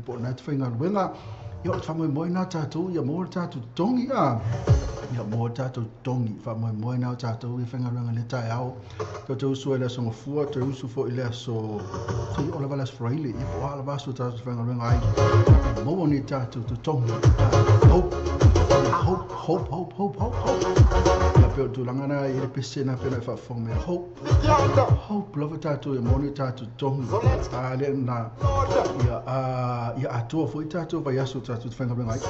po na te whainga luenga. Ia o te whamoe nā tātou, ia mō tātou tongi ia mō tātou tongi, whamoe nā tātou, ia whainga luenga le tae ao. Tātou usua i lea so ngafua, te usu fo i lea so te o lewa las fraile, ia po ala vasu tātou whainga luenga ai. Mō ni tātou tu tongi. Hope. Ia peo tu langana i le pese na pena i whawhome. Hope, lava tātou ia mō ni tātou tongi. Le na, ia atua fo i tātou, vai asu tātou te whainga luenga ai.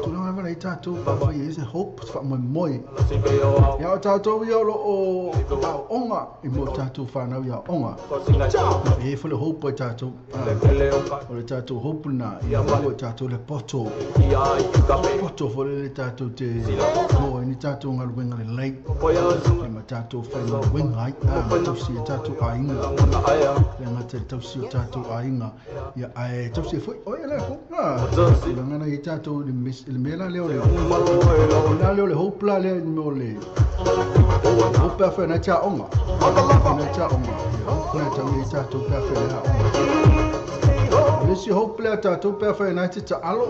Tu langana wana i tātou, vai i se hope, te whamoe. Ia o tātou ia lo o onga, i mō tātou whanau ia onga. E fole hope i tātou. O le tātou hope na, ia mō i tātou le poto. Poto fole le tātou te mō ni tātou ngā luenga le lei. E ma tātou whainga luenga ai. Ma tausi e tātou ainga. Le ngata e tausi o tātou ainga. Ia ai tausi e fwoi. Oi, ele ko. Ia ngana i tātou le mela leo leo. Nā leo le hopla leo ni mo le. Hope a whaina tia onga. Whaina tia onga. Hope na tau i tātou pia whaina onga. Lesi hope lea tātou pia whaina te ta alo.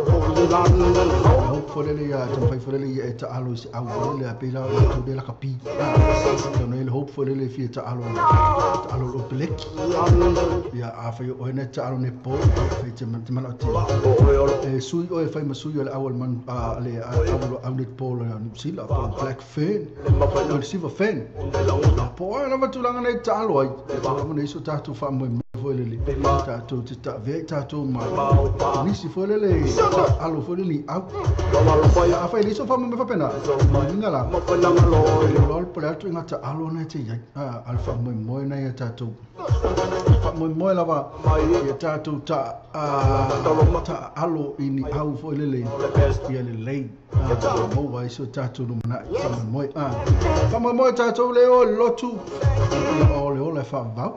Hope whalele ia, tampai whalele ia e ta alo si au whalele a pēla o tau de laka pi. Tau ele hope whalele fia ta alo o peleki. Ia a whai o ene ta alo ne po, whai te mana o te. Sui o e whai masui o le awal man, le awal au le po le Nupsila, po black fan, o le silver fan. Po a nawa tulanga nei ta alo ai, po a mana iso tātou wha moe whalele. Tātou te ta vei tātou ma. Nisi whalele, alo whalele au. A whai liso wha me whapena, ma inga la. Lol pole atu inga ta alo nei te iai. Al wha moe nei a tātou. Wha moe lawa, ia tātou ta alo ini au whalele. Ia le lei. Moa iso tātou no mana wha moe. Wha moe tātou leo lotu. Ia o leo le wha vau.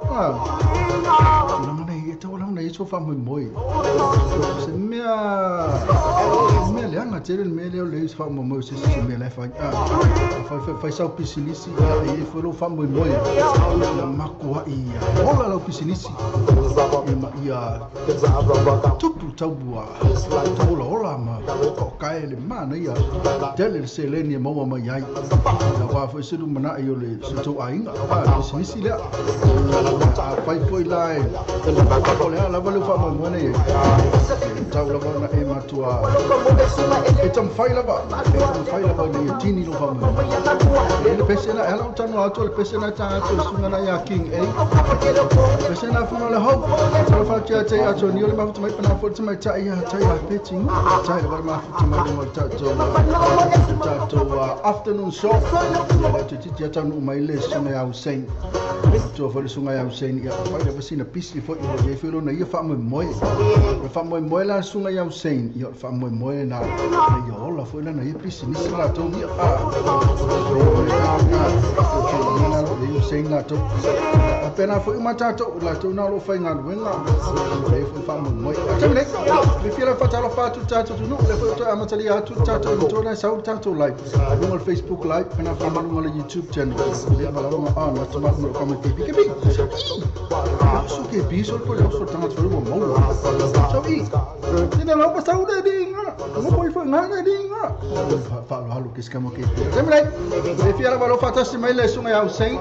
Langana i tau langana i so wha moe. Se mea leanga tere mea leo leo wha moe se mea lea whai. Whai sau pisilisi i e whero wha moe. Ia makua i ola lau pisilisi. Ia tupu taubua. Ola ola ma kae le mana ia. Tele le se leni e maua mai ai. Ia wha whai seru mana i o le sitou ainga. Pisilisi lea. Whai poi lai. Ole ala vale fa mo nei. Tau lava na e matua. E tam fai lava ni tini no fa mo. Le pesena ela tanu atu le pesena ta atu sunga na ya king e. Pesena fu no le ho. Tau fa tia te atu ni ole ma fu mai pana fu mai ta ia pitching. Tai le ma fu mai mo ta afternoon show. Le te tia tanu mai le sunga ya Hussein. Tu fa le sunga ya Hussein ia fa le pesina pisi fo i le fero na ia fa moe. Fa moe la sunga ya Hussein, ia fa moe na ia ola fo na ia pisi ni sala to ia ia Hussein na to. Pena fo uma tato la to na lo fa nga wenga. Le fa moe. Tamile, le fira fa talo fa tu tato tu no le fo to amatali atu tato to na sau tato like. No Facebook like, pena fa no YouTube channel. Le ala ma na to ma no comment ke bi. So ke bi so ko so tanga tfuru mo mo. So i. Tena lo pa sau de dinga. Mo poi fa na de dinga. Fa lo halu ke skamo ke. Tamile, le fira va lo fa tasi mai le sunga ya Hussein.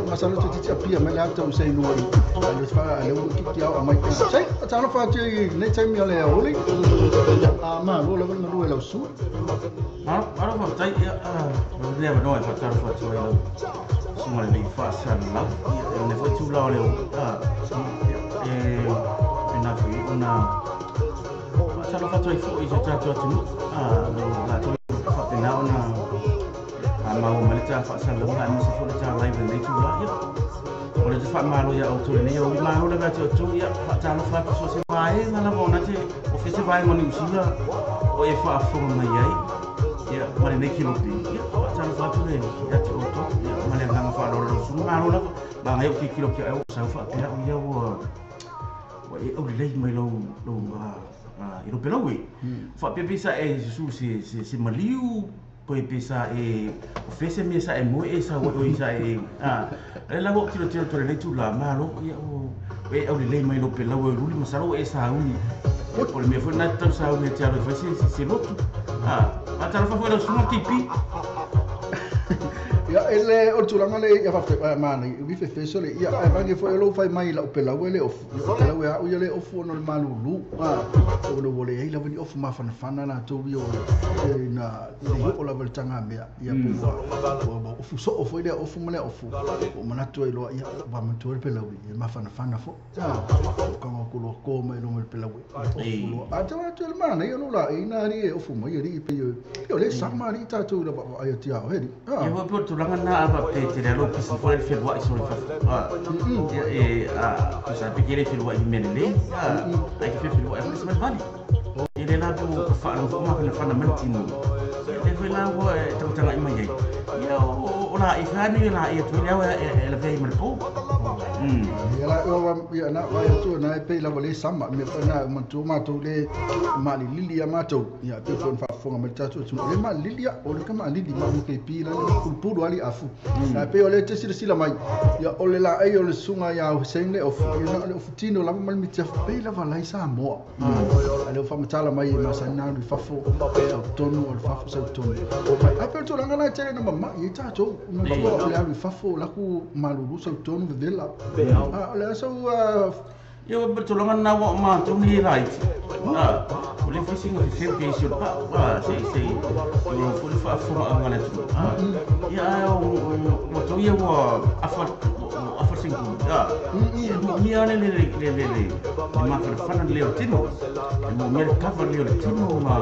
Masalo to ti apia mai la to Hussein no. Le fa le o ki ya mai. Sai, tano fa ti ne tai mi le oli. Ma lo le no lo su. Ara fa tai le no fa tano fa to le. Suma le fa san la. Ne fa tu la le. Na fi una. Tano fa to i fo i tato tu. La to fa pena una. Ma o male ta fa san la ma se fo ta live le tu la. Ole te fa malo ya auto ne o malo le gato tu ya fa tano fa so se vai na la bona te o fe se vai ngoni usila o e fa fo mai ai ya mare ne kilo pi ya fa tano fa tu le ya te auto ya mare na fa lo su malo la ba ngai ki kilo ki au sa fa pera o ya o e o le mai lo i lo pelo we fa pe pisa e su se maliu Poi pesa fese me sa mo sa o sa la wo tiro to le tu la malo ya o au le mai lo pela o ruli masaro sa uni por me foi na tão sa uni tiaro fese se lotu atara fa foi suma tipi ya ele o tulanga le ya fa mana vi fe feso le ya ai vange foi lo fai mai la pela o le of pela o ya le of no malu lu o no vole ai la veni of ma fana na to vi o na o la voltanga me ya po of so of ile of mele of o mana to lo ya ba ma to pela o ma fana fo como ko mai no pela o to le mana yo no la ina ri of mo ri pe yo le sama ri ta to la ai ti a hedi Tulangan na apa pe lo pisi foi fe wa iso fa sa pikire fe wa imenele ai fe wa mas vale ele na do fa no ma fa na mantino ele foi lá o tanga imai ya ola ifani la ia tu ya ele ve mal po ya la ya na wa tu na pe la vole sama me na mantu ma tu le ma lili ya ma tu ya pe fon fa fo ma ta tu le ma lili ya o le kama lili ma ke pi la kulpuru ali afu na pe ole te sila mai ya ole la ai ole sunga ya sengle of tino la mal mi te pe la va la SAMOA ale fa matala mai ma sana ri fa fo tonu o fa fo sa tonu ai pe tu la ngana tere na mama ye ta to na fa le ri fa fo la ku malulu sa tonu de la le so yo bertolongan na wa ma tu ni right boleh fishing of the same pa sei yo full fa fo ngana tu ya mo to ye wa afar sing mi ane le ma fa le tino mo mer cover le tino ma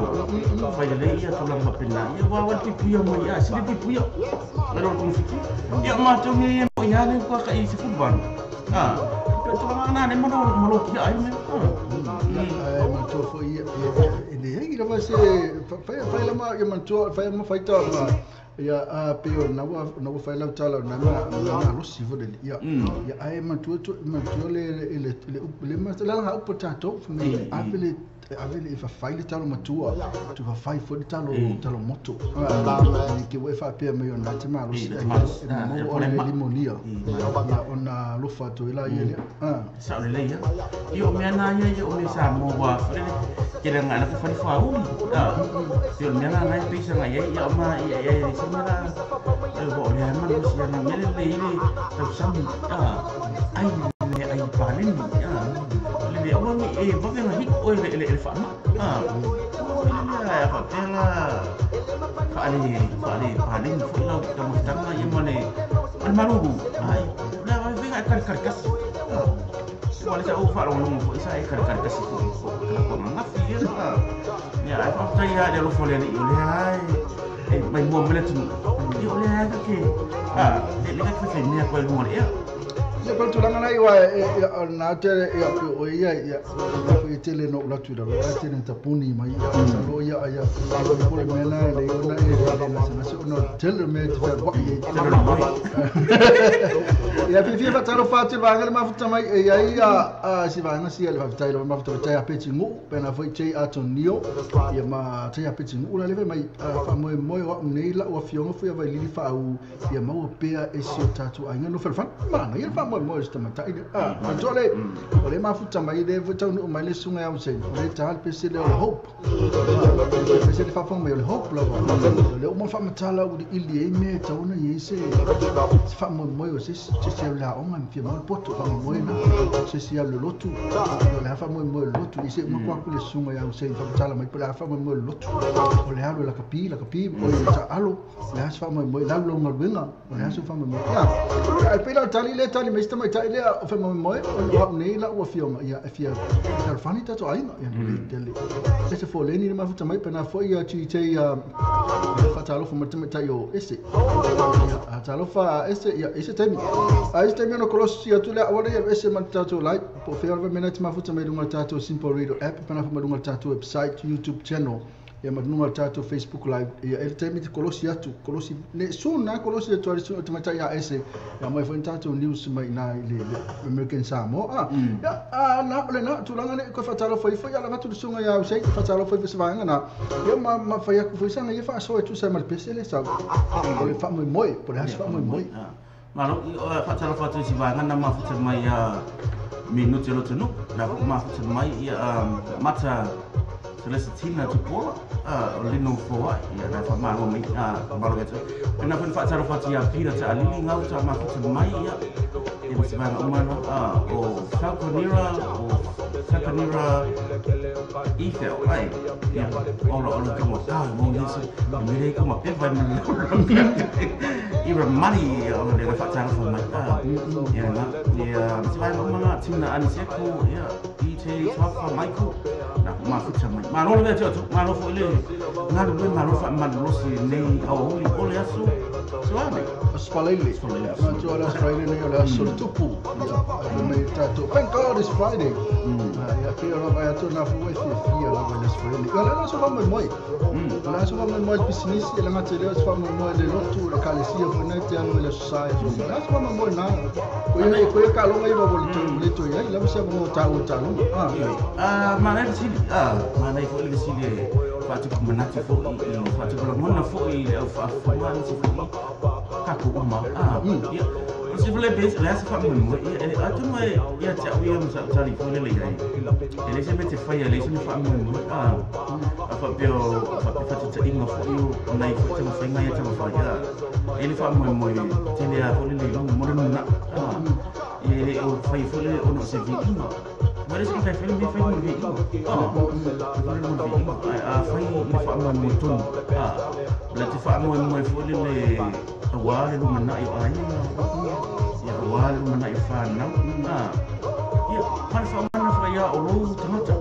fa le ya to la pena ya wa wa tipu mo ya sili tipu ya lalu konfiki ya ma to ni mo ya ne ko ka isi football Tulangan na mo ki ay me man to fo ye ine hengi la se fa la ma ye man to fa ma fa ta ma ya pe na wa fa la ta la na lo si vo de ya ai man to le ma la ha potato me avele fa fai le talo matua tu fa fai fo le talo moto ke we fa pe me ona te malo si mo le limonia ya ona lo fa to ila ye sa le ya yo me na ye o me sa mo wa ke le ngana fa fa u yo me na na pe sa ye ya ma ye se me la bo le ma lo si na me le ta sam ai palin le o mi va venga hit o le fa ya fa tela palin fo la ta mo tanga ye mane al malu ai la va venga karkas wala sa o fa lo mo isa karkas ko ko na fi ya ai fa ta ya lo fo le ni le ai mai mo mele tu yo le ha ke le ka fa ni ko le mo ya ya pel tulanga na iwa na te ya o ya ko tele no la tu da la tele ta puni mai ya lo ya ko le mena le ona na se no tele me te fa wa ya fi fa taro fa te va ma futa mai ya si va na si ele va futa ile ma futa ya peti mu pena foi che atonio ya ma te ya peti mu la le mai fa mo wa nei la o fiongo fu ya vai li fa u ya ma o pea e si tatu ai no fa ma na ya fa mo sta mata ma tole ole ma futa mai de futa no mai le sunga ya usai ole tal pese le hope pese fa fa mai le hope la le o mo fa matala u ili e me ta una yese fa mo o se la o man fi mo poto fa mo na se le lotu le fa mo le lotu ise mo kwa le sunga ya usai fa matala mai la fa mo le lotu ole alo la kapi o ta alo la fa mo la lo ngorbenga ole aso fa mo ya ai pela tali le tali me sta mai ta ile o fa mo o nei la o fioma ya fia ta fani ta to ai ya le tele se fo le ni ma futa mai pena fo ya ti te ya fa ta lo fo mo ta yo ese ya ta lo fa ese ya ese temi ai temi no kolos ya tu le o le ese ma ta to like po fe orve minute ma futa mai dunga ta to simple radio app pena fo ma dunga ta to website YouTube channel ia manuma tatou Facebook live ia ele taimi te kolosi atu kolosi ne suna kolosi atu ali suna te matai a ese ia mai foi tatou news mai na le American Samoa ia na le na tulanga ne ko fatalo foi ia la matu sunga ia usai fatalo foi se vanga na ia ma foi aku foi sanga ia fa so tu sai mal pesele sa o le fa moi por has fa moi malo fatalo fa tu se vanga na ma futa mai minuto lo tenu na ma futa mai ia mata Celestina Tupola, Lino Foa, ia fa malo mai malo gato. Pena pun fa taro fa tia pira ta alili ngau ta ma futa mai ia e se vai umano o Sapanira Ifel ai ia olo como tá mo nisso me como pe vai me ira money o le fa taro fa mai ia na ia se vai umano tina aniseko ia ite fa Michael na ma futa mai ma no le vedo ma no fo le na lo ma no fa ma lo si nei au ole asu suave Spalele ma tu ala Friday ne ala sul tupu me tato thank God it's Friday ya que ora vai atu na fu e fia la va es Friday ala na so va moi ala so va moi business ela ngate le so va moi le lotu le kalesia fu na te anu le society ala so va moi na ko e ka lo ngai va volto le to ya la so va mo ta ma na si ma na fo le si le fatu manati fo fatu ko mona fo i fa man si fo ka ko ma ya si vole base la sa fa mo atu mai ya ta wi am sa tali fo le ya ele se mete fa ya le se fa mo fa pio fa ta inga fo io na i fo ta fa ngai ta fa ya ele fa mo tele ya fo le mo na ele o fa fo le o no se vi Mas isso vai fazer foi muito bem. Foi fa mo muito. La te fa mo foi le awal lu mana ai ai. Ya awal lu mana ai fa na. Ya par fa mana fa ya o lu tamata.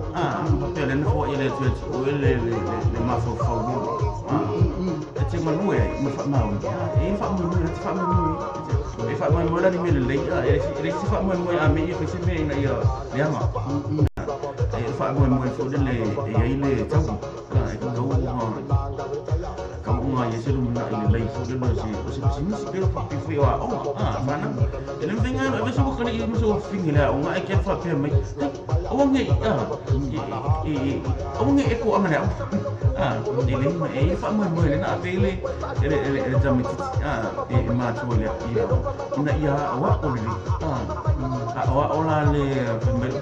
Pele no foi ele le ma fo fa lu. Te malu e mo fa ma. E fa mo te fa mo e fa mo la ni me le ele se fa mo a me e se me na ya liama e fa mo fo le e ile tau kau nga ye se lu na ile lai fo le se se pero fa fi wa fa na ele venga e se ko ni mo so finga o nga e ke fa pe mai o nga o nga e ko amana ele ma e fa mo le na pele ele jamiti e ma to le ina ia wa o le awa ola le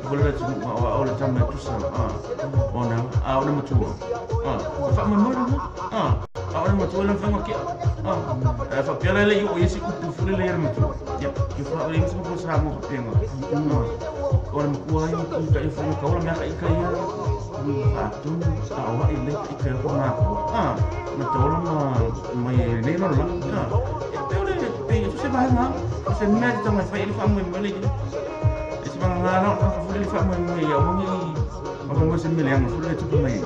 boleh tu awa ola tamat tu sa ona ona matu fa mo ona matu ona fa ngoki fa pela le yo yesi ku fule le matu ya ki fa le misi ko sa mo penga ona ku ai ku ka fa ko ona me ka ya tu awa ile ki ko ma matu ona mai ne no la se vai na se mete também vai ele faz muito bem esse vai lá não ele faz muito bem eu vou se me lembra foi tudo bem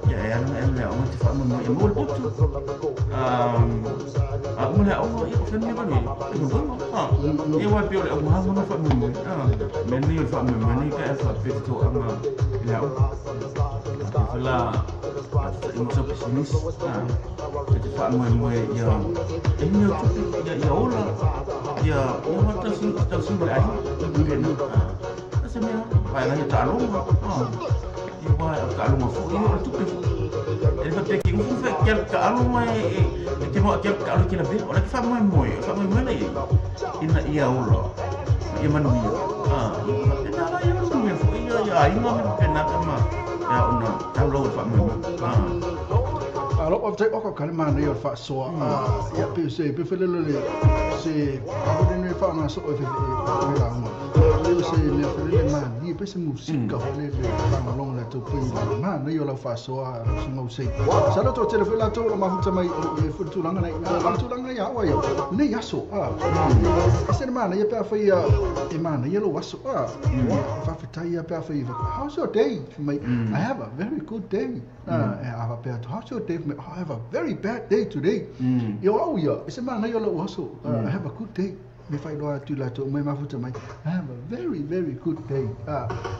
ya não onde faz muito bem eu vou outro mulher eu fui me bem eu vou pior eu vou não faz muito bem menino faz muito bem que é faz feito ama ele lá eu sou pessimista jadi fa mo ya ini ya ola ya mata sing ai begini asemnya vai na ta lo e vai ka lo fo ini tu pe ele vai ter que um fe que ka lo mai que mo que ka lo que na ve ora que fa mo ne ina ia ola e manu ina la ya no me fo ya ai no me pena ma ya una ta lo fa mo alo of te oko kalima na yo fa so ya pe se pe fe le se ako ne fa na so fe me la mo le se me fe le ma di pe se musica le fa na long la to pe ma na yo la fa so se mo se sa lo to telefone la to ma fu mai e fu tu langa na tu langa ya wa yo ne ya so se ma na ya pe fa ya e ma na yo wa so fa fa ta ya pe fa how's your day I have a very good day how's your day I have a very bad day today. Yo, it's a man. I have a good day. me fai doa tu la to me mafuta mai. Have a very good day.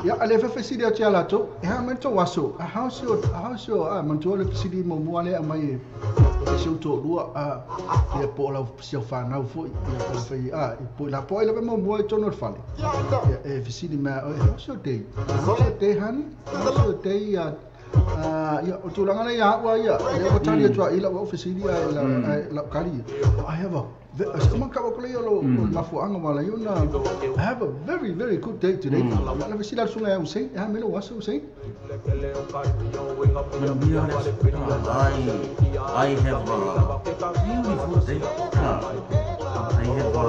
Ya ale fa fasidi ati ala to. Ha me to waso. How's your man to le fasidi mo mo ale mai. Se to lua ya po la se fa na fo ya fa po la po le mo mo to no fale. Ya fasidi ma how's your day? How's your day honey? How's your day ya tulangana ya wa ya le tani tu ila wa fasidi la kali. I have a someone come up lo mafuanga mala yuna. I have a very good day today. La visita sunga ya Hussein. Ya melo waso Hussein. I have a beautiful day. I have a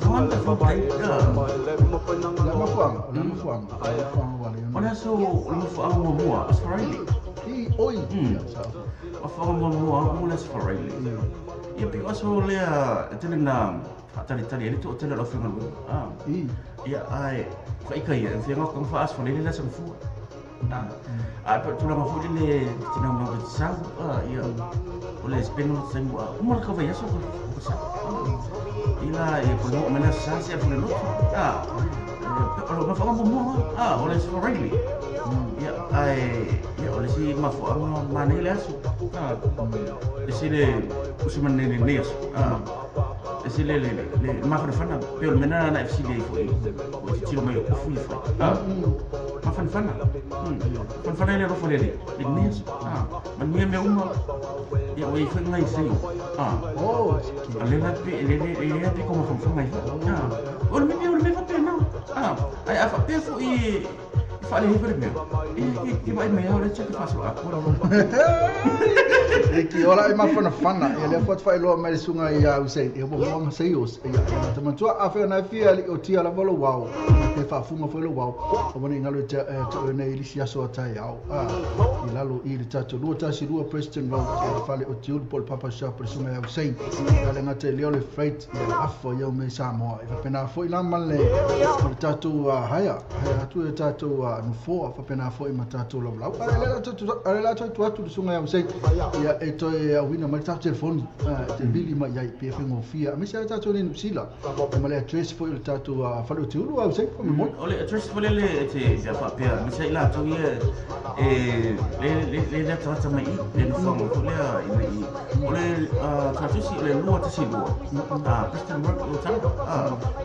wonderful day. La mafuanga. Ona so mafuanga mo Australia. Oi. Mafuanga mo Australia. Ya piwaso le telena tali ele to tele lo finga ya ai kai ya finga ko fa as fole le san fu pa tu la fu le tina ma ko sa ya ole speno sen mo ka va ya so ko sa ila e ko mo mena sa se fu le lo lo ma fa mo ole so really ya ai ya ole si ma fu ma ne le aso decide usman ne neso decide le ma fana pero mena na fc le fo tiro mai fu ma fana le ro fo le neso man me uma ya wei fa ngai sei le na pe como fa ngai o me fa pena ai fa pe fo fa le hivre me e vai me ora che faço a cura Eki ora ma fana ele pode fai lo mai sunga ya Hussein e bo mo sei os ya tama tua afa na fia li o tia la volo wow e fa funga foi lo wow o boni ngalo te ne ili sia so tai au ilalo ili tato lu tasi lu president road e fa le o tiu pol papa sha per sunga ya Hussein ale ngate le ole freight ya afo ya me Samoa e pena foi la male tato haya tu e tato no fo fa pena foi matato lo blau ale la tu sunga ya Hussein ya eto ya wina ma tato telefoni te bili ma ya pf ngofia me sia tato ni sila ma le address foi le tato fa le tiu lu Hussein mo ole address foi le te ya fa pia me sia la to le la trata mai le fo mo le ole tato si le lu ta si lu Christian work lo ta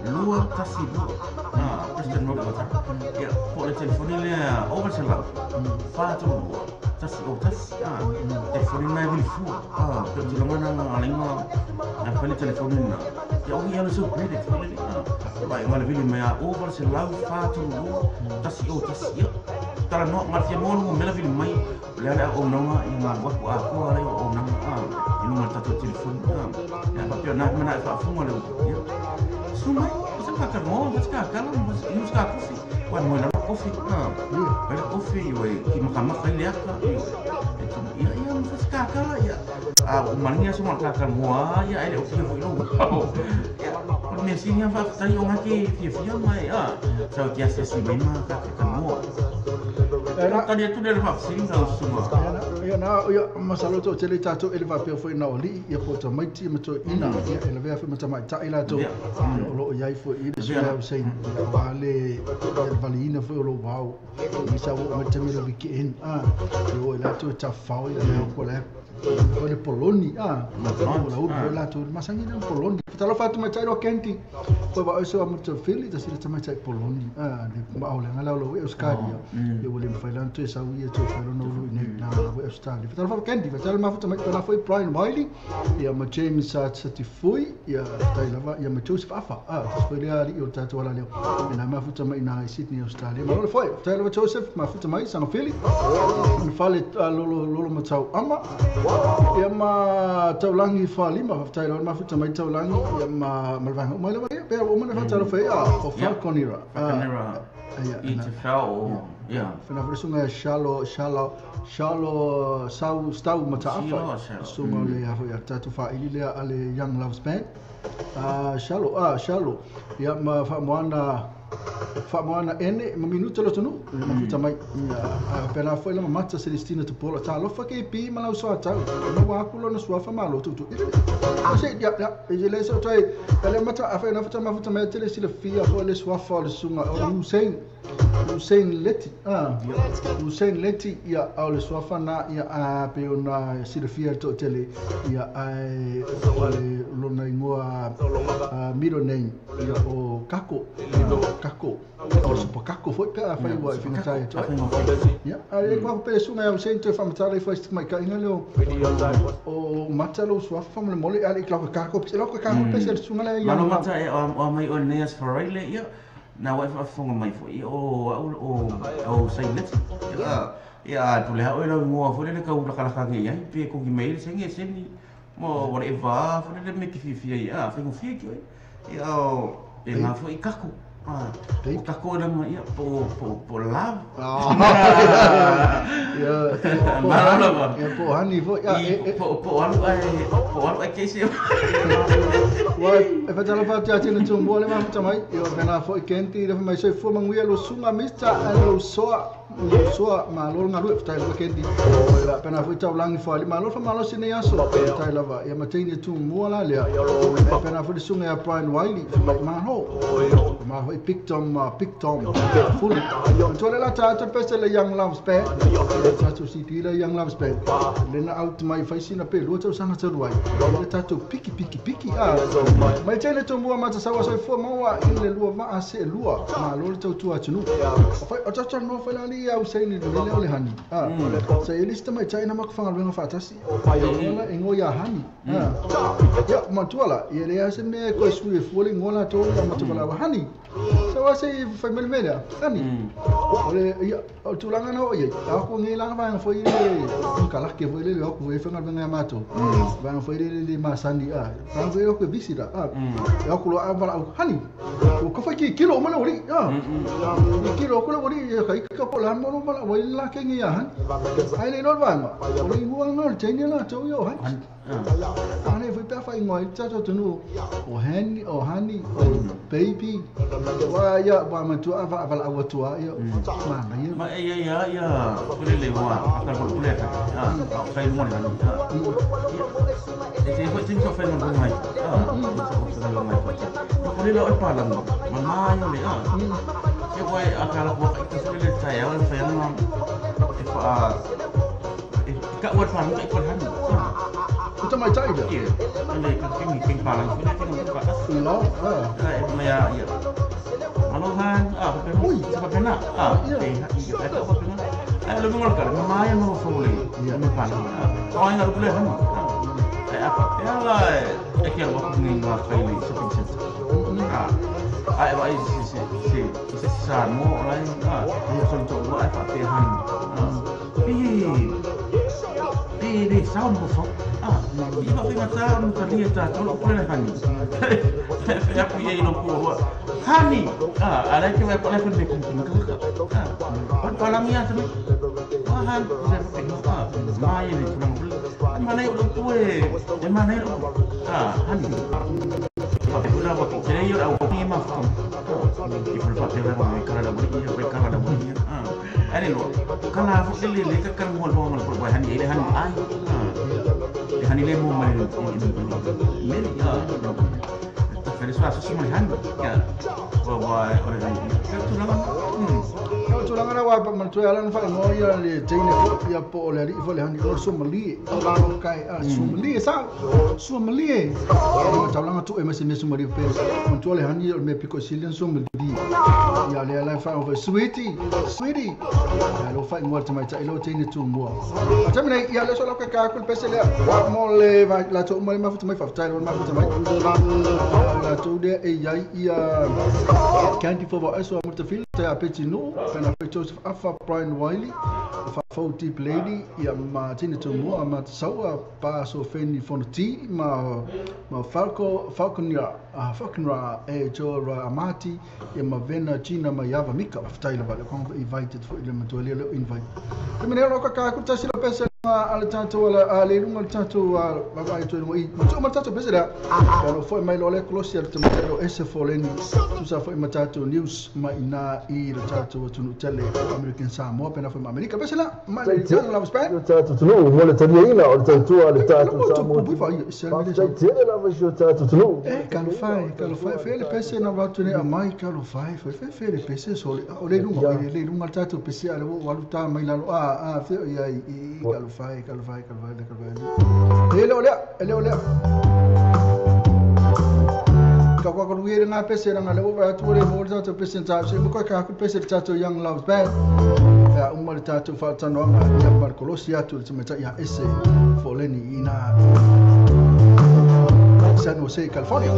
lu ta si lu Christian work lo ta ya po le telefoni le over se la fa to lu tas o tas telefoni na vil fu per tu la mana alinga na fali telefoni na ya o ya so credit vai ma le vil me over se la fa to lu tas o tas ya tara no martia mo me la vil mai le ala o no ma i ma wa ko ala o na inu ma tato telefoni ya pa pio na mana fa fu mo le ya suma sa ka mo ka kala mo inu ska kofi wa mo na kofi ele kofi we ki makama ile aka ya mo ska kala ya umania semua kakak mua ya ele okey fu ya me sinya fa tai o ngaki fia mai so kia se si bema kakak mua tadi tu dari vaksin dah semua ya masalah tu celi tato ele va pe foi na oli ya poto mai ti mato ina ya ele va fe mata mai ta ila to lo ya foi ile so ya sei vale ina foi lo wow mi sa o mata mi lo weekend yo la to ta fao ya ko la ko le poloni la u la to masangi na poloni talo fatu mai tai ro kenti ko ba so mata fili ta sila mai tai poloni de ba ole ngala lo e skadi ya wole mfailan to sa wi to fa no lu ne na we standi talo fa kenti talo ma futa mai na foi Brian Wiley ya ma James Sati foi ya tai lava ya ma Joseph Afa tas foi ya ri o tato wala leo na ma futa mai na Sydney Australia ma lo foi tai lava Joseph ma futa mai sang fili na fale lo ma tau ama ya ma taulangi fa lima tai lava ma futa mai taulangi ya ma malvanga ma lava pe o ma na talo foi o Falconera it's a foul yeah fina versunga Shalo stau matafa sunga le ya tatu fa ile ale Young Loves Band Shalo ya ma fa moana Whamoana ene, ma minuta lo tonu, ma puta mai, pena foi la mamata Celestina te pola, ta lofa ke pi ma lau soa tau, ma wakulo na suafa ma lo tutu. Se ya, e le so tai, ele mata afa na futa ma futa mai tele sila fia fo le suafa le sunga, Hussein Leti ya au le suafa na ya a pe ona sila fia to tele ya ai le lona ingoa middle name ya o Kako. O so Kako foi ka fai wa fina tai to. Ya, ai ko pe sunga ya Hussein to famatale foi mai ka ina leo. O matalo suafa mo le mole ali Kako pe lo Kako pe se sunga le ya. Mano mata e o mai o neas for right ya. Na wa fa fonga mai foi o sai net ya tu le ha o mo fo le ka u la kala ngi ya pe ko ki mail sengi seni mo whatever fo le me ki fi ya fa ngo fi ki ya e na fo I Kako Kako na mai po love ya mano ya po hani fo ya po ai ke se wa e fa tala fa tia tino tumbo le ma tamai yo bena fo kenti le mai so fo mangui lo sunga mista lo soa ma lo ngalu fa tala kenti la pena fo tau langi fo ma lo fa malo sine yaso tai lava ya matini tumbo la le pena fo sunga ya Brian Wiley ma ho ma ho pick Tom full to le la tata pese le young love spare tatu city le young love spare le na out mai fa sina pe lo tau sana tau ai le tatu piki mai tele to mo ma sawa so fo mo wa in le lua va ase lua ma lo tau tu atunu fa o tata no fa la li au sei ni le hani se lista mai China ma fa ngal fa tasi ngola ngo ya hani ya ma tuala ye le ase me ko su e fo le ngola to ma to la hani so say family media hani ole ya tulanga no ye aku ngilang bang foi le kalah ke foi le aku e fengal bang mato bang foi le masandi bang foi aku bisi da aku lo aval hani ko fa ki kilo mana ori kilo ko ori kai ka pola mo bala wai la ke ngi han ai le no bang ori buang no chenya la to yo han ane foi pa fa ngoi cha cho tunu o hani baby wa ya ba ma tu ava ava awa tua ya ma ya kule le wa akal kule ka kai mo na e ko tin so fa no mai kule le o pa la ma yo le e ko akal ko ka so le ta ya fa ya no e fa ka wa pa no ko han kita mai cai dia le ka king pa la kule ka no ya Malohan, sebab kena, apa kena? Lebih mereka, lumayan mau follow, ya memang. Oh, yang ada boleh kan? Apa? Ya lah, ekor waktu ni nak kali shopping center. Apa si SAMOA lain, contoh buat apa pilihan. Di sound kosong. Iba kena tahu terlihat kalau boleh kan? Ya punya inoku. Hani, ada yang saya boleh pun dekat. Palamnya tu, bahan saya tengok. Main ni cuma beli. Mana yang kue? Mana yang hani. Tapi sudah waktu jadi orang awak ni macam. Ibu bapa dia orang kerana ada beri. Ani lo, kalau aku sendiri kan mall berbuat hani, ini hani ay. Hani le mau main ini. Dari suatu semua hani. Ya. Wah, orang ini. Tulangan awak mentualan fa ngoya le tine ya po le ri fo le hani or Somali kai Somali sa Somali taulanga tu e mesi Somali pe mentuale hani me piko silen Somali ya le la fa sweetie ya lo fa ngor tama ta ilo tine tu mo tamina ya le so la ka kul pese le mo le va la to mo ma fu tama fa ta ma fu tama la to de e ya candy for va eso mortefil ta petino Joseph Afa Brian Wiley, Fauti Lady, ya Martina Tomo, Amat Sawa, Paso Fendi Fonti, ma Falconra, Jora Amati, ya Mavena China Mayava Mika of Tyler, but the invited for them to a little invite. I mean, I don't know ala tatou ala le lunga tatou baba I to I to matatou besera ono foi mai lo le close al tamatero ese foleni tu sa foi matatou news mai na I le tatou tunu tele American Samoa pena foi America besela mai le tatou lava span tatou tunu mo le tani ina o le tatou ale tatou Samoa te lava jo tatou tunu kalo fai fe le pese na va tune a mai kalo fai fe le pese so le lunga tatou pese ale walu ta mai la fe ia I kalo fai ele olea ka kwa ruire nga pese nga le over to le mo tatou pese ta se mo ka ku pese tatou young loves bad ya umma tatou fa tano nga ya barkolosia tu se meta ya ese foleni ina San Jose, California.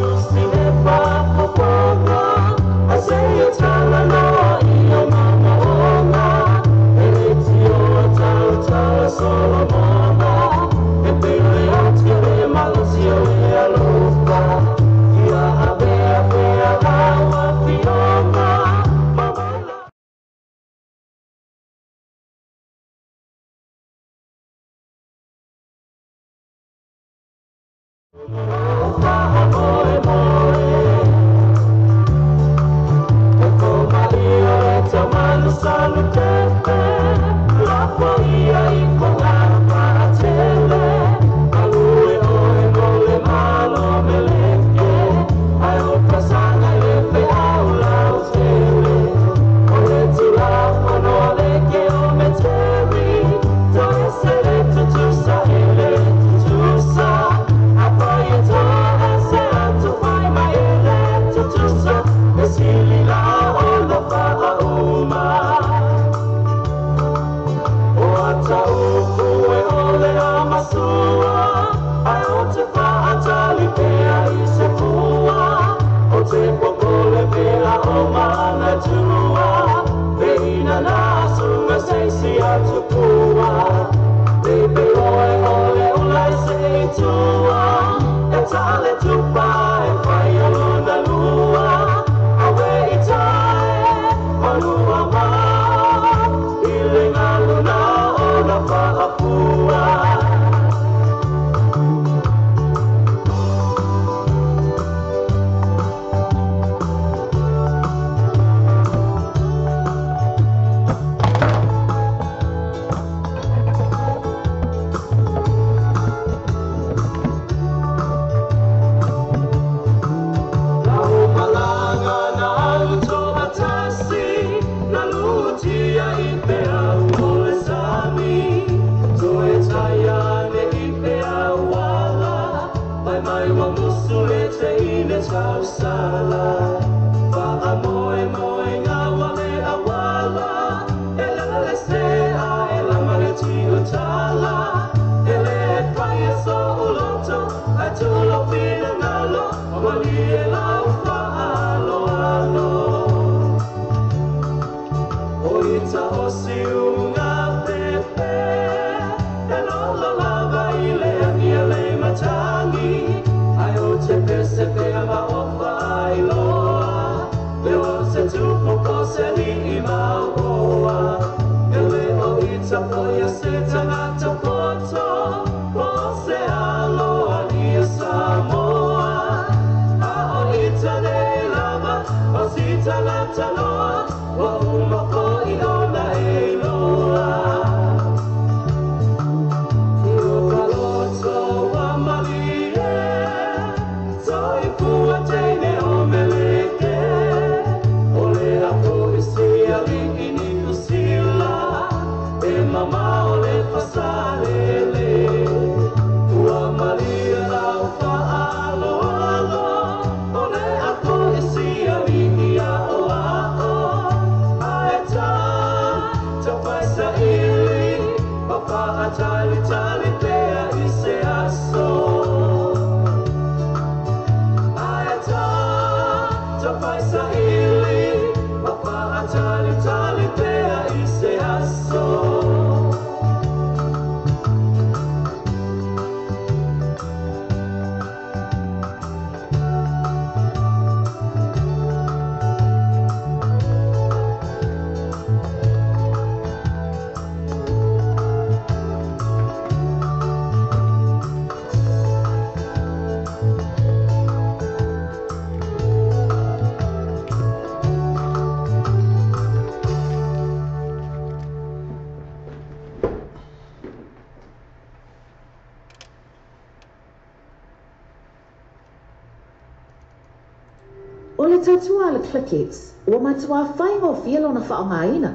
le tatua le clickets, o matua whaingo fia lona whaongaina.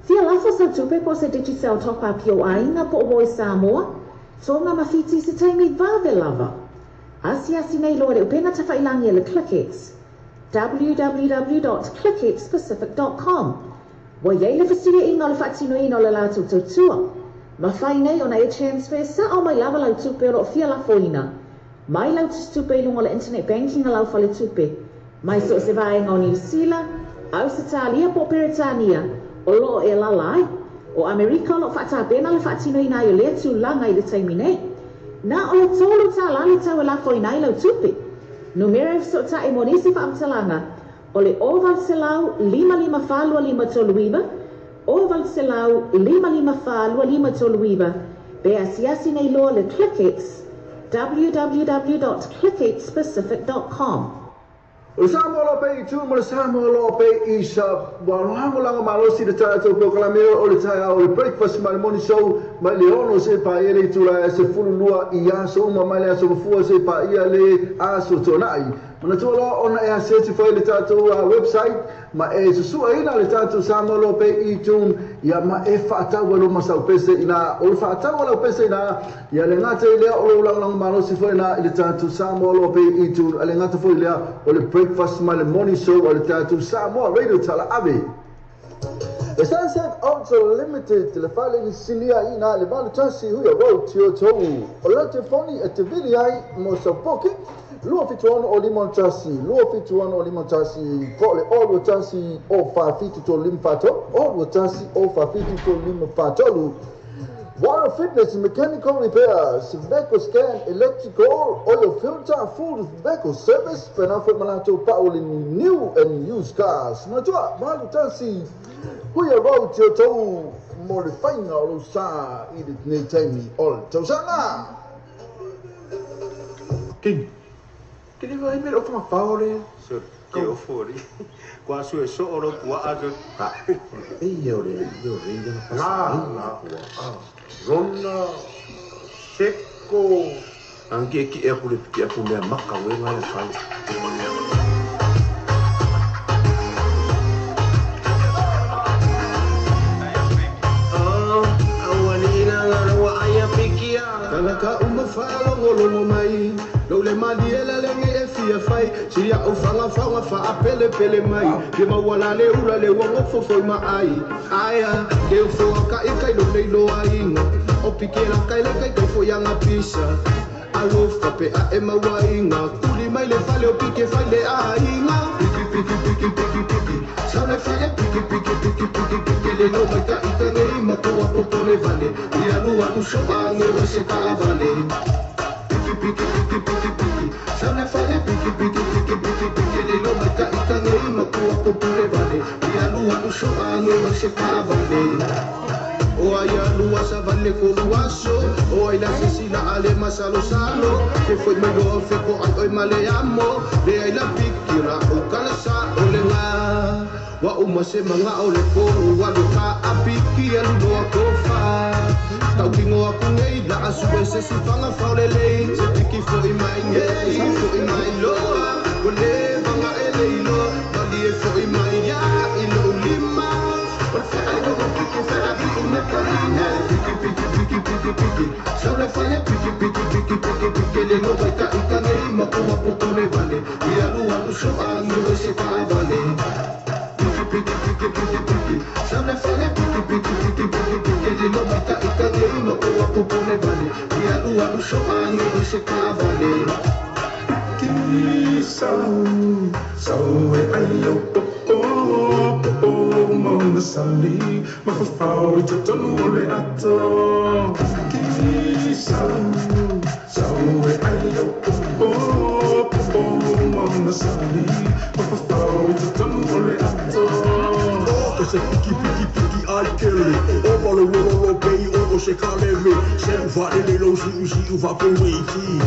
Fia lafo sa tupe po se digital top-up yo ainga po o Samoa, tonga mawhiti se taimi vave lava. Asi nei loa le upena ta whailangi le clickets. www.clicketspecific.com. Wa yei le fasiria inga le whaatino ino le lātou tautua. Ma whai nei ona e transfer sa o mai lava lau tupe o fia lafo ina. Mai lau tupe lunga le internet banking a lau whale tupe. Mai so se vaenga o New Zealand, Ausitalia po Peritania, o loo e lalai. O Amerika o lo whaatapena le whaatino ina i o lea tūlanga i le taimi nei. Na o le tolu tā lali tau e lafo ina i lau tupe. Numero so ta e monisi whaamtalanga. O le oval se lau 55 toluiba, oval se lau 55 toluiba. Be asiasi nei loa le clickets, www.clicketspecific.com. O Samoa lo pe tu mo Samoa lo pe isa wa no langa malosi de tato po kalamero o le taia o le breakfast my morning show ma le ono se pa ele tu la se fulu lua ia so ma mai le so fu se pa ia le aso tonai ona to lo ona e aseti foi le tato website ma e su ina le tato Samoa lo pe i tu ia ma e fa ta wa lo masa pese ina o fa ta wa lo pese ina ia le ngata ile o langa malosi foi na le tato Samoa lo pe i tu le ngata foi le o le breakfast my morning show o le tato Samoa radio tala ave. The Sunset Ultra Limited le fale ni silia ina le vale tasi huia road tio tou o le telefoni e te vili ai mo sa poki lua fituano o limon tasi ko le o tasi o fa fitu to lim fato o tasi o fa fitu to lim fatolu. Water fitness and mechanical repairs, vehicle scan, electrical, oil filter, full vehicle service, penafit malato pauli new and used cars. Najua, malu tasi, huia road tio tou, mo le fainga o lo sa, idit ne taimi ol tausanga. King, kini vai me o fa faore, so ke o fori. Kwa so so oro kwa ajo ta. Yo re na Rona Seko anche chi è pure macca we mai fai awalina wa aya pikia kalaka umafalo ngolo mai lo le mali ela lenge e fia fai siria o fanga fa apele mai ke mawala le ula le wongo fofo mai aya ke fo ka ikai lo nei lo ai o pikela kai fo yanga pisa alo fa pe a e mawainga kuli mai le fale o pike fale ai nga piki sale fale piki le no mai ka itane ma ko a potole vale ia lua tu so ange se ka vale piki sale fale piki le no mai ka itane ma ko a potole vale ia lua tu so ange se ka vale. O ai a lua sa vale ko luaso o ai la sila ale masalo salo que foi melhor ficou ai male amo de ai la pikira o kalasa o le nga wa uma se manga o le ko wa lo ka apiki alu no kofa tau kingo aku nei la asu se si fanga fa le le se piki foi mai nei foi mai lo o le vanga ele lo vali foi mai ya ilo lima porque ai do piki fa piki sale fale piki le no vai ka itane ma ko potole vale ia lua so angu se ka vale piki sale fale piki le no vai ka itane ma ko potole vale ia lua so angu se ka vale so e ayo mona sali ma fa fao to tonule ato so e ayo mona sali ma fa fao to tonule ato o se piki ai kele o vale wo pei o se kale me se uva le lo si uva po wiki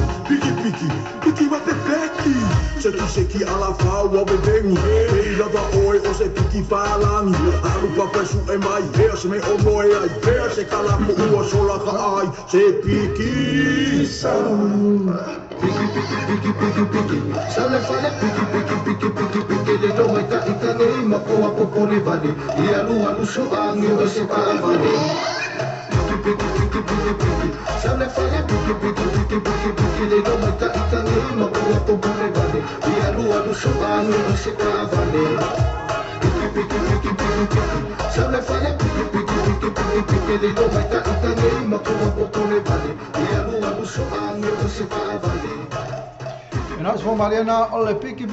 piki wa pe peki se tu se ki ala fa wa be dengi e lava oi o se piki falangi alu papa su e mai e se me o moe ai e se kala po ua sola ka ai se piki piki sale fale piki le do mai ka nei ma po a po le vale e alu so angi o se pa vale piki sale fale piki le do mai ka nei ma po le vale e alu so angi o se pa vale piki sale fale piki le do mai ka nei ma po le vale e alu so angi o se pa vale. En as van Mariana, alle piki,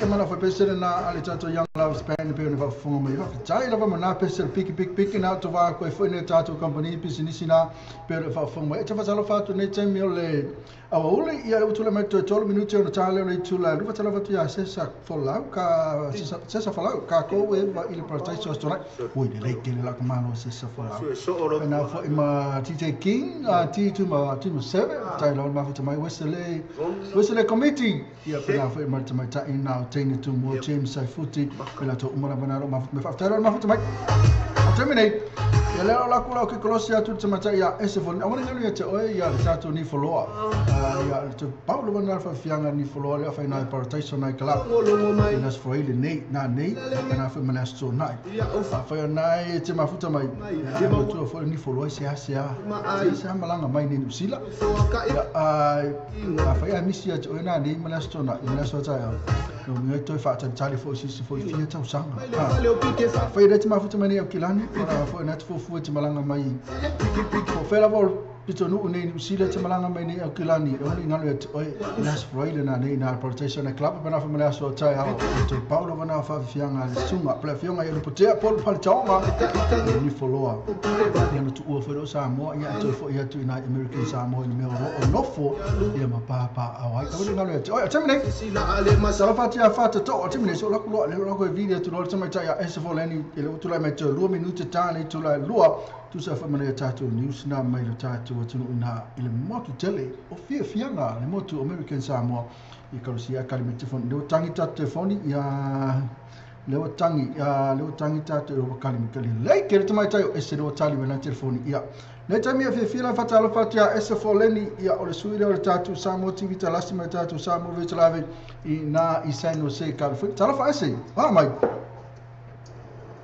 en man af besser na alle tato young love span pe van fonga me va tai la van na besser piki na to va ko foi ne tato company businessina pe van fonga e fa sala fatu ne tem yo le awole ia utula met 12 minuti on tale le tula lu fa sala fatu ya sesa folau ka sesa folau ka ko e va il protesto sto oi le ke la comando sesa folau na fo ma TJ King ti tu ma 7 tai la ma fatu mai wesele committee ia pela foi marta mai ta ina tene tu mo James Saifuti pela to umara banaro ma fatara ma fatu mai terminate ia le la kula ke kolosia tu tama ta ia esefon awani ngalo ia te oi ia tato ni foloa ia to Paulo van Alfa fianga ni foloa le fa ina partation na kala ina sfoile nei na na fa manasto nai fa nai te mafuta mai ia mo tu fo ni foloa se malanga mai ni usila ia fa ia misia to ina ni manasto na manasto ta ia no me to fa ta tali fo si fo fia ta usanga fa ia te mafuta mai ni kilani fa na fo fu te malanga mai ko fela vol pito no nei usila te malanga mai ni kilani oni ngalo te oi nas froile na nei na protection na club bana fa mala so tai ha to Paulo bana fa fianga sunga pla fianga ia potea pol pal chauma ni foloa ia no tu o fo Samoa ia to fo ia tu na American Samoa ni me o no fo ia ma pa awai ka ni ngalo te oi terminate sala fatia fata to terminate so la kulo le ko video tu lo tama tai ya fo leni ile tu la me 2 minuti tani tu la lua tu sa fa mane tatu news na mai le tatu tu na ile motu tele o fianga le motu American Samoa i karusia kalime telefoni le tangi tatu telefoni ya le tangi tatu o kalime kali le ke te mai tai o ese le tali na telefoni ya le tami a fia fatalo fatia SFO leni ya o le suire o tatu SAMOATV talasi mai tatu Samoa vetlave i sano se kalifoni tala fa ese mai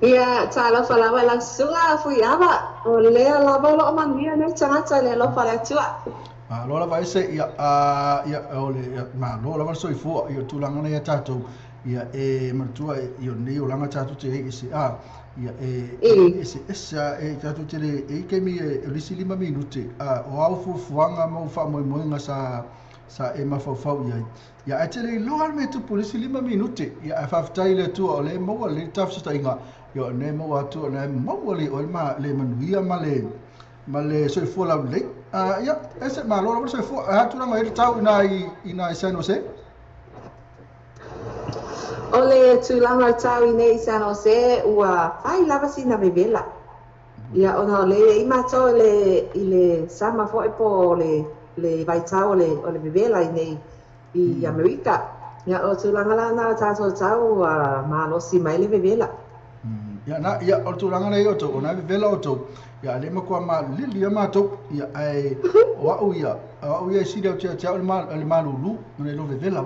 ia tala falawa langsunga fuiava o le lava lo mania ne tangata le lo fala tua lo lava ese ia o le ma lo lava so fu ia tulanga na tato ia martua io ne o langa tato te ese ia esa tato te le ke mi lisi 5 minuti o au fuanga mo fa mo nga sa mafau ia atele lo al me tu polisi 5 minuti ia fa taile tu o le mo le tafsta inga yo ne mo atu na mo le o ma le manuia male so fu la le ia ese ma lo so fu atu na mai tau ina San Jose ole tu langa tau ina San Jose ua fai lava sina bebela ia ona le ima to ile sama fo po le vai tau le bebela ina i America ia o tu langa na tau ma no si mai le bebela ia o tu langa nei o to ona vela o to ia le mako ma lili ma to ia ai o ia si de tia le malulu no lo vela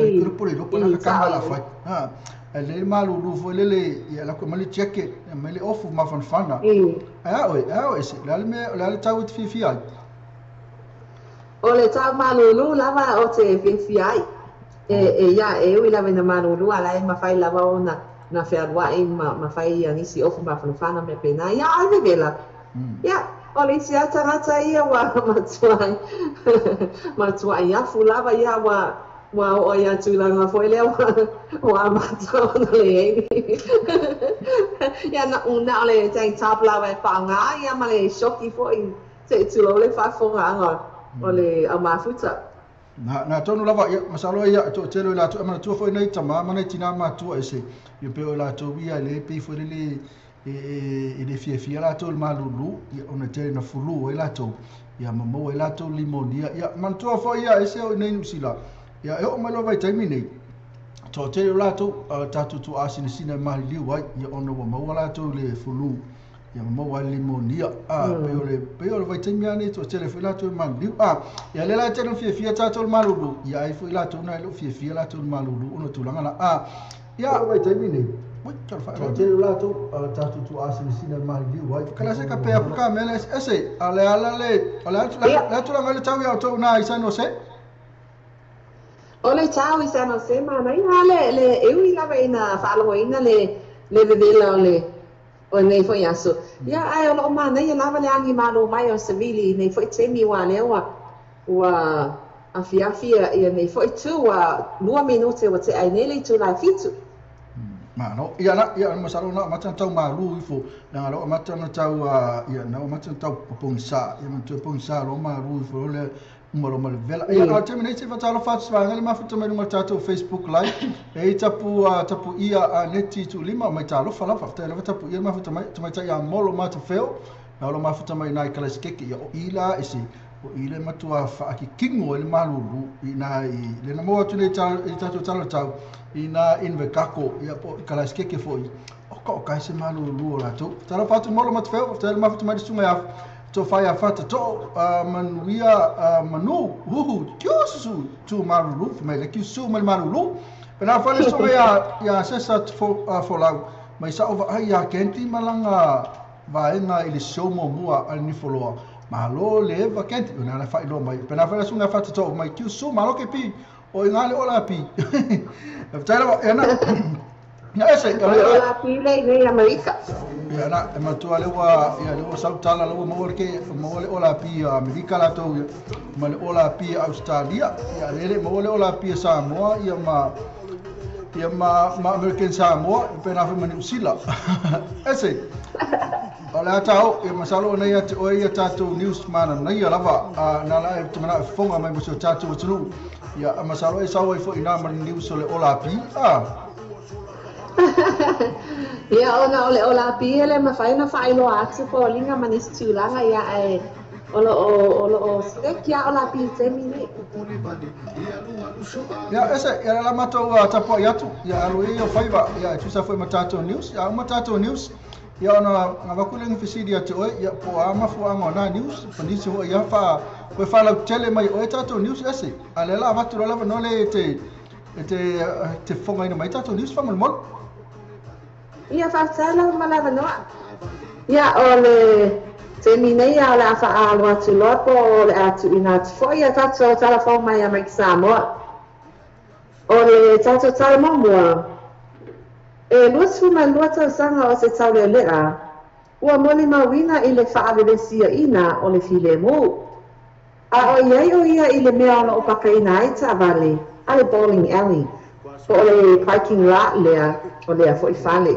i grupo le lo na ka la fa le malulu fo le ia la ko mali check mali off ma fana o ese le tau te fia o le tau malulu lava o te fia ia ui lava na malulu ala ma fai lava ona na whai ma whai anisi ofu ma whanawhana me pena ia ai vela ia o le isi atangata ia wa matuai afu lava ia wa o ia tūlanga fo ele wa matau na le eini ia na una o le tang tap lava e whaanga ia ma le shoki fo i te tulo le whafonga anga o le au mafuta na tonu lava ia masalo ia to telo la to ama to foi nei tama mana tina ma to ese yo pe la to via le pe foi le le fia latou le malulu ia ona te na fulu ai latou ia mamo ai latou limonia ia mantua fo ia ese o nei usila ia e o mai lo vai taimi nei to te latou tatu tu asina sina mai liu ai ia ona wa mau latou le fulu ia mamo ai limonia pe o vai taimi ani to te le latou mai liu ia le la te no fia tatou le malulu ia ai fo latou na lo fia latou le malulu ona tulanga na ia vai taimi nei te latou tatu tu asina sina mai liu ai kala se ka pe ka mele ese ale tulanga le tau ia to na isa no se ole tau isa no se ma mai le eu ila veina faloina le vevela o nei foi aso ia ai o ma nei lava le angi malo mai o civili nei foi temi wa wa afia ia nei foi tu wa 2 minute wa te ai nei tu la fitu Mano, ia masalo na matan tau malu ifo na lo matan tau ia na matan tau ponsa ia matan ponsa lo malu ifo le umalo mal vela ia na terminate va talo fats va ngali mafuta mai no tato Facebook live e tapu ia neti tu lima mai talo fala fa talo tapu ia mafuta mai ia molo mata feo na lo mafuta mai nai kala skeke ia o ila isi o ile matua fa aki kingo ele malulu ina le na mo tu le tato tau ina inve kako ia po kala skeke foi o ka se malulu la tu tala fatu molo mat feo tala mafuta mai sunga ya to faya fata to manuia manu kiosu tu malulu mai le kiosu malulu pena fale sunga ya sesa for la mai sa over ai ya kenti malanga vaenga ile somo mua al ni foloa malo le vakenti una la fa lo mai pena fale sunga fata to mai kiosu malo ke pi o ngale ola pi tala na ese ola pi le Amerika ya na matua le wa ya le saltala lo mo le ola pi Amerika la to ma le ola pi Australia ya le mo le ola pi Samoa ya ma American Samoa pena fa mani usila ese ola tau e masalo na ya o ya tatu news mana na ya lava na la e tumana fonga mai mo tatu tulu ya masalo e sawa fo ina mar news le ola pi ia ona ole ola pi ele ma fai na fai lo atu po linga manis tulanga ia e olo skia ola pi temini ya ese ya la mato tapo yatu ya alo iyo faiva ya tusa foi matato news ya matato news ya ona ngavakulenga fisidi ya to ya po ama fu angona news pandisi ho ya fa we fa la tele mai o tato news ese alela vatu la no le te fonga ina mai tato news fa mol ia fa sala malava no ia ole terminei ala fa alwa tu lopo le atu ina foi ia tato telefon mai a mai Samoa ole tato talmo e luas fuma luata sanga o se tau le lea ua moli mawina i le whaaveresia ina o le file mu a o iai o ia i le mea ona o pakaina ai ta vale a le bowling alley po o le parking lot lea o lea fo i fale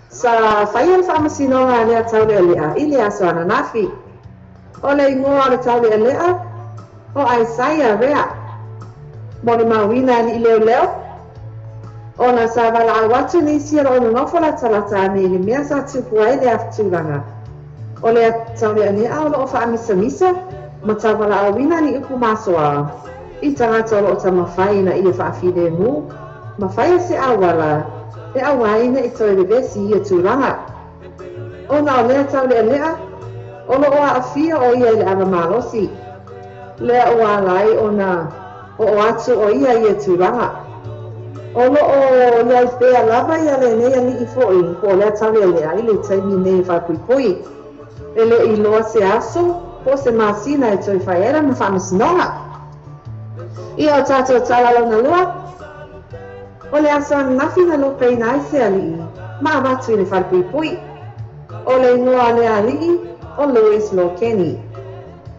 sa whaia le whaamasinonga lea tau le lea i lea so ananafi o le ingoa le tau le lea o Isaiah rea moli mawina i leo leo ona sa vala awatu ni sira ona nofola talata ni le mea sa tupu ai le aftulanga o le tau le ane au lo fa misa ma ta vala awina ni upu masoa i tangata o ta mawhai na ia whaafide mu mawhai se awala e awaina i toi le vesi ia tūranga ona o lea tau le anea o lo oa afia o ia le ama malosi lea oa lai ona o atu o ia tūranga Ono o lai pea lava ia le nei ali I foi po le tau le ai le taimi nei fa pui ele I loa se aso po se masina e toi fa era ma fa masnonga ia o tato tala lo na lua o le asa nafi na lo pei nai se ali ma matu le fa pui o le noa le ali o Louis Lo Kenny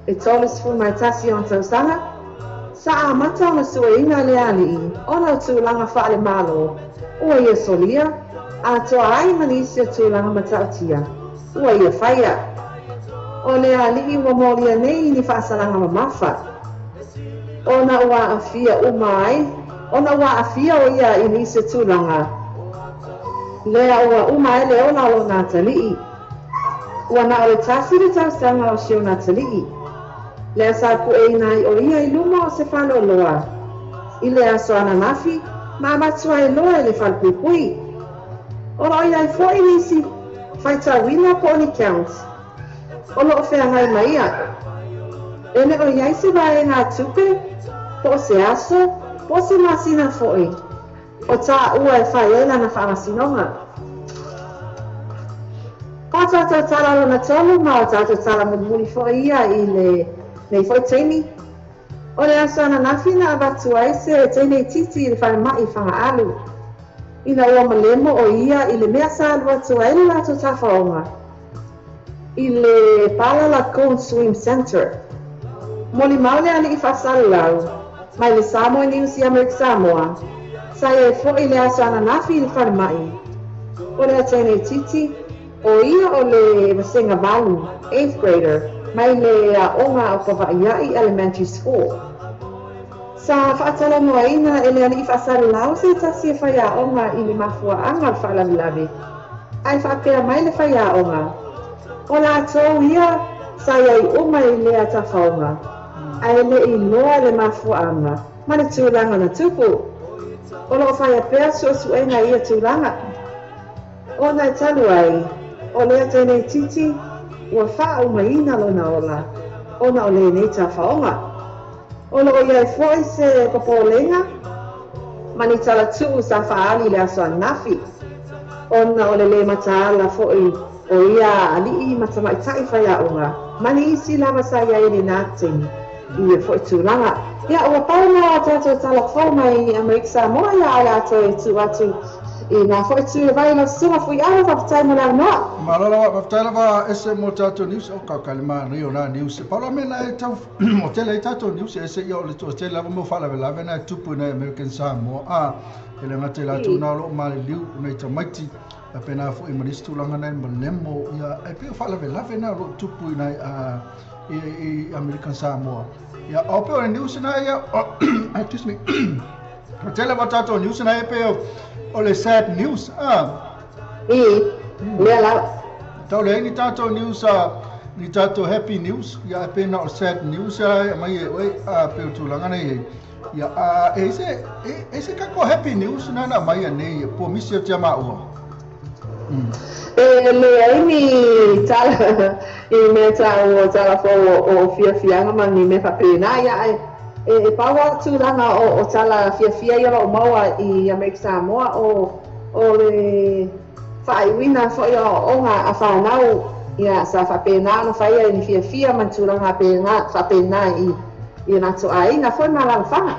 e tolis fu mai tasi on tausanga sa mata na suaina le ali ona tulanga fa le malo o ia solia a to ai manisia tulanga matatia o ia faia o le ali mo molia nei ni fa salanga mafa ona wa afia umai ona wa afia o ia inisia tulanga lea ua uma e le ola lo nā talii. Ua na o le tasi le tausanga o sio nā talii. Lea sa pu e nai o ia I luma o se whalo loa. I lea so ananafi, ma matua e loa e le whalpupui. Ora ia I fo I nisi, whaita wina po ni counts. Olo o whea ngai maia. Ene o iai se vae ngā tupe, po se aso, po se masina foi. O tā ua e whai eila na whamasinonga. O tātou tala lo na tolu, ma o tātou tala muli foi ia I le nei foi teini. O le aso ana nafina a watu aise teine titi I le whai mai whanga alu. Ina ua malemo o ia I le mea sa alua tua ele lato tawhaonga. I le Pala Lagoon Swim Center. Moli maule ali I whasalu lau. Mai le Samoa News I Amerika Samoa. Sai e fo I le aso ana nafi I le whai mai. O le teine titi. O ia o le masenga malu, 8th grader. Mai le onga o Kawaiai Elementary School. Sa whaatala noa ina ele ali I whasaru lau se tasi e whai a onga I le mafua anga o whaalawilawe. Ai whaapea mai le whai a onga. O la tau ia sa iai uma I lea ta whaonga. Ai le I loa le mafua anga. Ma le tūlanga na tupu. O lo whai a pea suenga ia tūlanga. O nai talu ai. O lea tēnei titi. Ua wha umaina lo na ola. O na o le nei ta whaonga. O lo iai foi se popolenga. Mani tala tuu sa whaali le aso nafi. O na o le mataala foi o ia alii matamaitai whai a unga. Mani isi lama sa ia ili nātini. I e foi tūlanga. Ia ua pauna o tātou tala whaunga I Amerika Samoa ia ai ato e tu atu. I nā foi tū e vai la sunga fui awa whaftai mo lau noa. Malala wa whaftai lawa ese mo tātou news o ka kalima rio nā news. Paula mena e tau o tele tātou news ese ia o le tō tele lawa mo whalawe lawe na tupu na American Samoa. Ele ngate la tū nā lo mali liu nei ta maiti. A pena fu I manis tūlanga nei malemo ia e peo whalawe lawe na lo tupu nei I American Samoa. Ia o peo news na ia, excuse me, o tele wa tātou news na e peo o le sad news. Lea la. Tau le ni tātou news ni tātou happy news. Ia e pena o sad news mai e oi peo tūlanga nei. Ia ese kako happy news na mai nei po misi o te maua. Le ni tala I me tau tala fo o fianga mani me whapena ia e paua tūranga o tala fia ia o maua I Amerika Samoa o le whaiwina fo ia o onga a whanau ia sa whapena no whaia ni fia man tūranga whapena I nato aina fo malang whanga.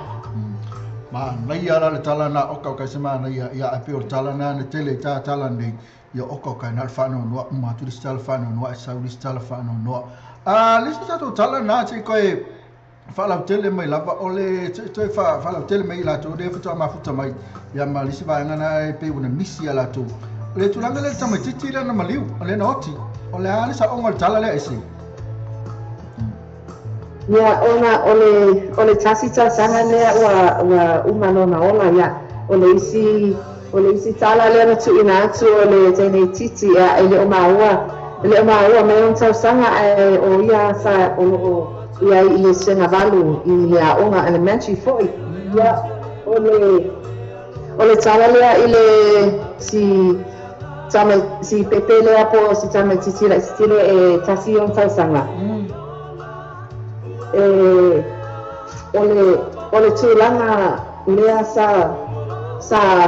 Ma nei ara le tala na oka kai sema nei ia e peo tala na ne tele ta tala nei ia oka kai na whano noa ma tu stala whano noa e sau stala whano noa. Lesi tato tala na te koe whalau tele mai lava o le toi whalau tele mai la tu de futa mafuta mai ia ma lisi vai ngana e pe una misi ala tu. Le tulanga le tama titi la na maliu o le na oti o le ale sa onga tala le ese. Ia o le tasi ta sanga lea ua umano na ola ia o le isi tala lea na tuina atu o le teinei titi ia ele o maua me on tau sanga o ia sa o ia I senga valu I le aonga elementary foi ia o le tala lea I le si pepe lea po si tame titi la stile e tasi on tau sanga. O le tūlanga lea sa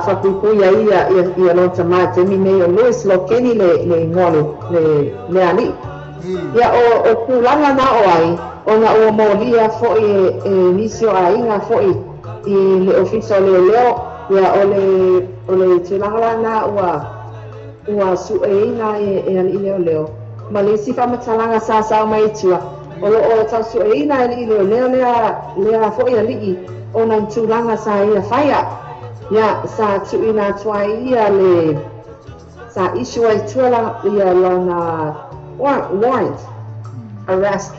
whapupui ia lo tamai te mi nei o Louis lo keni le ngolu le ali. Ia o tūlanga na o ai o nga ua molia fo e nisio a inga fo I le ofisa leo ia o le tūlanga na ua su e ina e ali leo. Ma le si whamatalanga sa mai tua. O tau su e ina ili lea fo ia lii o na tūlanga sa ia whaia. Ia sa tu ina tuai ia le sa isu ai tuala ia lona warrant arrest.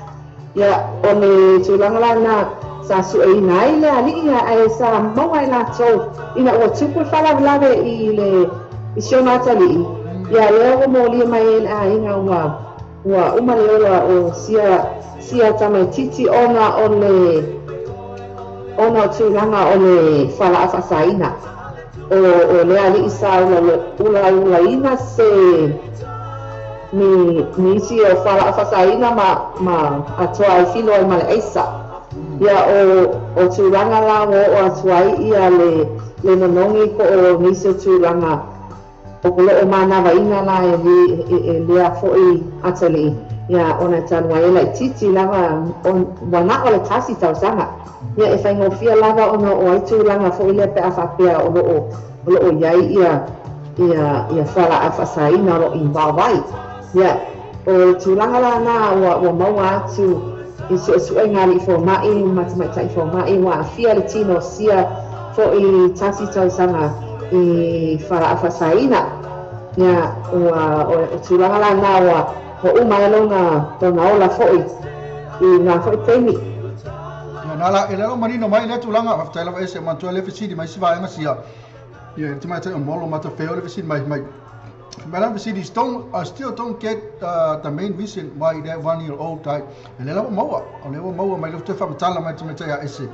Ia o le tūlanga lana sa su e ina ile ali ia ai sa maua ila tau ina ua tupu whalawlawe I isiona tali ya leo mo li mai a inga wa uma leo o sia tama titi ona tulanga ole fala afasaina o le ali isa ula ina se ni si o fala afasaina ma atoa ai filo ai male isa ya o tulanga la o atuai ia le nonongi ko o nisi o tulanga o lo mana vaina la le a foi atali ya ona tanwa ela titi lava on wana o le tasi tausanga ya e faingo fia lava ona o ai tulanga foi le pe afapea o lo yai ia fala afasaina lo invawai ya o tulanga la na wa maua tu isu ngari fo mai matemata fo mai wa fia le tino sia fo I tasi tausanga I fala afasaina ya o tulanga la na wa ho umalonga tona ola fo I na fo temi ya nala elelo manino mai le tulanga after la ese manto le fisidi mai siva nga sia ya timata o molo mata feo le fisidi mai Madam Visidi still don't get the main reason why that 1 year old died. And lewa maua mai lufte whamatala mai tumeta ya ese.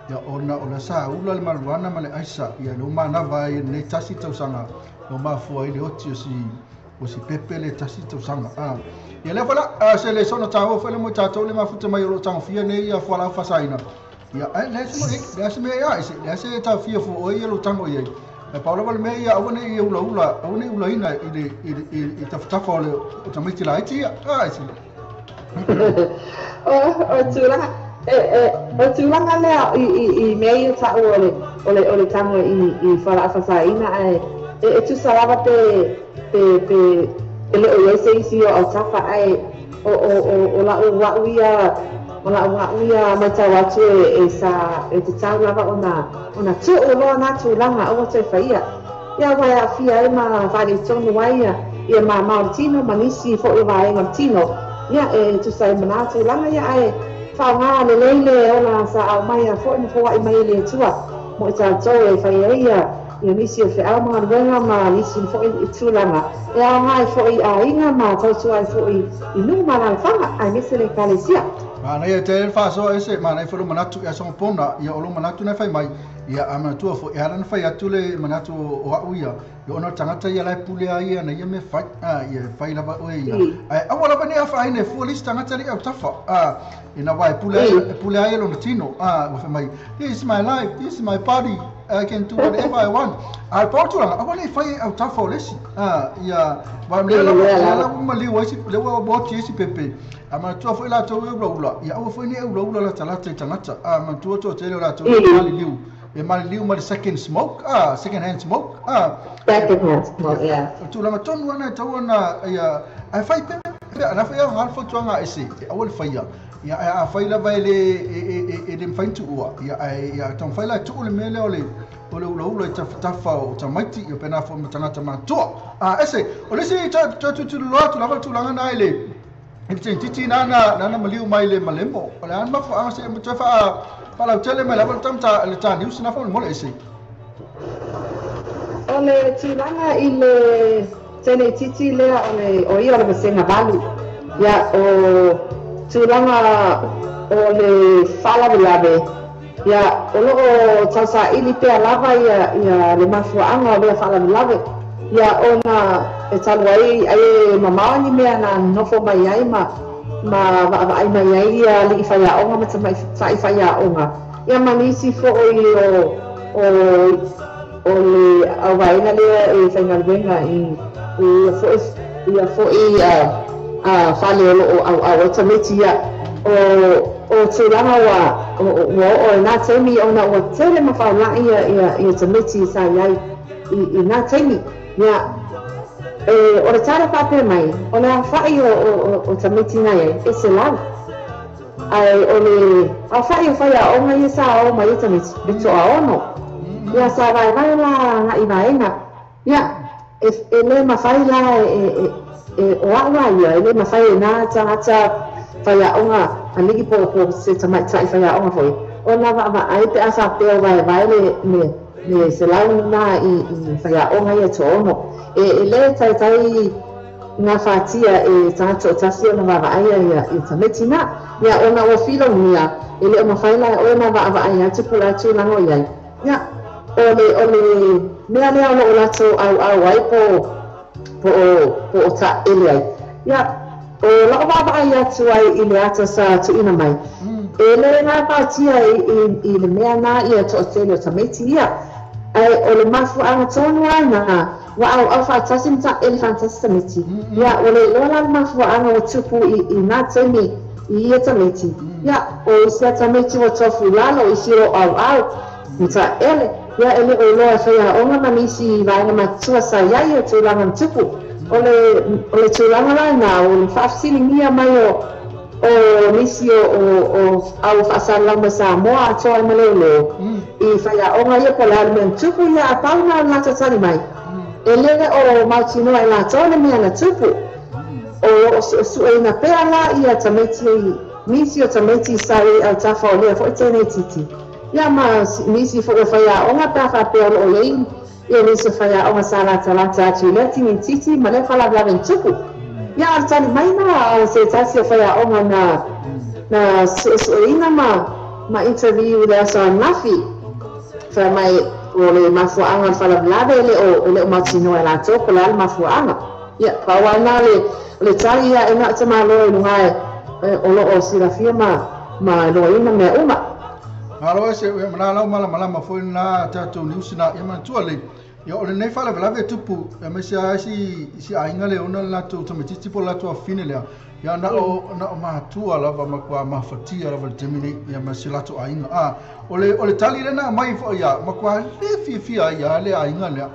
Ya ona sa ula le maruana ma le aisa. Ya lo mana vai ne tasi tausanga. Lo ma fua I le oti o si pepe le tasi tausanga. Ya lewa la se le sona taho fele mo tato le mafuta mai lo tang fia ne ya fala fasaina. Ya le me ya ese. Le se ta fia fu o ye lo tango ye. Paula wal me ya awone I ula ina I taftafa o tamiti la iti isi o tulanga le I me ta ole tango I fala afasaina e tu salava pe ele o yese isi o tafa ai o la wa uia mata watu te tau lava ona tu lo na tulanga o te faia ya wa ya fia ma vale tonu waia ia ma Martino manisi fo vai Martino ya tu sai mana tulanga ya ai fa nga le ona sa au mai fo I mai le tua mo ta toe faia ia nisi o fe au ma venga ma nisi fo I tulanga ya mai fo I inga ma tau ai fo I nu ma na fanga ai nisi le kalesia Mana ia te faso ese mana I fulu manatu ia song pona ia olu manatu na fai mai ia amatu fo ia ran fai atu le manatu o auia ia ona tangata ia lai pule ia na ia me fai ia fai lava o ia ai awala bani afa ine fu lista tangata li au tafa ina vai pule ia lo tino wa fai mai this is my life this is my party I can do whatever I want ai portula awala fai au tafa lesi ia wa mlela mali wasi le wa boti esi pepe ama tu foi la tu ula ya o foi ni ula la talata tangata ama tu to te la tu mali liu ma second smoke second hand smoke second hand smoke yeah tu la ton wana tu wana ya ai fai pe ana fai ngal fo tu nga ese awal fai ya a fai la vai le dem fai tu ua ya ton fai la tu le mele ole ula tafa o tamaiti yo pena fo tangata ma tu ese o le si tu lo tu la tu la nga ile Iti titi nana maliu mai le malembo. Ole an mafu anga se mtefa pala tele mai level tamta le ta news na fo mole ese. Ole tilanga ile tele titi le o ia le senga balu. Ya o tilanga ole fala bilabe. Ya o tasa ili pe lava ya le mafu anga le fala bilabe. Ya ona talwai ai mama ni me na nofo mai ai ma ai mai ai ia li faia onga ma mai faia onga ia manisi fo o le awai na le fainga venga fo fale o tameti ia o tulanga wa na temi ona o tele ma fa la ia tameti sa ia na temi ya ora tara pape mai ona fai o tamiti nai ese lan ai ole a fai a ona ia sa o mai tamiti bitu a ono ia sa vai la na ivaina ya ele ma fai la o awa ia ele ma fai na tata fai a ona anigi po se tamai fai a ona foi ona va ai te asa pe vai le le se lau na I whaiaonga ia tōno. E le tai ngā whātia e tātou tasi o na wawaaia I tameti nā. Ia ona o whilo nia, e le o mawhaila o na wawaaia tupu la tūlango iai. Ia, o le mea lea o lato au ai po o ta ele ai. Ia, o lako wawaaia tu ai I le ata sa tu ina mai. E le ngā whātia I le mea nā ia to o tele o tameti ia. Ai o le mafu anga tonu ana wa au whaatasi mta elefantasi tameti. Ia o le lola le mafu anga o tupu I nā temi I ia tameti. Ia o isia tameti o tofu lalo I siro au mta ele. Ia ele o loa whaia onga manisi vaina matua sa iai o tūlanga mtupu. O le tūlanga lai nā o le whaafsili mia mai o nisi o au whaasalau ma SAMOA atoa I malolo I whaiaonga ia po lalo mea tupu ia a pauna o ngata tani mai. E lele o mautinoa I la tōne mea na tupu. O sue ina pea la ia tameti nisi o tameti sari au tafa o lea fo I tēnei titi. Ia ma nisi fo o whaiaonga pea whapea o lei ia nisi whaiaonga sa la talata atu lea tini titi ma le whalablaven tupu. Ia altani mai na o se tasi o whaiaonga na sueina ma interview le asa nafi. Whai mai o le mafuanga whalablave le o matinoa la tōko le ala mafuanga. Ia, pawana le tari ia e ngā tama loe nungai o lo o sirafia ma loina mea uma. Alo ese mana lau malama foi na tatou niusina ia mantua le. Ia o le nei whalablave tupu e me se si ainga le ona latou tamatiti po latou afine lea. Ia na o matua lava makua mafatia lava le temine ia ma se latou ainga. O le tali lena mai fo ia makua le fia ia le ainga lea.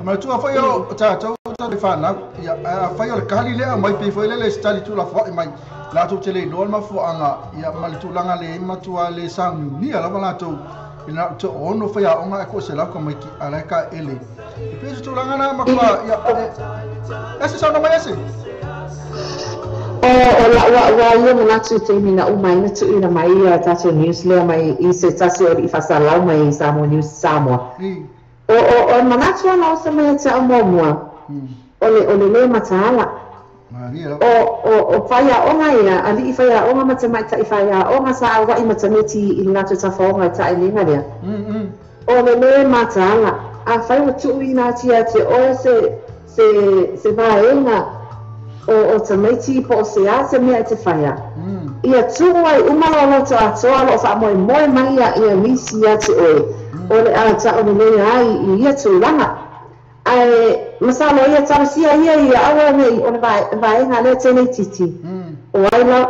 Ma tua foi o tatou le whana ia fai o le kali lea mai pe foi le stali tu la fo mai. Latou tele no ma fo anga ia ma le tulanga le matua le sang ni lava latou ina to ono fai a onga ko se la ko mai ki ala ka ele. E pe tu langa na makua ia ese sa no mai ese. Wa ia mana tu te mina umai na tu ina mai ia tatou news lea mai I se tasi o I whasalau mai SAMOA News SAMOA. O mana tu ana o se mai te amomua. O le mataala. O whaiaonga ia, ali I whaiaonga matamaita I whaiaonga sa awa I matameti I ngato tafonga I tae linga lea. O le mataala, a whai o tuu I nga tia te o se vaenga o tamaiti po o se a se mea te whaia. Ia tuu ai umalolo to atoa lo wha moe mai ia nisi ia te oe. O le a ta o le ai I ia tūlanga. Ai masalo ia tarasia ia awa nei o le vaenga le tēnei titi. O ai la.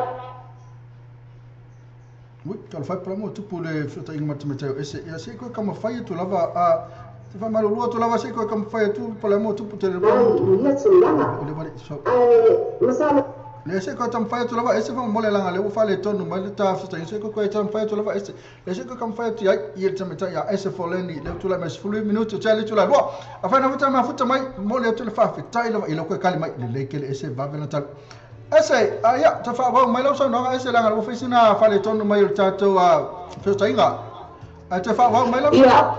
Ui, kala whai pramo tupu le whiota inga matamatau ese. Ia se koe kama whai tu lava a te whai malulua tu lava se koe kama whai tu pala mo tupu te le pramo. Ia tūlanga. O le wale so. Ai masalo. Le se koe tam whai tu lava ese whai mole langa le ufa le tonu mai le ta whiota inga se koe tam whai tu lava ese. Le se koe kama whai tu iai I le tamatai a ese foleni le tu la mes fulu minuto tele tu la lua. A whai na futa ma futa mai mole tu le whawhi tai lava I lo koe kali mai le leikele ese vavena tal. Ese, ia, te whawau mai lau sau nonga ese langa ua whaisina whale tonu mai o tātou a whiota inga. Te whawau mai lau? Ia.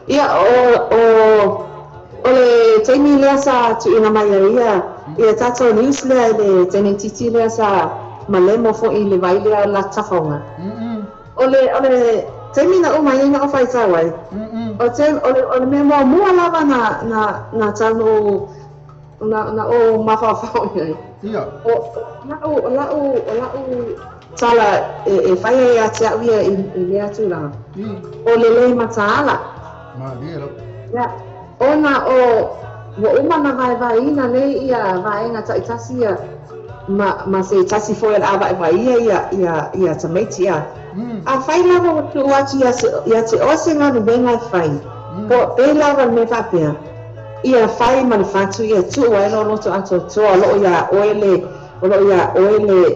Ia, o le teimi lea sa tu ina mai ia tātou news lea le tēnei titi lea sa malemo fo I le vai lea la tafonga. O le teimi na umai inga o whaitau ai. O le mea mua lava na tanu na o mawhawhau iai. Ia. O lau tala e whaia ia te au ia I lea tūranga. O le lei mataala. Ma lia lau. Ia. Ona o umana vai ina le ia vaenga taitasi ia ma se tasi foi al ava vai ia tamaiti ia. A whai lava o tu ati ia te ose ngā nubenga whai. Po e lava me whapea. Ia whai manufatu ia tu ai lo loto ato toa lo ia oele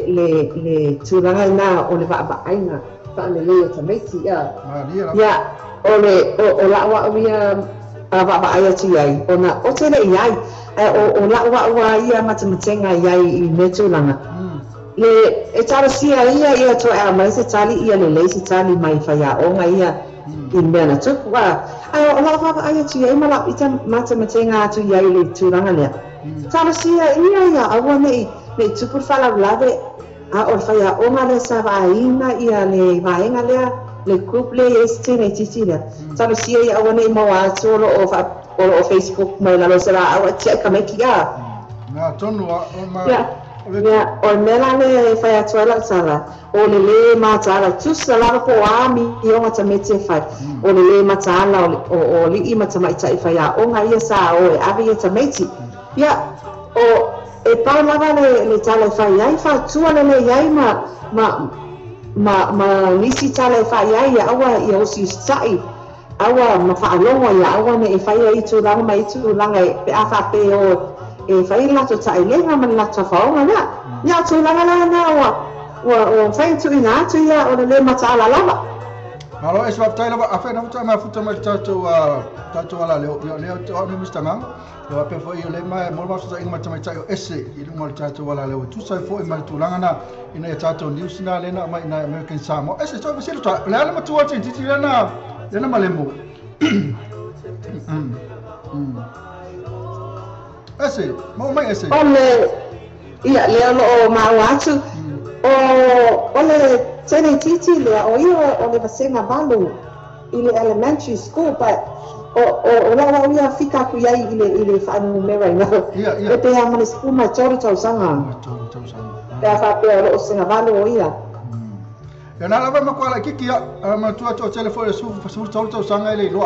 le tūranga nā o le vaainga whaane le tamaiti ia. Ma lia lau. Ia o lawa ia vaaia tu iai. Ona o tele iai. O lawa ia matamatenga iai I me tūranga. Le e tarasia ia to a mai se tali ia le leisi tali mai whaiaonga ia I mea na tupu wa. Ai o la fa ai tu ai mala ita mata matenga tu ia ile tu ranga lea. Tala sia ia awa nei tupu fala lave a o fa ia o ngale sa va ina ia le vaenga lea le group le este nei titi lea. Tala sia ia awa nei mo a solo o Facebook mai la lo sera awa tia ka meki ga. Na tonu o ma Ya, o mela le fai atuela sala. O le matala tu sala po ami o mata mete fai. O le matala o li mata mai tai fai a o ngai sa o ave ia tameti. Ya, o e pa lava le tala fai ai fa tu le ai ma nisi tala fai ai awa ia o si sai. Awa ma fa longa ia awa ne e fai ai tu langa mai tu langa pe afa pe o e fai lato tai lenga man lato faonga na ya tu langa na wa fai tu ina tu ya o le matala lava malo es wap tai lava afa na futa ma tatu ala le o ni mistanga yo pe foi le mai mo ma sa inga mai tai o ese i mo tatu ala le tu sai foi ma tu langa na ina tatu news na le na mai na American Samoa ese to se to le ala ma tu o titi na malemo ese mau mai ese ole ia le o mawatu ole tene titi le o le vasenga balu ile elementary school but o la ia fika ku ia ile fanu mera nga e pe ama le school ma choro sanga ya fa pe o senga balu o ia ya na lava makwala kiki ya ma tu telefone su choro sanga ile lo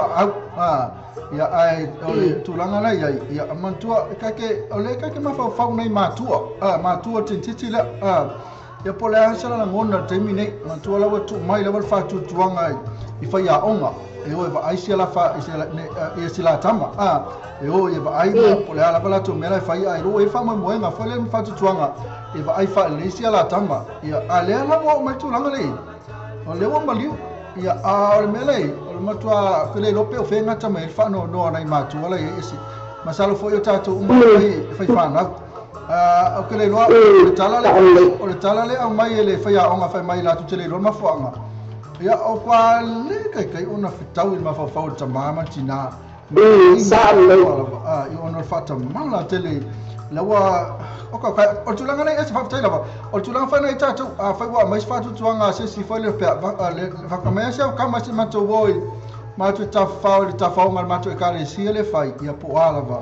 ya ai ole tulanga na ya mantua kake ole kake mafa nei matua tintiti la ya pole ansala na ngona termine mantua la watu mai la fa tu tuanga I fa ya onga e o va ai la fa e sila tama e o e va ai ma pole ala bala tu mera fa ya ro e fa mo nga fa le fa tu tuanga e va ai fa le sila tama ya ale la mo mai tulanga le ole o maliu ya ole mele matua kele lope o fenga tama il fa no na matu ala esi masalo fo yo tatu fai fa na o kele lo o tala le au mai ele fa ya onga fa mai la tu tele lo ma fo anga ya o kwa le kai ona fitau il ma fa fa tama ma tina sa le yo ona fa tama la tele lawa o tulanga nei ese fa tele o tulanga fa nei tatu fa wa mai fa tu tuanga se si fa le fa kamesa kama se mato boy mato tafau ngal mato kare siele fai ia po alava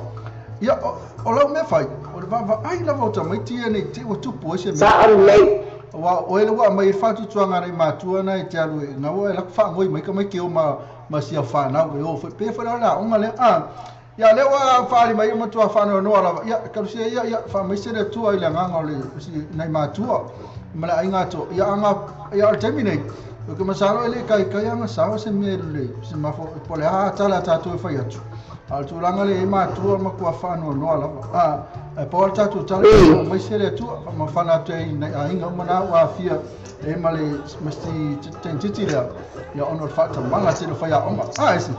ia o lau me fai o le va ai lava o tamai tia nei te o tupu ese me sa le wa o ele wa mai fa tu tuanga nei matua nei te alu na o ele fa ngoi mai ka mai ke o ma sia fa na o fe pe fa la onga le ia le wa fa mai matua fa no ala ia ka sia ia fa mai se le tua ile nganga le nei matua mala inga to ia terminate o que masalo ele kai anga sawa se mele se mafo pole tala tatu fa yatu al tulanga le ma tu ma kwa fano no ala e por tatu tala mai sele tu ma fana te inga mana wa fia e male masti tentitira ya onor fata mala se fa ya onga ese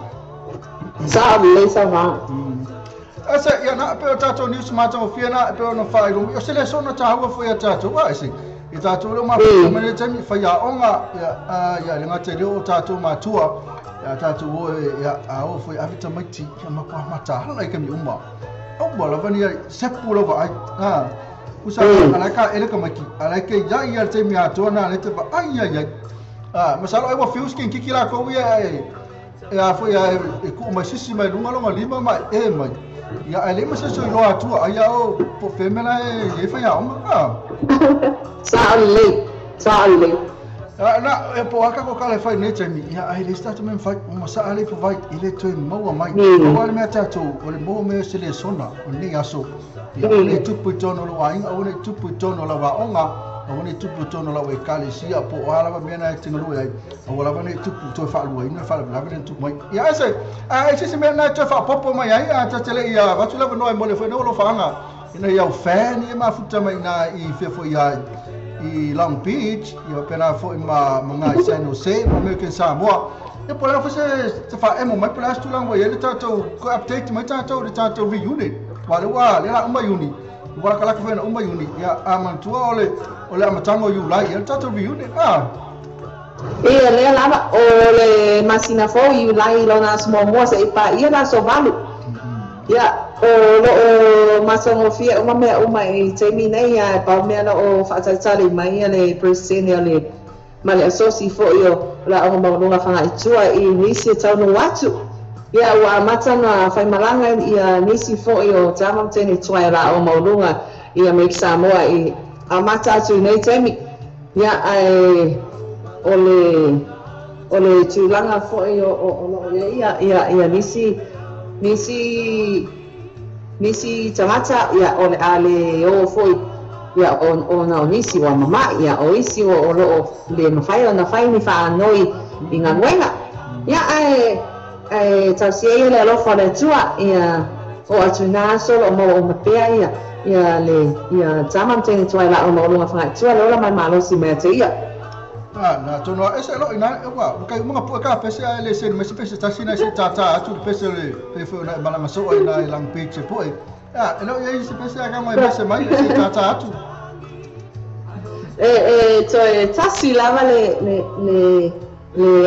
sa le sa va ese ya na pe tatu news ma to fia na pe no fa yo sele sona ta wa fo ya tatu wa ese I tatu lo ma mene temi fa ya onga ya le ngate le o tatu matua ya tatu o ya o foi afita mati ya makwa mata hala ke mi umma o bola vani sepulo va usa alaka ele ka maki alaka ya temi ato na le te va ai masalo ai wa fius kin kikila ko ya foi ya ku masisi mai lunga lima mai mai ya ale masa so lo atu aya o po femela e fa ya onga Sale. Na e po aka ko kale fai ne temi ya ai le start men fai o sa ale po vai ile to mo mai o le meta to o le mo me se le sona o ni aso ya le tupu tono lo ai o le tupu tono la va onga o le tupu tono la we kale sia po ala va mena e tino ai o la va ne tupu to fa lu ai na fa la va tu mai ya se ai se me na to fa popo mai ai a ta tele ya va tu la no mo le foi no lo fa anga ina ya fan e ma futa mai na I fe foi ya I Long Beach ia pena foi mga San Jose American Samoa e por lá você fa emo mai pela tu lang ele tato ko update mai tato de tato reunit wala le la uma uni wala kala ko uma uni ya amantua ole amatango you like ele tato reunit Ia lea lava o le masina fo i lai lona SAMOA se ipa ia la so valu. Ia o masongo fia uma mea uma i teimi nei a pau mea na o whaataitari mai ia le presene le male asosi fo io la o maununga whanga i tua i nisi taunu watu. Ia ua matana whaimalanga ia nisi fo io tamam tene tua la o maununga ia make SAMOA i a mata atu nei teimi. Ia ai ole tūlanga fo io o ia nisi tamata ia ole ale o foi ia o na nisi wa mama ia o isi o lo le mafai na fai ni fa noi inga wenga ia ai tausia le lo fa le tua ia o atuna solo mo mapea ia le tamam tene tua la o mo lo fa tua lo la mai malo si me te ia na tono ese lo ina wa kai mga pu ka pese le sen me pese ta sina se tata atu pese le pe fo na malanga so ina lang page po elo ye se pese ka mai pese mai se tata atu to tasi lava le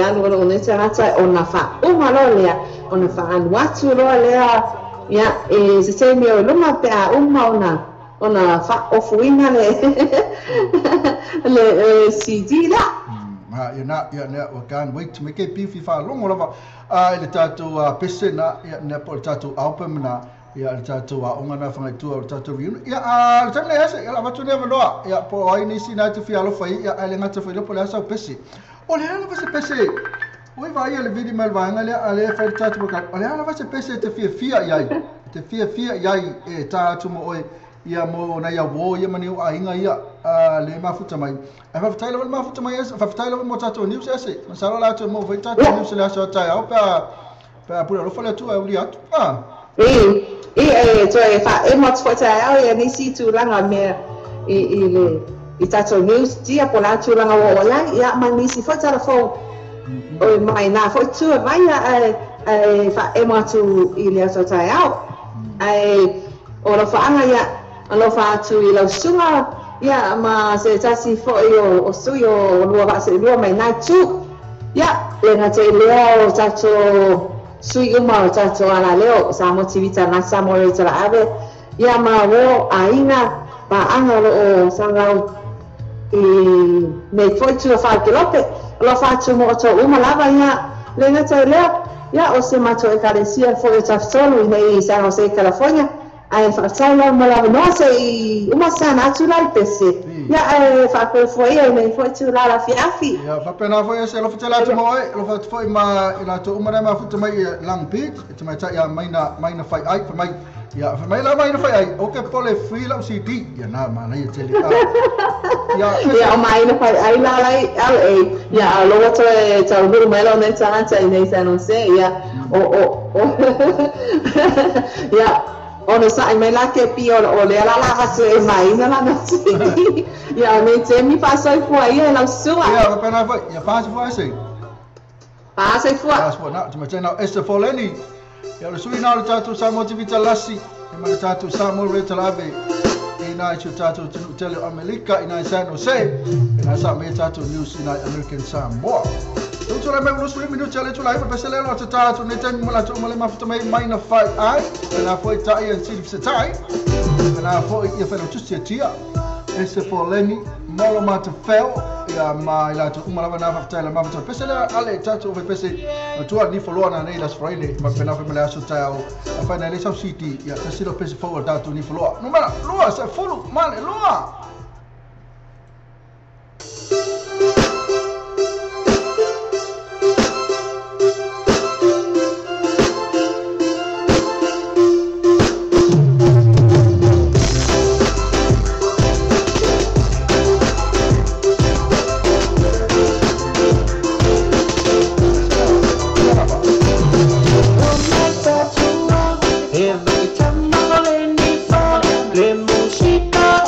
anu lo ne tata ona fa uma lo le ona fa anu atu lo le ya se se mi lo ma pe uma ona fa ofuina le CD la ya o can wait to make a beefy fa long lava le tatu pese na ya po tatu aupemna ya le tatu onga na fa tu tatu riu ya le tane ese ya va tu ne velo ya po ai ni sina tu fi alo fa ya ale ngata fa le po la sa pese o le ala pese oi vai le video mal vai ale fa tatu ka ale ala va pese te fia yai e tatu mo oi ia mo na ia wo ia mani o ainga ia le mafuta mai e fa tailo le mafuta mai fa tailo mo tato news ese masalo la to mo fa tato news la so tai au pa pura lo fa le tu au li atu to e fa e mo fa tai au ia ni si tu langa me i tato news dia po la tu langa wo ia ma ni si fa telefon o mai na fa tu vai fa e mo tu i le so tai au o lo fa anga ia alo fa tu i lau sunga ia ma se tasi fo o sui o lua va se lua mai nai tu ia le na te leo o tato sui uma o tato ala leo SAMOATV na SAMOA tala ave ia ma wo aina pa anga lo o sangau i nei foi tu fa kilope lo fa tu mo to uma lava ia le na te leo ia o se mato e carecia foi o tafsolo nei San Jose California ai fa tsala mo la no se uma sana tu la pese ya fa ko foi ai foi tu la fiafi ya fa pena foi se lo fatela tu mo lo fa foi ma ina to uma ma futa mai lang pit tu mai ta ya mai na fai ai fa mai ya fa mai la mai na fai ai o ke pole free la CD ya na ma na ya tele ya mai na fai ai la lai ya lo to ta uru mai lo ne ta nei San Jose ya ya ono sa mai la ke pio o le la va se mai na la no ya me te mi fa so fu ai la sua ya pa na fa ya pa se fu na tu me na ese foleni ya le sui na le tatu SAMOATV talasi e ma le tatu SAMOA talave ina chu tatu tele America ina San Jose ina sa me tatu news ina American Samoa tu la me unos minutos chale tu la ipa pesele lo tatu ne tan mo la tu mo le mafuta mai na fai ai na foi tai en si se tai na foi ia fa tu se tia ese foleni molo mata fel ya mai la tu mo la na mafuta la mafuta pesele ale tatu ve pese tu ni follow na nei las friday ma pena fa me la so tai au fa na le so city ya pese lo pese forward tatu ni follow no mala lo se follow male lo Every time I let me fall, le musica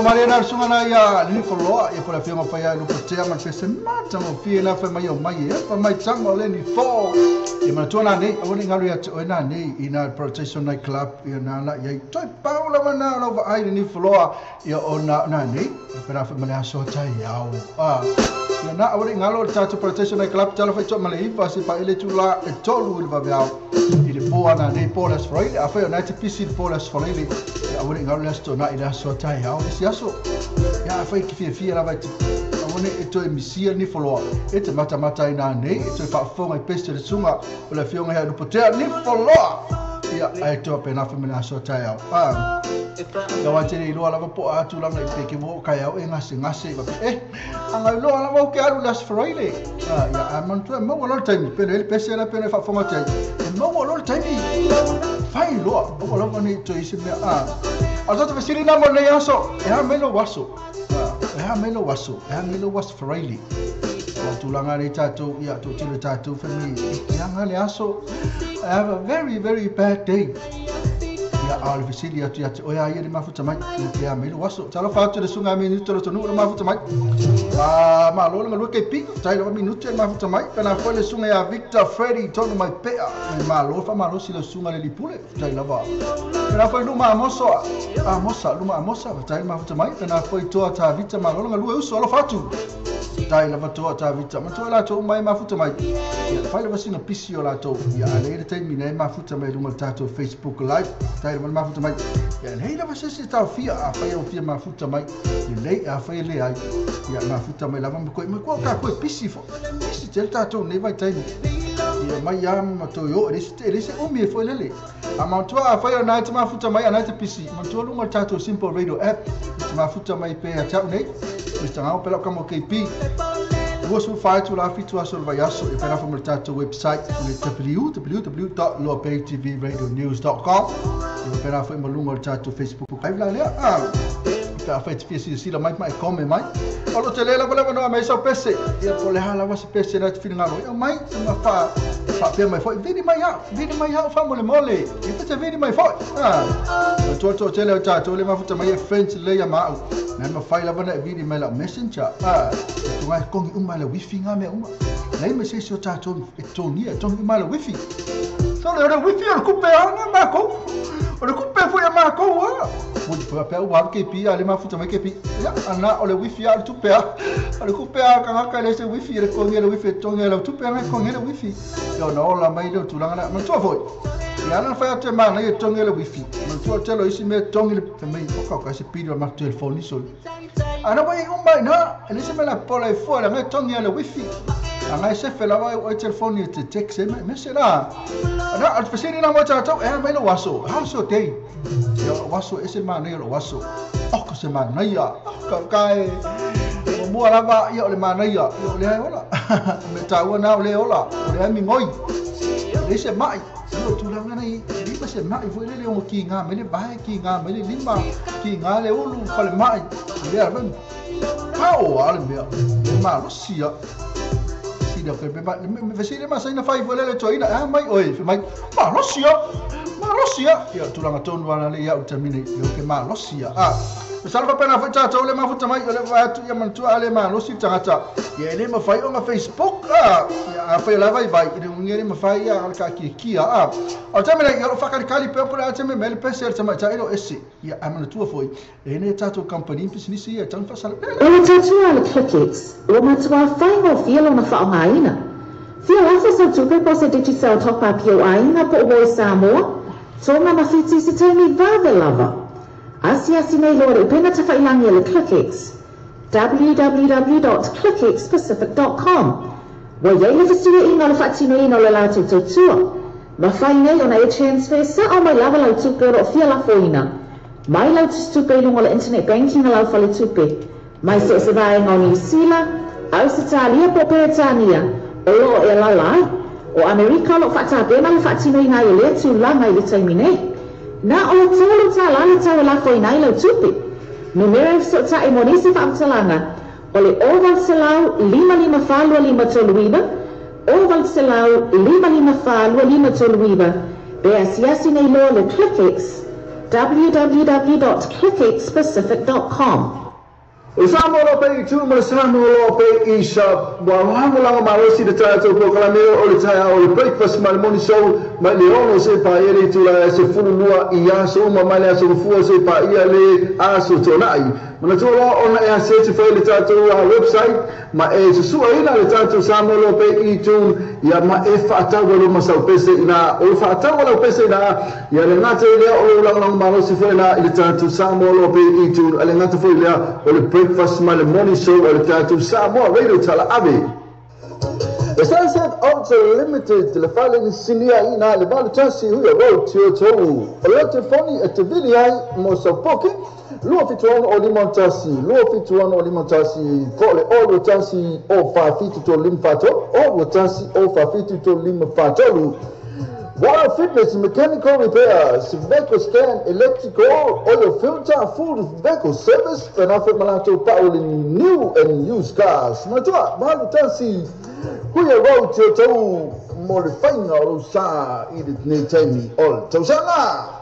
Mariana sungana ya ni follow ya por afirma pa ya no potea man pese mata mo fie na fa mai o mai e fa mai tanga le ni fo e ma tona nei awoni ngalu ya ona nei ina protection night club ya na la ya toi paula mana no va ai ni follow ya ona na nei para fa mana so tai ya ya na awoni ngalu tatu protection night club tala fa choma le fa si pa ele tula e tolu il va bia il po ana nei polas freud a fa na te pisi polas freud awoni ngalu la sto na ila so tai ya so ya fa ki fia la vai awone e to emisia ni follow e te mata ina nei e to fa fonga i peste le sunga o la fionga ya no potea ni follow ya ai to pena fa mina so tai au ya wa tele lo la po atu la mai pe ke mo kai au e ngase ba anga lo la mo ke alu las friday ya amon to mo lo time pe le pese la pena fa fonga tai mo lo time fai lo o lo ni to isi me Alto vesili na mo le yaso e melo waso freely tulanga ni tatu ya to tilo tatu family yang le yaso I have a very bad day ya al vesili ya o ya yeri mafuta mai ya melo waso talo fatu de sunga minuto lo tonu mafuta mai ma lo ngalo ke pi tai lo minuto mafuta mai kana ko le sunga ya Victor Freddy tonu mai pe ma lo si lo sunga le lipule tai la va kana foi numa mosa tai mafuta mai kana foi to ta vita ma lo ngalo uso lo fatu tai la to ta vita ma to la to mai mafuta mai ya fai lo singa pisio la to ya le tai mi nei mafuta mai lo tato Facebook live tai lo mafuta mai ya nei la se ta fia a fai o fia mafuta mai nei a fai le ai ya mafuta mai la ko ka ko pisi tel tato nei vai tai ya mai ya ma to yo rese o mi foi lele amanto a fai o night mafuta mai a night pisi ma to lo tato simple radio app mafuta mai pe a tau nei Mr. Pela como KP. Você faz o lá fitu a surveiaço e para formar o website www.lopaytvradionews.com e para formar o número do Facebook live lá né para fazer pesquisa mais come mais olha tele lá vou não mais só PC e por lá lá você PC na final eu mais uma fa pe mais foi vídeo mais famo mole e você vídeo mais foi to tele tá to le mais futa mais friends le ya ma na ma file lá na vídeo mais lá messenger tu vai com uma la wifi nga me uma nei me se so tá to nia to uma la wifi só le wifi o coupe na ma ko o coupe foi a ma ko muito foi a pé o KP ali ma futa mais KP ya ana o le wifi al tu pé o coupe a ka le se wifi le ko le wifi to le tu pé me ko le wifi yo no la mai do tu la na ma to foi ya na fa te ma na ye to le wifi ma to te lo isi me to le me ko se pido ma telefoni sol ana vai umba na ele se me la pola fuera me to le wifi ana se fe la vai o telefoni te text me será ana al fasini na mo ta to me lo waso how so day yo waso ese ma ne lo waso ko se ma na ya ka kai mo la va yo le ma na ya yo le hola me ta na le hola le mi ngoi le se mai yo tu la ngai di pa se mai foi le o ki nga me le bai ki nga me le lima ki nga le ulu fa le mai le ben pao al me ma lo sia da pe me vesile ma sai na fai volele toina mai oi mai ma lo sia ya tu la ton wana le ya utamine yo ke ma lo sia salva pena fa cha tole ma futa mai ole va tu ya man tu ale ma lo sia tanga ya ele ma fai on Facebook ya fa la vai ile ngere ma fai ya al ka ki o tamine yo fa ka kali pe pula tame mel pe ser tama cha ilo esse ya amana tu foi ene tato company business ya tan fa sala o tatu ala tickets o ma tu fai mo feel ona fa ngaina feel afa sa tu pe posa digital top up yo aina po o Samoa so na mafiti se temi va de lava Asiasi nei loa le upena tawhailangi le ClickX. www.clickxpacific.com. Wa iei le fasua inga le whaatino ina le lātou tautua. Ma whai nei ona e transfer sa o mai lava lau tupe o fia la foina. Mai lau tustupe ilunga le internet banking lau whale tupe. Mai se vaenga o New Zealand, Australia po Peretania, o loo e lalai. O Amerika lo whaatapena le whaatino ina i le tūlanga i le taimine. Na o tolu ta lale tau la foina i lau tupe. Numero so ta e monisi whaamtalanga. O le oval selau 55 toluiba, oval selau 55 toluiba. Be asiasi nei loa le ClickX, www.clickxpacific.com. O Samoa lo pe tu mo Samoa lo pe isa wa hango langa marosi de tato po kalameo o le taia o le breakfast mal moni show ma le ono se pa ele tu la se fulu lua ia so ma male aso fu se pa ia le aso tonai mana tu lo ona e se te foi le tato website ma e se sua ina le tato Samoa lo pe I tu ia ma e fa tawo lo masa pese ina o fa tawo lo pese ina ia le ngate le o langa marosi foi na le tato Samoa lo pe I tu ale ngate foi le o le breakfast my morning show or the Samoa radio tala ave. The sunset also limited le fale sinia ina le balu tasi huya road to to. A lot of funny at the video most of pocket. Luo fituan o limantasi fole o tasi o fa fitu to limfato o tasi o fa fitu to limfato. Water fitness, mechanical repairs, vehicle stand, electrical, oil filter, full vehicle service, and offer malato power in new and used cars. Matua, malu tansi, huya road to modifying all sa edit ne temi all tausana.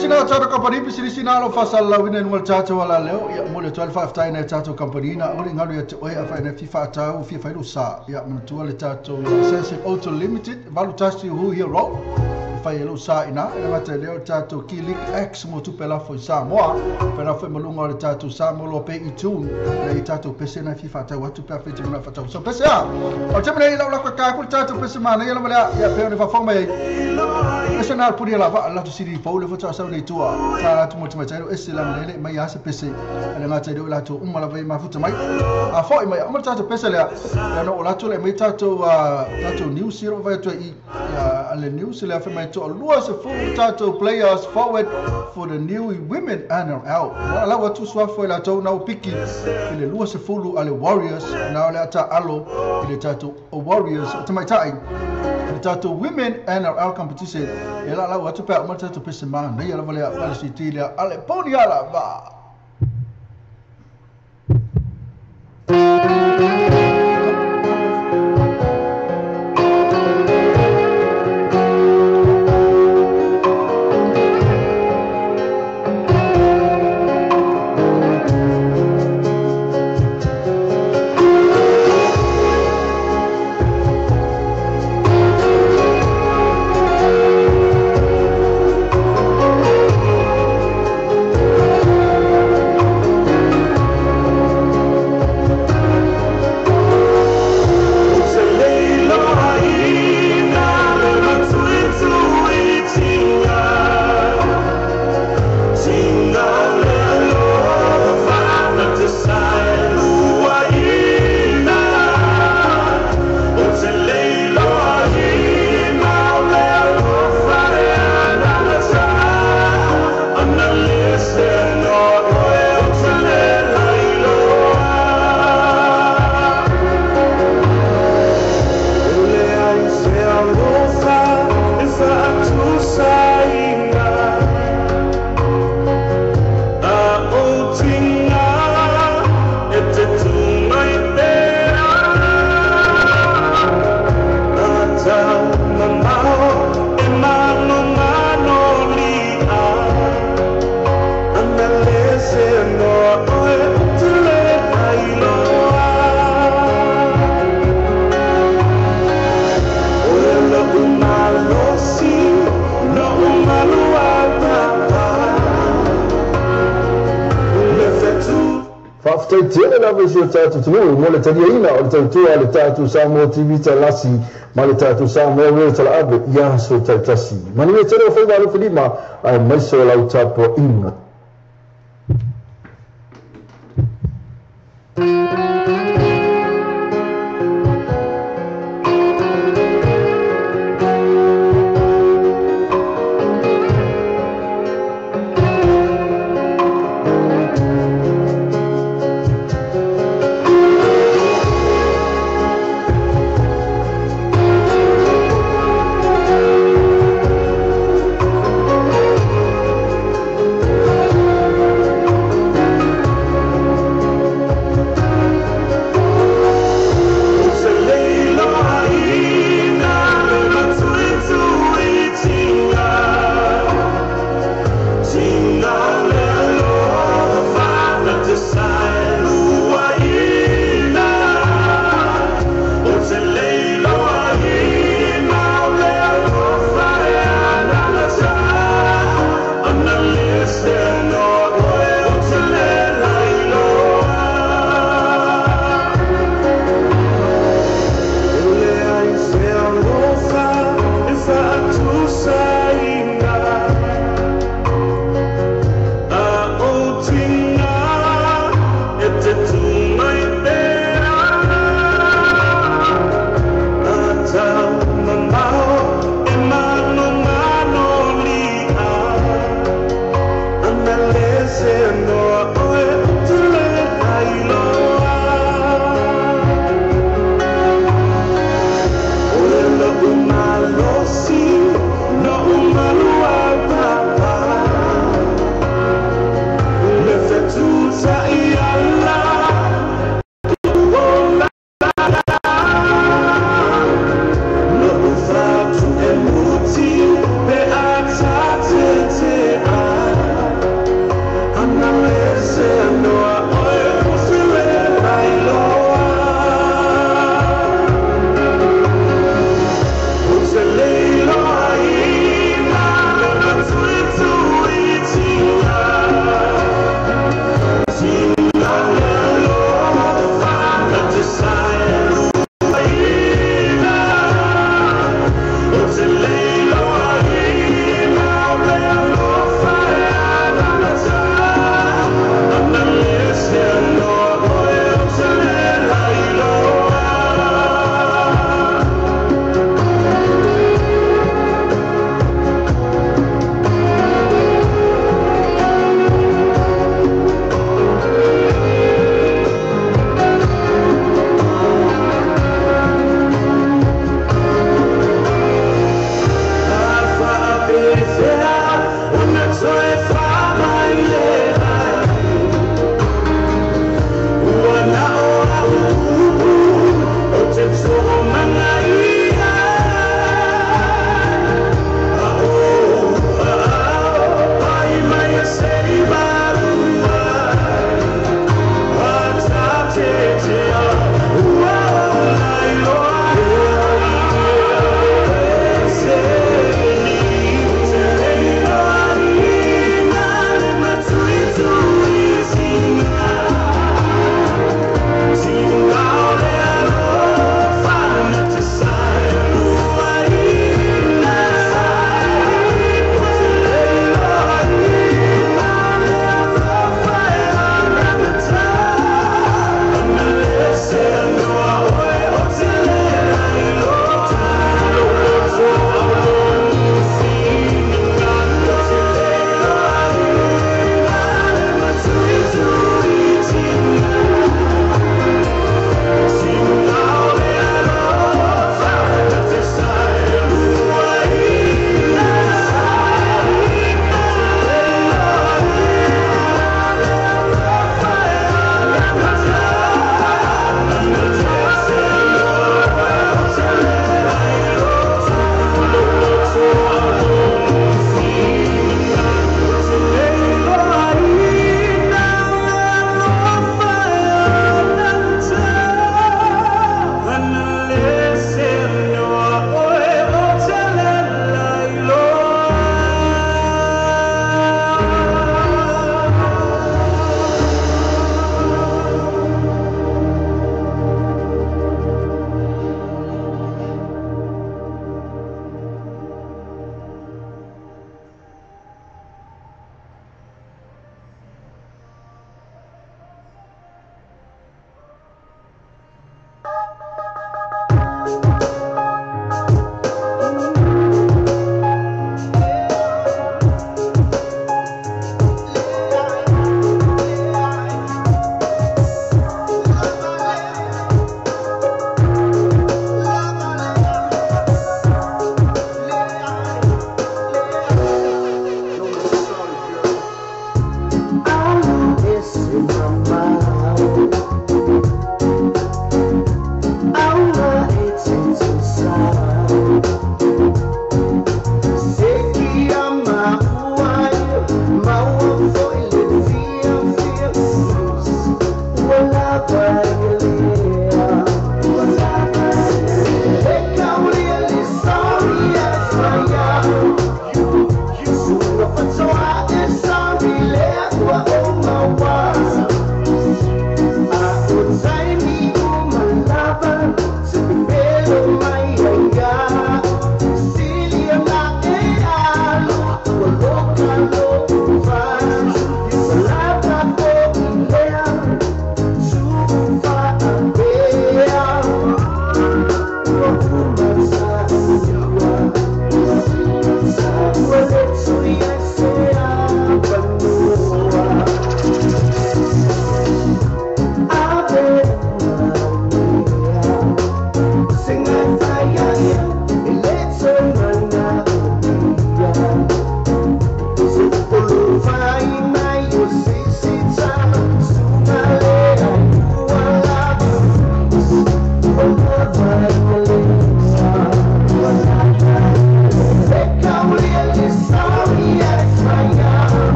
Sina tato company pisili sina lo fasal la wina nual tato wala leo ya mole 12 tai na tato company na uri ngalu ya oe afa na FIFA tau FIFA ilu sa ya mnatua le tato Sensitive Auto Limited valu tasi hu hero fa yelo sa ina mate leo tato Kilik X mo tu pela fo Samoa pela fo malunga le tato Samoa lo pe itu na tato pese na FIFA tau watu pe fe tuna fa tau so pese ya o temne ila la ka ku tato pese mana ya ya pe ne fa fo me national puri la va la tu siri fo le fo sa le tua ta tu mo tuma tsairo esila lele mai ya se pese ale nga tsairo la tu umala vai mafuta mai a fo mai amar tato pese le ya no la tu le mai tato tato new zero vai tu I ale new se le fa mai to lua se full tato players forward for the new women NRL la wa tu swa fo la to na piki ile lua se full ale warriors na le ata alo ile tato warriors tuma tai tato women NRL competition ela la wa tu pa amar tato pese man na ya vale a Sicilia ale poni ala va. la vesi o tatu tunu mo le tari ina o tatu ale tatu Samoa TV talasi ma le tatu Samoa le tala ave ya so tatasi mani le tero foi valo filima ai mai so la utapo ina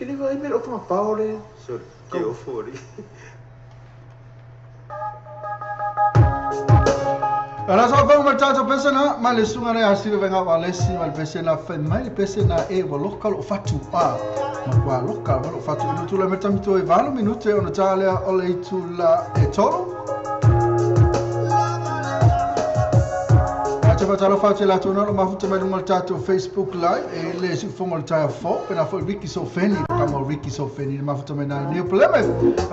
Kini vai me o fa paole. Sorry, que eu fori. Ala sa fa ma tata pesana ma le sunga le asiro venga wa le si mal pesena fa mai pesena e wo local o fatu pa ma kwa local o fatu no tu la meta mito e valo minute ona tale o le tu la e toro Acha patalo fa la tu no ma futa mai lunga tato Facebook live e le si fo mal taia fo pena fo Ricky so feni kama Ricky so feni ma futa mai na ni problema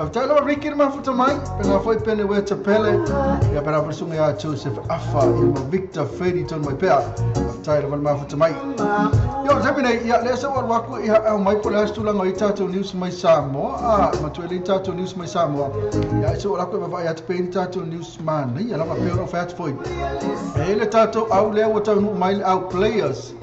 after Ricky ma futa mai pena fo pene we tapele ya pena presunga ya Joseph Afa e Victor Fredington mai pea after ma futa mai yo sabine ya le so waku ya mai pola stula ngai tato news mai Samoa ma tu le tato news mai Samoa ya so la ko va ya te tato news man ya la ma pero fa at foi ele tato au le wata no mai out players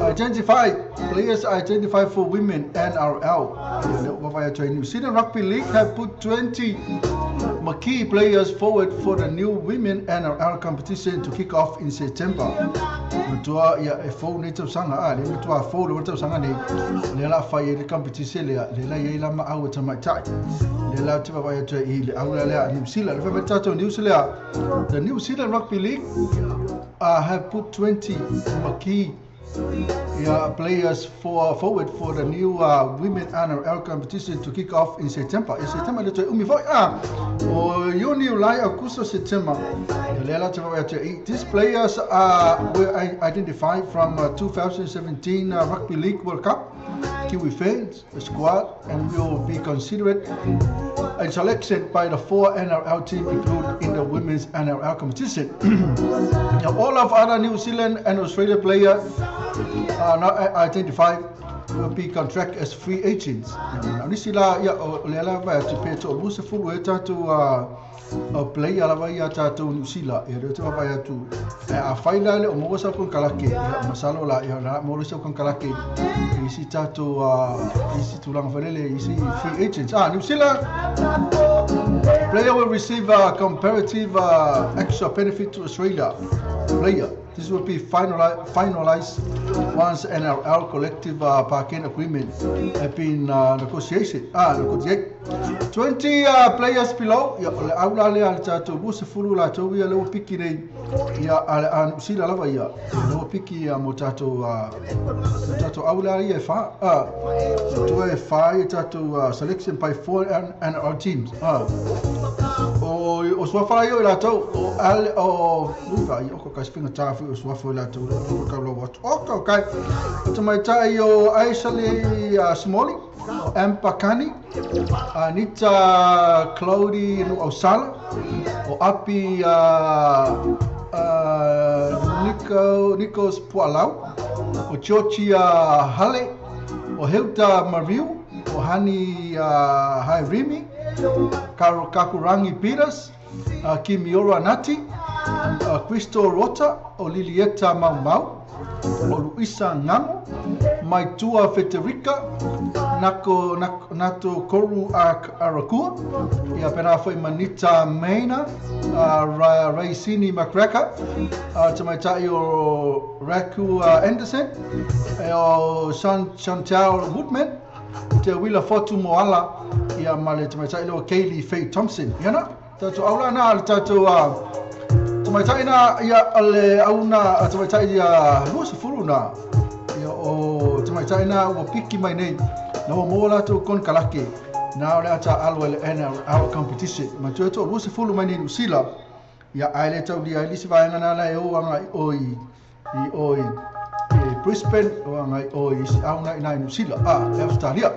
identify for women NRL. New Zealand Rugby League have put 20 key players forward for the new women NRL competition to kick off in September. Mutua ya efo ni tu sanga le mutua fo le tu sanga ni le la fa ye competition le la ye la ma au ta mai tai le la tu va ya tu ile au le New Zealand le fa tato New Zealand the New Zealand Rugby League have put 20 key players forward for the new women NRL competition to kick off in September. In September, le umi foi o Juni July Agosto September. These players were identified from 2017 Rugby League World Cup, Kiwi fans, the squad, and will be considered and selected by the 4 NRL teams included in the women's NRL competition. All of other New Zealand and Australia players are not identified will be contract as free agents. Nisila ya lela va te peto busa fulu eta tu player la va ya ta tu Nisila ya te va ya tu a faila le o mo sa kon kalake ya masalo la ya na mo sa kon kalake isi ta tu isi tu lang falele isi free agents. Nisila player will receive a comparative extra benefit to Australia player. This will be finalized once NRL collective bargaining agreement have been negotiated. 20 players below. Ya aula le al tato busa fulu la to ya lo piki nei ya al sila lava ya lo piki ya motato aula ya fa to e fa tato selection by 4 NRL teams. O swa fa yo la to al o luva yo ko kaspinga tafu o swa fa la to ka lo wat okay to mai tai yo Aisha Smalley Empakani Anita Cloudy no Osala o api Nikos Pualau o Chochi Hale o Hilda Mariu o Hani Hairimi Kakurangi Peters Kimiora Nati Crystal Rota o Lilieta Maumau o Luisa Ngamo Maitua Federica Nato Koru Arakua ia pena foi Manita Maina Raisini Macraca tamaitai o Raku Anderson o Chantal Woodman te Willa Fotu Moala ia male tamaitai lo Kaylee Faye Thompson yana tatu aula na tatu tamaitai na ia ale auna tamaitai ia lusa furuna ia o tamaitai na o piki mai nei na mo la to kon kalake na ole ta alwel NRL competition ma to lusa fulu mai nei Sila ia aile tau dia lisi vai ngana la e o anga oi Brisbane o anga oi auna ina New Zealand Australia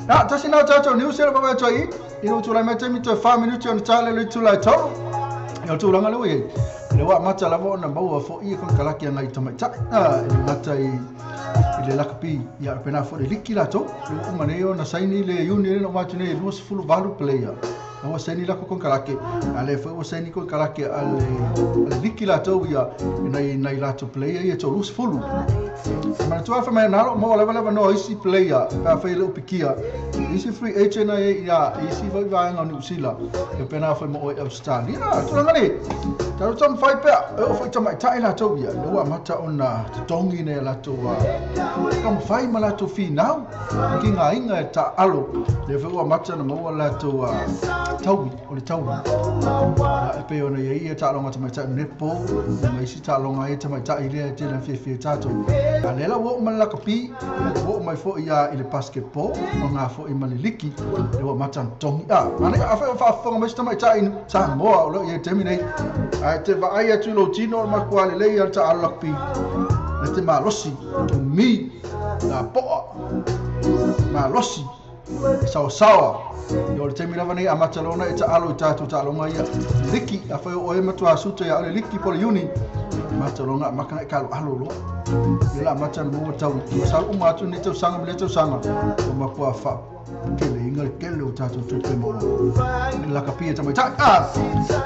na tasi na tato New Zealand ba toi ino tu la meta mi to 5 minutes on tale le tu la to yo tu langa le wa mata la bona ba fo I kon kalake ngai to mata mata le lakapi ia pena fo le liki la to o maneo na saini le union no matu nei lus fulu balu player no saini la kon kalake ale fo saini kon kalake ale liki la to ia nei la to player ia to lus fulu ma to fa mai na mo la no isi player pa fa le pikia isi free agent ya isi vai nga New Zealand e pena foi mo Australia tulanga ni tau tam fai pe o foi tam tai la tau ya le wa mata ona tongi ne la to wa kam fai mala to final ki nga inga ta alo le foi wa mata na mo la to tau o le tau e pe ona ye ta longa tam tai nepo mai si ta longa e tam tai le te na fi ta to ale la wo mala kapi wo mai fo ya ile basketball o nga fo i maliliki le wa mata tongi ana fa fa mai tam tai Samoa o lo ye terminate ai te va ai atu lo tino ma kwale le ia ta alapi le te malosi mi na po malosi sawa yo le termina vani amata lona e ta alo tatu ta longa ia liki a fa o e matu asuta ya le liki pole uni mata longa makana e kalo alo lo ila mata mo tau sa uma atu ni tau sanga bile tau sanga o ma kwa fa kele ingal kele o tatu tupe mo la kapia tamai ta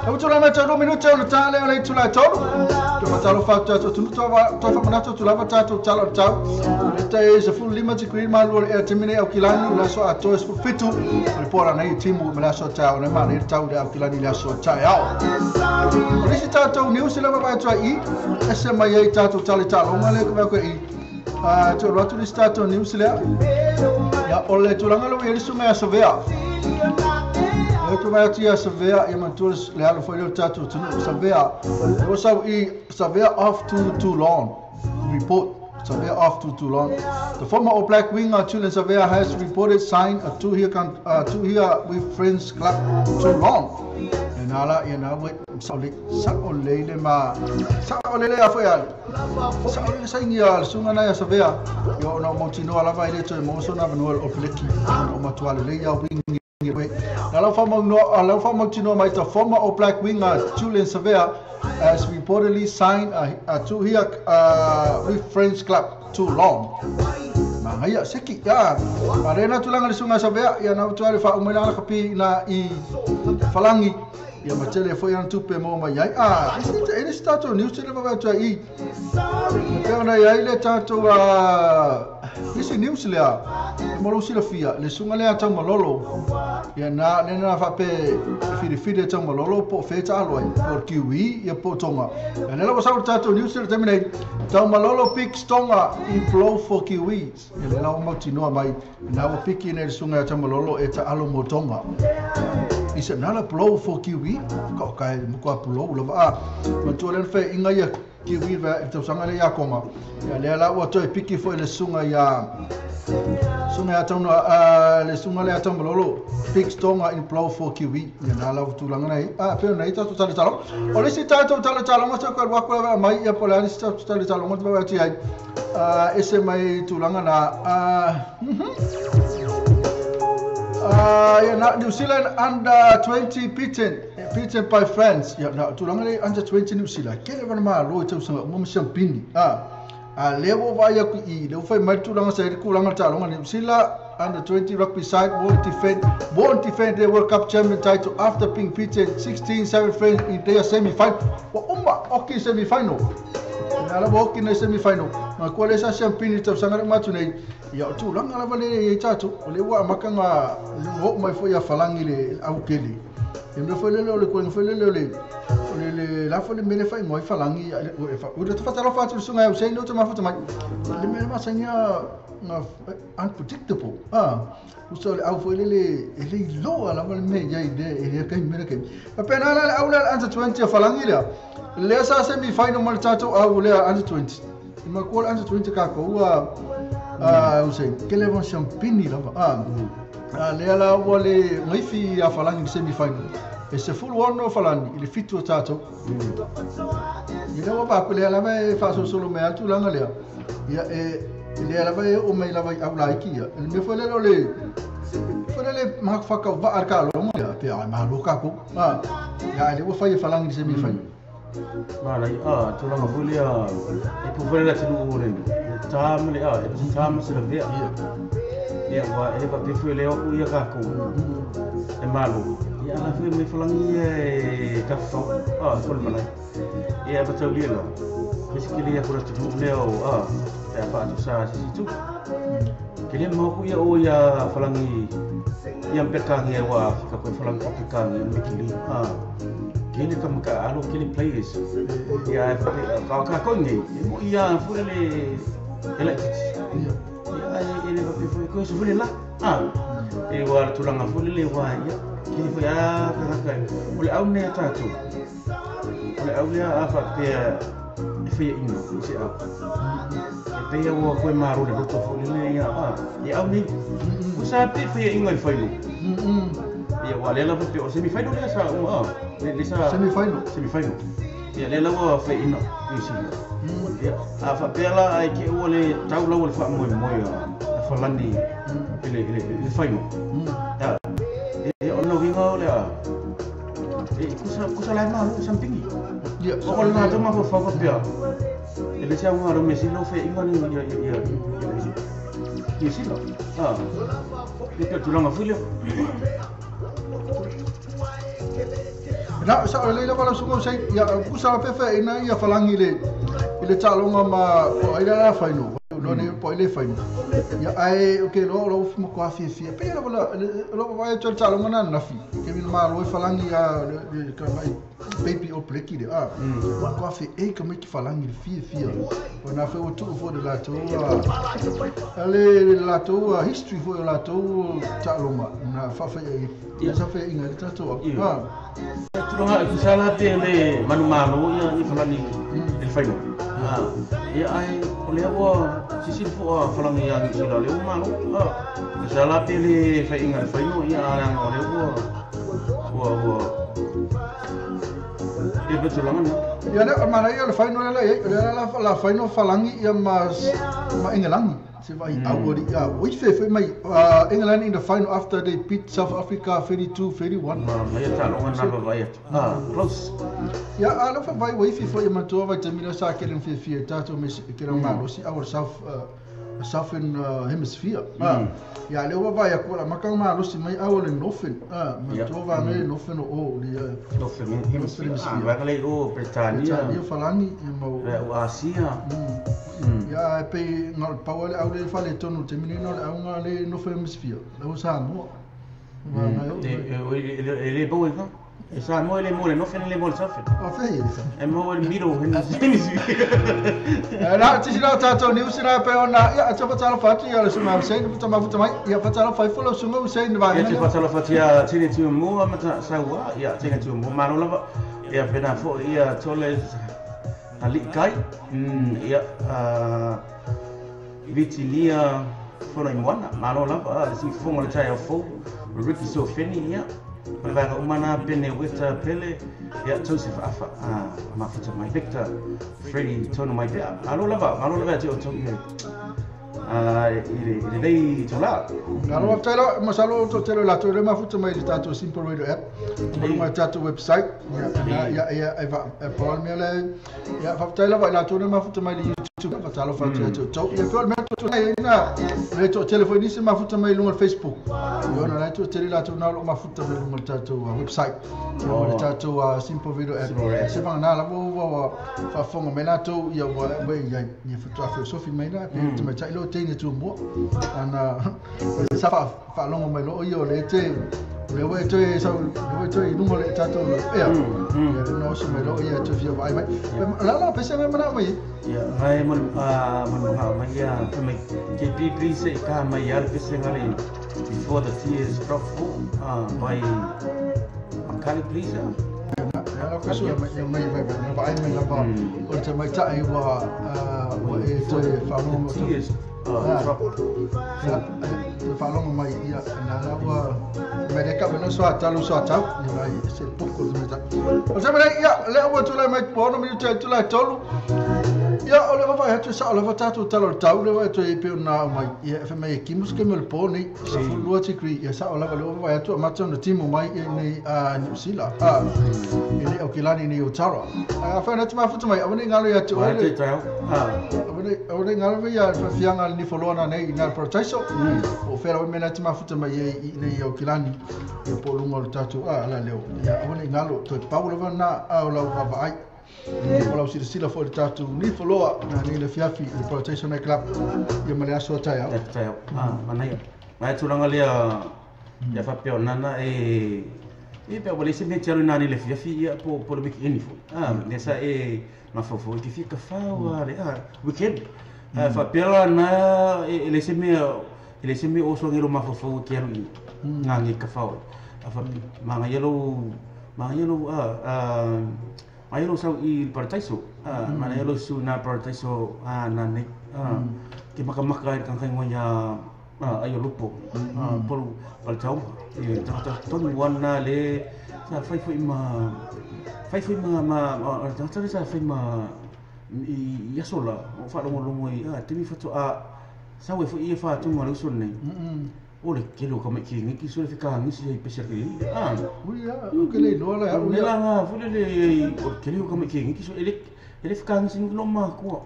e utu la mata 2 minuti ona tale ona itu la tolu to matalo fa tatu tu to fa manato tu lava tatu talo tau eta e se full limit green mal or e termine au kilani la so ato es fitu le pora nei timu me la so tau na ma ne tau de au kilani la so tau polisi tatu news la ba tau I SAMOA tatu tale talo ngale ko I to rotu di stato news la ya ole tulanga lo ye sunga ya savea e to vai tia savea e mantus le alo foi lo tatu tunu savea o sa I savea off too long report savea off too long the former All Black winger Julian Savea has reported signed a 2-year with Friends Club too long and ala ina wait solid sa olele ma sa olele afoya sa olele sa ingia sunga na ya Savea yo no montino ala vai le to mo so na manual opleki o matuale le ya wingi we ala fa montino mai ta former All Black winger Julian Savea has reportedly signed a 2-year with Friends Club too long Mangaya seki ya arena tulanga le sunga Savea ya na tuale fa umela kapi na I falangi ya matele foi an tupe mo mai ai ele stato news le va tu I ona ya ile tato isi news le mo lo sila fia le sunga le ata mololo ya na fa pe fide ta mololo po feta aloi por kiwi ya po tonga ele lo sa tato news le terminate ta mololo pick stonga I flow for kiwis ele la mo tino mai na o piki ne sunga ta mololo eta alo mo tonga isa nala blow for kiwi ko kai mo blow lo va ma tu le fe inga ya kiwi va to sanga le ya koma ya le la o to piki fo le sunga ya tona le sunga le atam lolo big stonga in blow for kiwi ya nala tu langa nei pe nei ta totale talo o le sita totale talo ma ko wa ko mai ya pola sita totale talo mo va ti ai ese mai tu langa na New Zealand under 20 beaten by France. Ya na tulanga le under 20 New Zealand. Kele bana ma lo tau sanga mo champini. Lewo va ya ku I le foi mai tulanga sai ku langa ta longa New Zealand under 20 rugby side won't defend their World Cup champion title after being beaten 16-7 France in their semi-final. Wa umma okay semi-final. Na la boki na semi-final. Ma ko le sa champini tau sanga ma tu nei. Ya tu langa la vale e tatu le wa makanga ho mai foi ya falangi le au kele e me foi le ko foi le la foi le mele fai moi falangi o de fata la fatu sunga eu sei no te ma fata mai le mele ma sanya unpredictable o so le au foi le lo ala vale me ya ide e kai mele kai apena la au la under 20 falangi le sa semi final mal tatu au le under 20 ma ko under 20 ka ko usai kele von champini lava le ala wale ngifi ya falangi semi final e se full one falangi ile fitu tato ida wa ba kule ala vai fa solo me altu langa le ya le ala vai o me la vai abla ikia me foi le ma fa ka va arka lo mo ya pe ma lo ka ko ya le wa fa falangi semi final Mana tulang abulia itu boleh tinu orang tam le tam selebih ya wa ele papi foi le aku ya kaku e malu ya la foi me falangi e kafo foi malai ya betul dia lo meski dia kurang tinu le apa tu sa situ. Kini mau ku ya o ya falangi yang pekang ya wa ka ko falang pekang yang mikili. Kini kam ka alo kini players. Ya ka ko ni. Mo ya fulele electric. Ya ini ko fulele lah. War tulang fulele wa ya. Kini ko ya ka oleh au ne tatu. Oleh au ya apa dia fia ino si a. Te ya wo ko maru de to fulele ya ya au ni. Usapi fia ino failo. Ya wale la pe o semifinal ya sa lisa semifinal ya le la wa fe ino isi ya afa pela ai ke wole tau la wol fa mo ya fa landi ile final ya ono winga ole kusa la ma sampingi ya ko la to ma fa pia ile sia mo ro mesi no fe ino ni ya isi lo itu tulang afilio. Na sa le la sungo sai ya kusa pefe ina ya falangi ile talonga ma o ila la faino lo ne po ile faino ya ai okay lo mo ko afi pe lo vai to talonga na nafi ke min ma lo falangi ya ka mai baby o pleki de ko afi ka mai ki falangi fi ona fe o tu fo de la to ale la to history fo la to talonga na fa ya sa fe inga ta to Tulunga kusala pele manu ya ni falani el faino. Ya ai oleh wa sisi fo falani ya ni sila le manu. Kusala pele fa inga faino ya yang oleh wa e betul langan. Ya le mana ya el faino la faino falangi ya ma England. Se vai awori ya which fe mai England in the final after they beat South Africa 32-31. Mai talongan na vai. Close. Ya alo fa vai wifi fo ya matua vai termina sa kelen fe tato mes kelen malo si our southern hemisphere. Ya le wa vai akola makang malo si mai awol nofen. Matua va mai nofen o dia nofen hemisphere. Vai kale o Britania. Ya falangi mo Asia. Ya pe ngal pawale au le fale tonu termina no au ngale nofen hemisphere. Lo SAMOA. Ele boa então. Esa mo ele mole no fen ele mole safen. Fe. E mo ele miro hemisphere. Na tisira tato ni usira pe ona ya tapa tala fati ya le suma sen puta mai ya patala fai folo suma sen ba. Ya patala fati ya tini tu mo mata sawa ya tini tu mo mano lava ya pena fo ya tole ali kai ya vitilia fona imwana mano lava si fonga le chaya fo Ricky so feni ya Mabara umana pene weta pele ya Joseph afa mafuta mai Victor Freddy tono mai bia malo lava ti o to ile dei tola ngalo telo masalo to telo la to le mafuta mai di tato simple radio app mai tato website ya eva paul mele ya fafuta lava la to le mafuta mai di YouTube fatalo fafuta to ya paul mele to na le to telefoni se mafuta mai lungo Facebook yo na to tele la to na lo mafuta mai lungo tato website yo tato simple video app se bang na la bo fa fongo mena to ya ya ni fotografi sofi mai na pe mai chai lo ni tu mo ana sa fa longo mai lo yo le te le we te sa le te numo le tato lo ya no so mai lo ya te fio vai mai la pesa mai mana mai ya mai mon mai ya mai ke pi se ka mai ya pesa ngali before the tears drop by Makali please ya ko so mai vai mai la ba o te mai tai wa e te fa longo tears falong mai ia na lawa mereka beno so atau ni mai se pouco de meta o se mere ia le o tu la mai pono mi tu la tolu ia o le vai hatu sa o le tatu talo tau le vai tu e pe na mai ia fe mai kimus ke mel poni se fu ti kri ia sa o la vai hatu macho no timo mai ni New Zealand ini o kilani ni utara fa na tuma futu mai abone ngalo ia tu abone ngalo ia fa fianga ni folona nei na proteso o fera mena tuma futu mai nei o kilani e po lungo tatu ala leo ia abone ngalo to paulo na o la vai Kalau sila fo le tatu ni foloa na ni le fiafi le protection club ia male aso tai au. Mana ia. Mai tulanga lia ya fa pe onana e pe wale se me telo na ni le fiafi ia po le weekend fo. Nessa ma fofo que fica fao weekend. Fa pe na ele se me o so ngiro ma fofo que era ngangi ka fao. Fa manga yelo Ayelo sa I paraiso, mana yelo su na paraiso na ne ke makamaka kan kan ngonya ayo lupo polu paltau ta ton wana le sa fai ma ta sa fai ma ya sola fa lo I timi fatu sa we fu I fa tu mo so ne ole kelo kama kingi ki so fika ngi si pesar ki que le no la nga fu le kelo kama kingi ki so ele fika ngi sing lo ma ko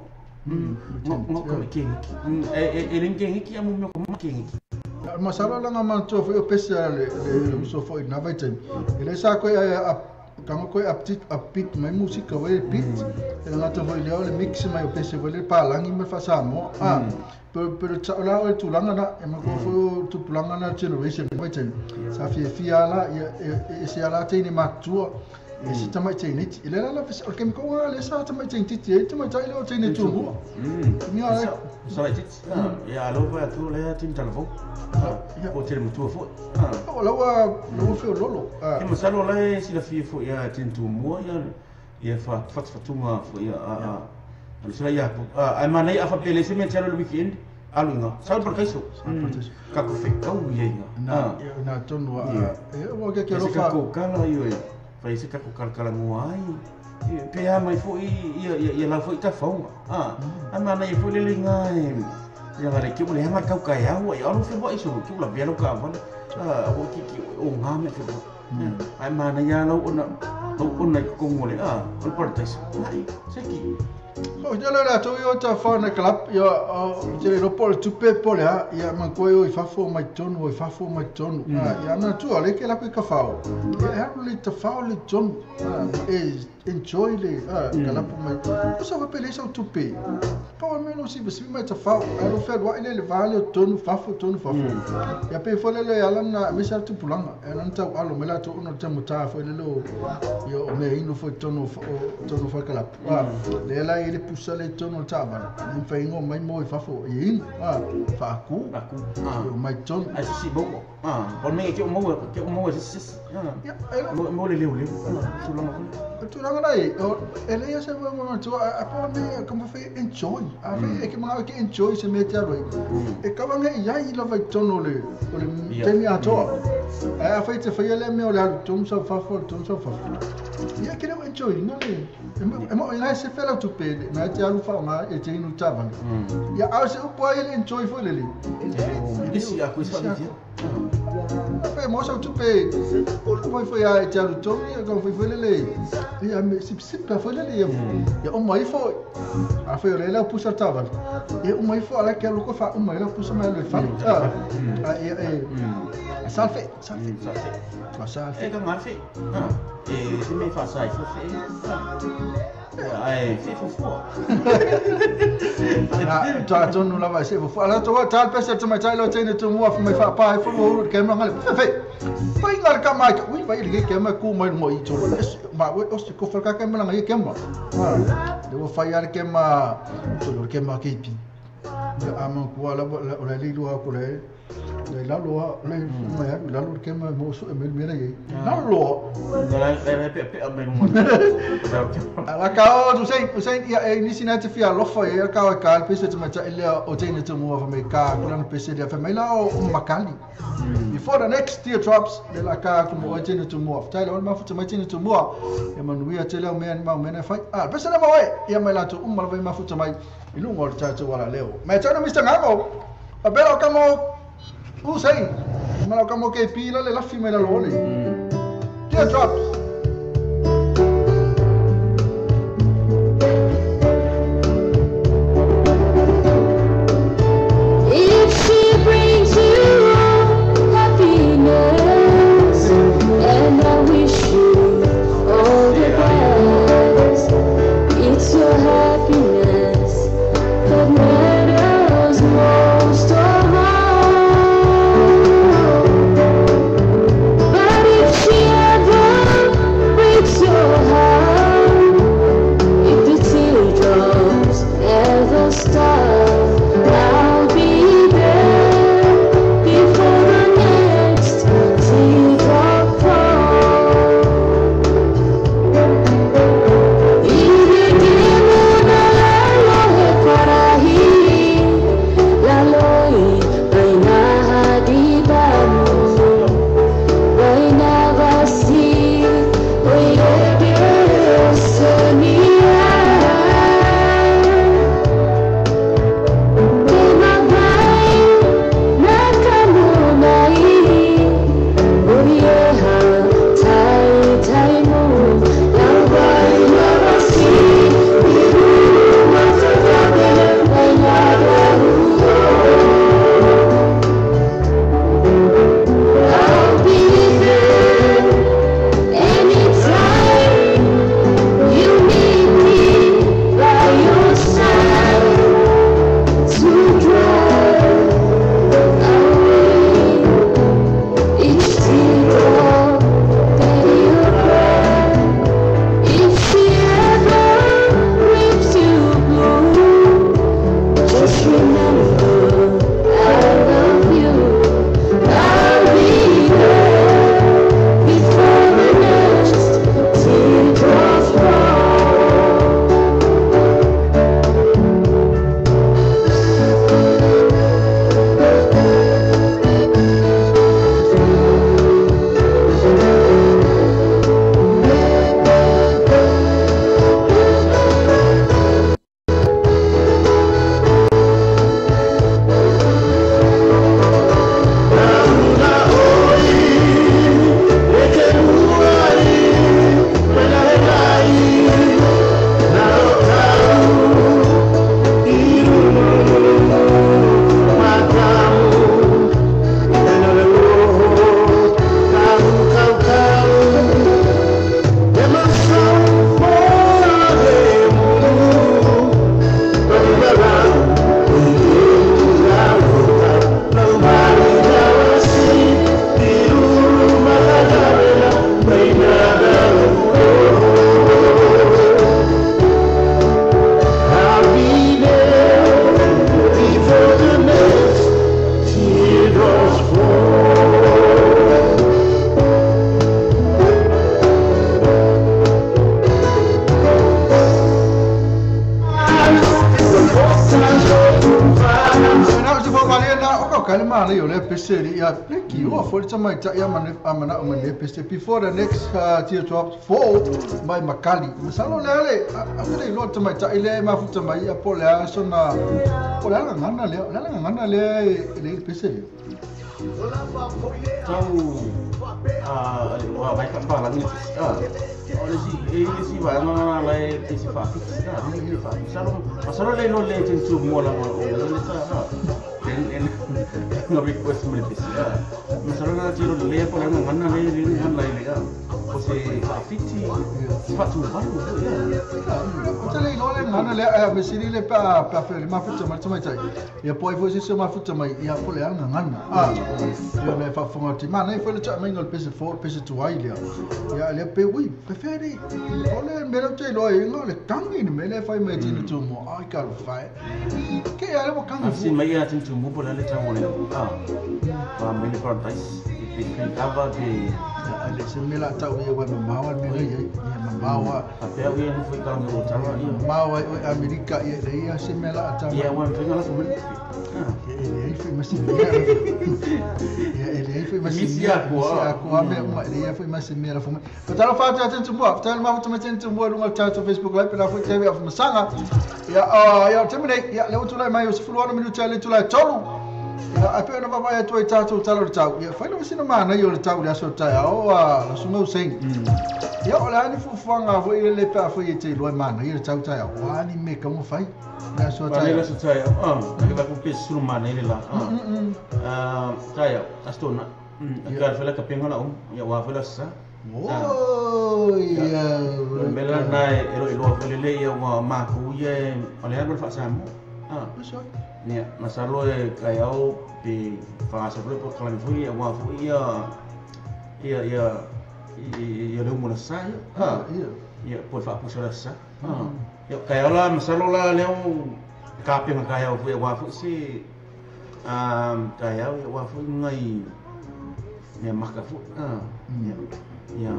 mo kama kingi ele kingi ki amu mo kama kingi masala la nga to fu pesar le so fo na vai tem ele sa ko kama ko apit mai musika vai pit ele nga to fu le mix mai pesar vai le palangi me fa samo pero la o tulanga na e mo fo tu tulanga na generation vai tem sa fia la e se ala te ni matua e se tamai te ni ele la fa o kem ko le sa tamai te ti te mai tai lo te ni tu ni ala so ya lo va tu le tin talvo o te mo tu fo lo fo lolo e mo salo le si la fia fo ya tin tu mo ya fa tu ma fo ya Saya ai mana ia fa pele se me telo le weekend alunga sa paraiso ka ko fe kau ia na tonu o ke ro fa ko kala io fa ise ka ko kala mo ai pe mai fo ia la fo ta fo ai mana ia fo le linga ia ngare ki le hanga kau ka ia o ia no fe bo iso ki la bia no ka fa o ki o ngame fe ai mana ia lo ona ko ngole o paraiso ai seki Oh, jalo la to yo ta fa na club yo jere no pol tu pe pol ya man ko yo fa fo mai tonu ya na tu ale ke la ko ka fa ya le ta fa le ton enjoy le club mai ko sa va pele sa tu pe pa me no si mai ta fa alo fe wa ile le vale tonu fa ya pe fo le ala na me sa tu pulanga na ta alo me la to no ta muta fo le lo yo me ino fo tonu fa club le la ele pusa le tono tava in faingo mai mo fa fo in fa ku mai ton ai si bo por me que o mo si mo le tu la ngai ele ya se mo tu a pa me como fe enjoy a fe que ma que enjoy se mete a roi e ka va ngai ya I la vai tono le temi a to a fe te fe le me o la ton so fa ya que no enjoy no le mo ina se fe la tu pe na te alu fa ma e te inu tava ya a se po ele enjoy fo le isi a questa pe mo sa tu pe mo foi a te alu to ya ko foi le ya me sip pa foi le ya o mai foi a foi le la pusa tava e o mai foi ala que alu ko fa o mai la pusa mai le fa salfe e ka ngafe e se me fa sai fo ai fo ta tonu la vai se fo ala to ta pesa to mai tai lo tene to mo mai fa pa fo mo ke mo ngal fe pai ngal ka mai ui vai le ke ma ku mai mo I to ma we o se ko fa ka mo ngai ke mo devo fai ar ke ma to lo ke ma ke pi ya ama ku ala la li lo ko le la lo le mai la lo ke ma mo so me me re la lo ala ka o sei ia ni sina te fia lo fa ia ka ka pese te mata ile o te te mo fa me ka ko na pese de fa me la o makali before the next year drops de la ka ko mo te te mo fa la ma fu te mata te mo e man wi te le me ma me na fa pese na ma we ia mai la to ma vai ma fu te mai ilu ngor ta te wala leo me tana Mr. Gago a belo ka mo sei ma la ka mo ke pila le la fi me la lo le tear drops. kalima le yo le pese ya pleki o for tama ta ya amana o le pese before the next tier drop fall by Makali masalo le after lo tama ta ile mafuta mai ya pole ya sona pole la ngana le pese le tahu wah baik tak lagi oleh si bana lai pesi fakir masalah lain oleh tentu mola oleh en no request me pesi masalah na tiro le apa lang ngana le lai pose fiti fatu baru Tele no le ngana le mesini le pa fele mafuta mai ya poi foi se mafuta mai ya pole ya ngana yo le fa fonga ti mana foi le cha mai ngol pese for pese tu ai le ya le pe ui preferi ole me lo te lo e ngol tangi ni me le fai me ti tu mo ai ka fai ke ya le mo kangi si mai ya tin tu mo por le cha mo le pa me le paradise pe kava de ale se me la tau ia wa mawa me le mawa ape au ia no foi ka mo tala ia mawa o Amerika ia le ia se me la tau ia wa finga la so me ele foi mas ele foi mas a me uma ele foi mas me la fuma pero fa ta tentu mo ta ma fa tentu mo no ta Facebook live pela foi teve a sanga ya terminate ya le utula mai os fulano minuto le utula tolu ape na baba ya tu tatu talo tau ya fa no sino mana yo tau ya so ta o la sumo sing ya ola ni fu fanga vo ile le pa foi te lo mana yo tau ta ya wa ni me como fai ya so ta ya so ta ya que va com peso no mana ile la ta ya astona ka fa la kapenga la ya wa fa la sa ya mela nai elo le ya wa ma ku ye ole ya fa sa mo Nia, masalah kaya di fase berapa kali fui, awak fui ya le umur saya, ya pun fakir selesa, ya kaya lah masalah lah leu kape nak kaya fui awak fui si, kaya awak fui ngai, ya makan fui, ya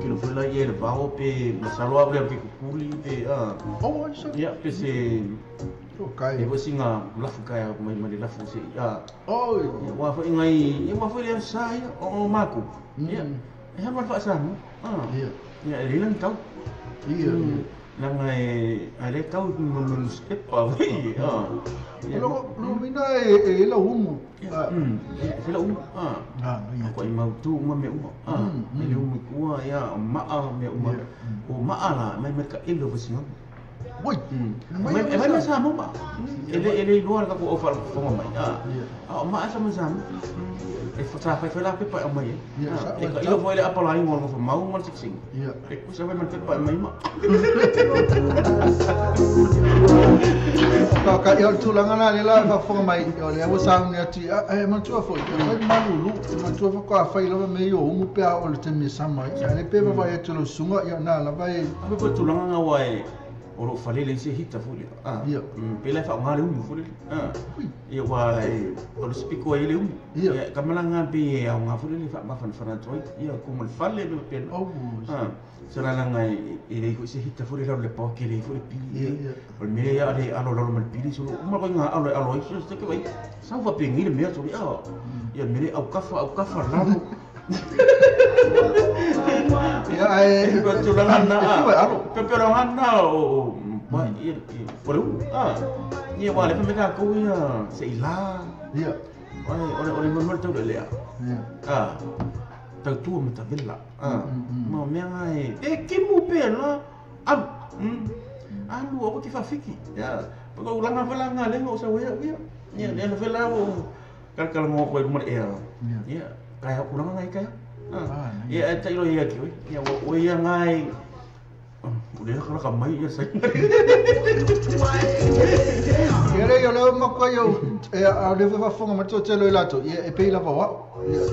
kilo fui lah ye bawa pe masalah apa yang kuli pe, ya pe si okay ibu singa lafu kaya mai lafu si wa fa ngai wa fa le saya maku ya manfaat sana ya rilang tau nangai ale tau menus apa lo mina la humu la humu ko mau tu me le humu ko ya me la mai mereka ilo besinga Woi, mai sama pak. Ele luar ka ko offer fo mai. Ma sama sama. Fa fa la pe pa mai. Ilo foi le apa lain ngol fo mau mal sing. Ku sa man pa mai ma. Ka yo tulangan na la fa fo mai. Yo le wo sang ni ati man tu fo. Ai malulu, man tu fo ka fa ilo me yo mu pe a o le temi sama. Le pe va ya tu lo sunga ya na la vai. Apa tulangan ngawai. Oro fale le se hita fuli pela fa ngale fuli ia wa oro spiko ile ia kamalanga be au nga fuli fa ma fan toi ia ko mo fale be pen sala langa ile ko se hita fuli le po ke le fuli pi ol me ya ale alo lo mal pi so ma ko nga alo so se ke vai sa fa pe ngile me so ia me au kafa la ya ai tulangan na peperongan na ba perlu ni wala fa meka ko ya seila ya ole memang tu le ya tu mata bella ma me ai kimu pela alu apa ki fa fiki ya ko ulangan le ngo sa ya ya le fela kalau mau ko mo ya kaya ulangan ai kaya ya tak ilo ya kiwi ya wo ya ngai udah kalau kamai ya saya yo le mo yo de fa fonga ma to telo ilato e pe la va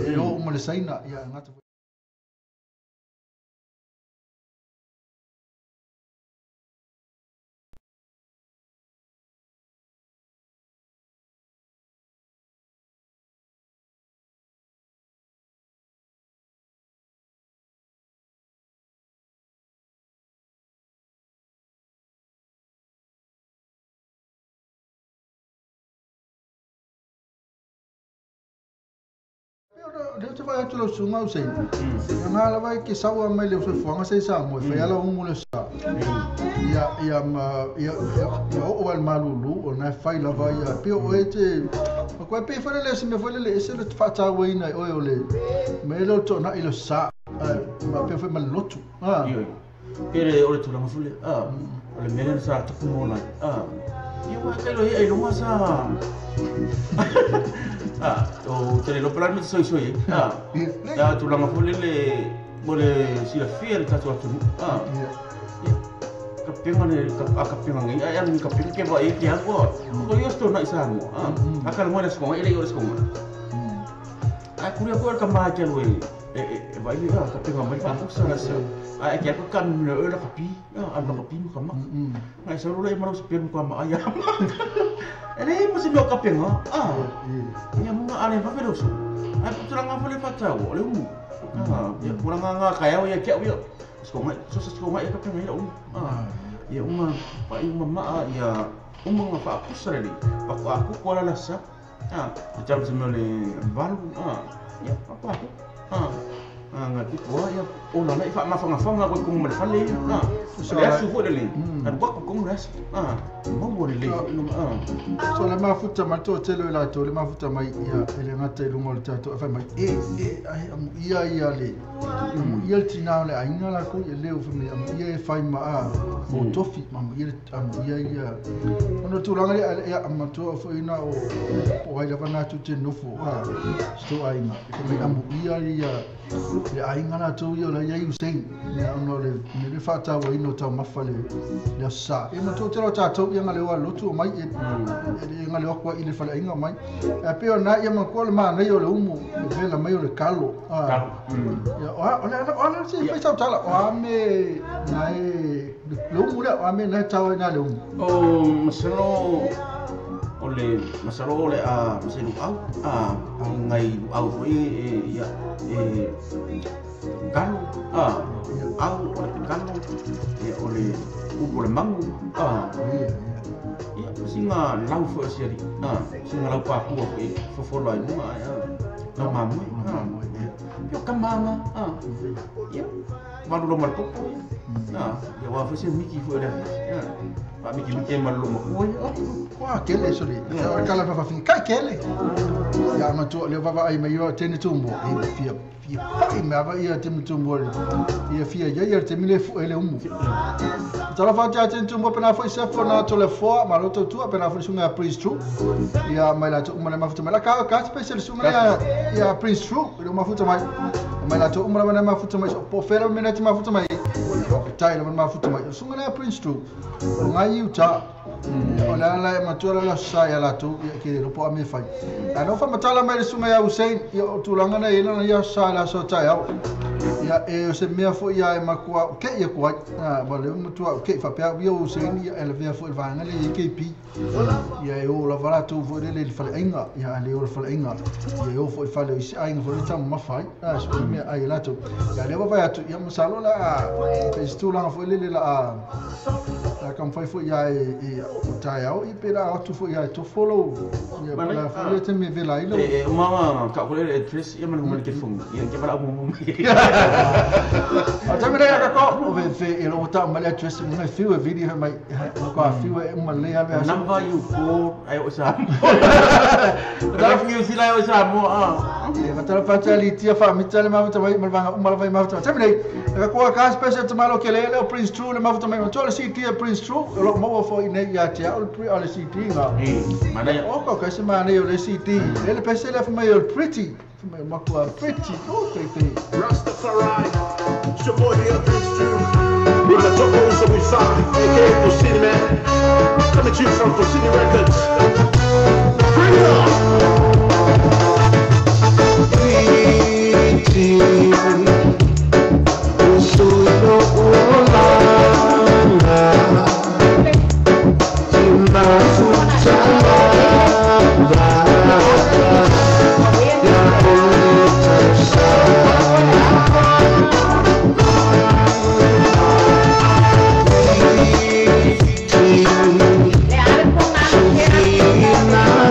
yo mo le saina ya ngata Dia tu vai tu sunga usai. Yang hala vai ke sawa mai le fuanga sai sa mo fa ala le sa. Ya o al malulu o na fai la vai ya pe o ete. Ko pe fa le se me foi le se le fa ta wai na o le. Me lo to na ilo sa. Ma pe fa mal lotu. Ele o le tu la fule. O le mele sa tu mo na. Ia wa kai lo ai lo ma sa. O te lo plan so ya tu la fule le mole si la fiel ta tu kapinga ne kapinga ngai ai ang kapinga ke ba iki ako ko yo sto na isa mo akal mo na sko ile yo sko ai kuria ko ka ma ke we ba ile kapinga mai pa sa na sa ai ke ko kan le la kapi ang kapi mo kama ai sa ro le maro spin ko ma ai ele mo si lo kapinga ya mo ale pa pero so ai tu la ngafale pa ta wo le mu ya kurang nga kaya ya ke yo Sekolah ya kapeng ya ya pak mama ya ngapa aku sering pak aku kuala lasa macam semule baru ya apa aku ngati kuah ya nana ifak ngafang aku kung malfali saya suhu dali kan gua kung ras mau boleh so le mafuta mato telo la to le mafuta mai ya ele ngate lu ngol tato fa mai ia le ia tina le ainga la ko le o fami ia fa ma mo tofi ma ia ono tu langa ya amato fo ina o ai la na tu te nofo sto ai ma ko ia le ainga na tu yo la ia useng ya ono le fata wa ino ta mafale le sa e mo to tero tato ia ngale wa lotu mai e ngale ko ile fale inga mai e pe ona ia ma ko le ma na yo le umu e la mai le kalo ya ona si pe sa tala o ame na e le umu le ame na tawa na le umu masalo le maselu au ngai au foi ya kalo au kalo ya ole upo le mangu ya singa lau fo seri singa lau pa ku fo lai ma ya na mamu yo kamama ya malu lo mal popo ya wa fo se miki fo le ya pa miki malu lo mo wa kele so le kala fa fin ka kele ya ma to le va ai mai yo tene tumbo e fia pai me va ia tene tumbo ia fia ya te mile fu ele tala fa ja tene tumbo pena foi se fo na to le fo ma lo to tu pena foi sunga prince true ya mai la to uma ma futa mai ka special sunga ya prince true le ma futa mai la to uma ma futa mai po fera me na ma futa mai tai ma futa mai sunga na prince true ngai uta ona la matura la saya la tu ke ro po ame fai ano fa matala mai sunga ya Hussein ya tulanga na ina ya sala so tai au ya e se me fo ya e makua ke ya kwa ba le mutua ke fa pa ya Hussein ya ele via fo va ngale ke pi ya e o la vala tu fo le fa inga ya le o fa inga ya o fo fa le isi ai fo ta ma fai so me ai la tu ya le va ya tu ya musalo la pe stulanga fo le la kam fai fo ya tai au I pera atu fo ya to follow ya para fo te me vela ilo mama ka ko le address ya man ke fung ya ke para mo ata me ya ka ko ve fe ilo ta ma le address me fiu video mai ko fiu ma le ya number you call ai sa da fiu si la sa mo e ma tra facility fa mi tele ma vai ma vai ma ta me ko ka special to malo ke le Prince True le ma to me to le city Prince True lo mo fo ine ya te al pre city nga mana ya o ko se mana yo le city ele pese le fa yo pretty ma ko pretty o pretty Rastafari it's your boy here Prince True with the top rules that we found aka the city man coming to you from the city records bring it on Nah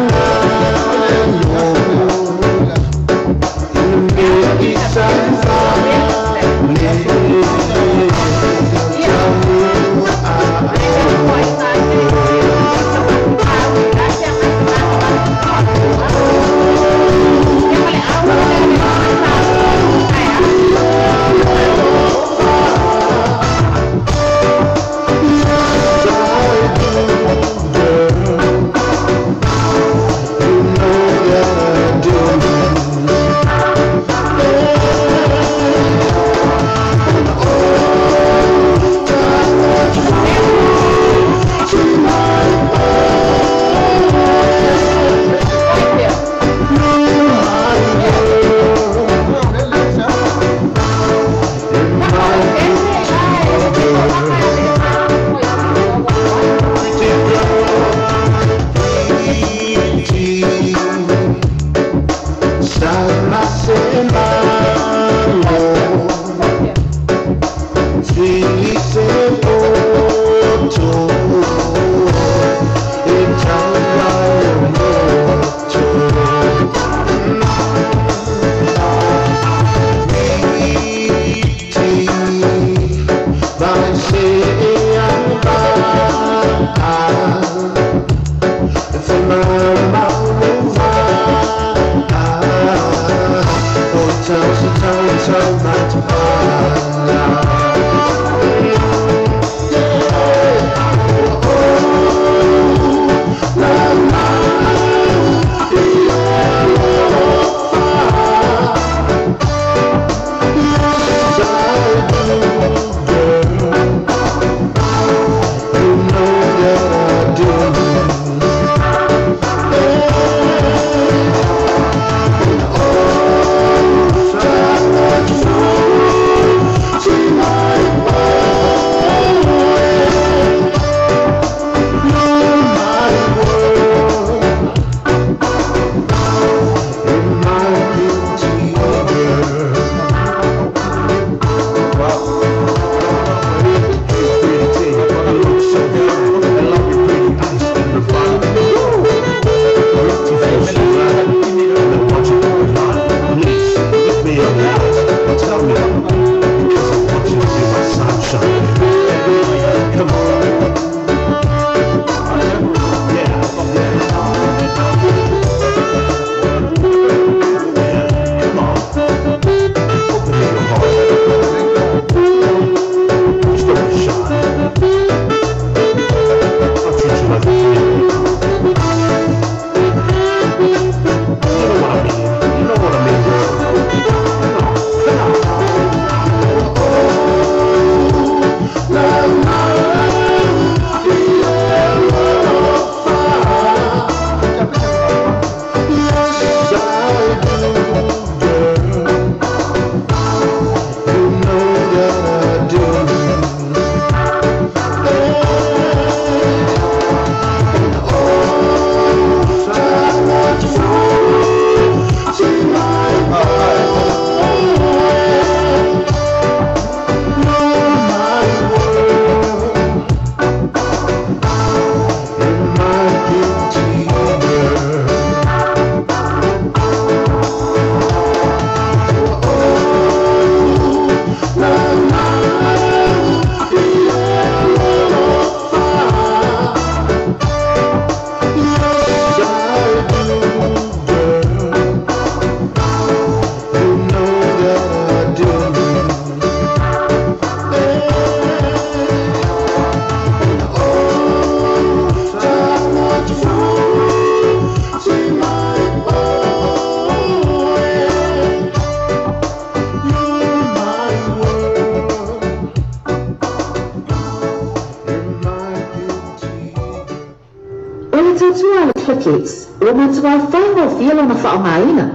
ClickX, o matua whaingo fia lona whaongaina.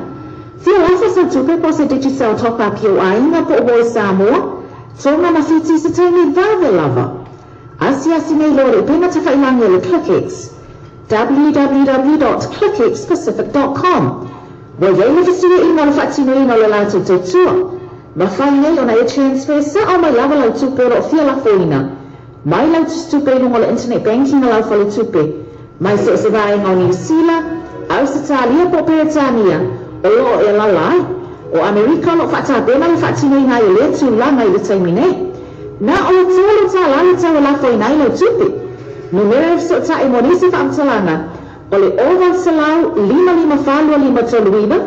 Fia lafa sa tupe po se digital top-up i o ainga po o Samoa, tonga na fiti sa taimi vave lava. Asi nei lore pena te whailangi le ClickX. www.clickxpacific.com. Wa yei fisia ina le whaatino ina le lato te tua. Ma whainei ona e transfer sa o mai lava lau tupe ro fia la foina. Mai lau tupe lungo le internet banking lau fale tupe. Mai se vaenga o New Zealand, Australia po Peretania, o lo e la lai. O Amerika lo whaatapena le whaatino ina i le tūlanga i le taimine. Na o tōlu tā lana tawa la foina i lau tupe. Numero so ta e monisi whaamtalana. O le oval salau 55 toluiba,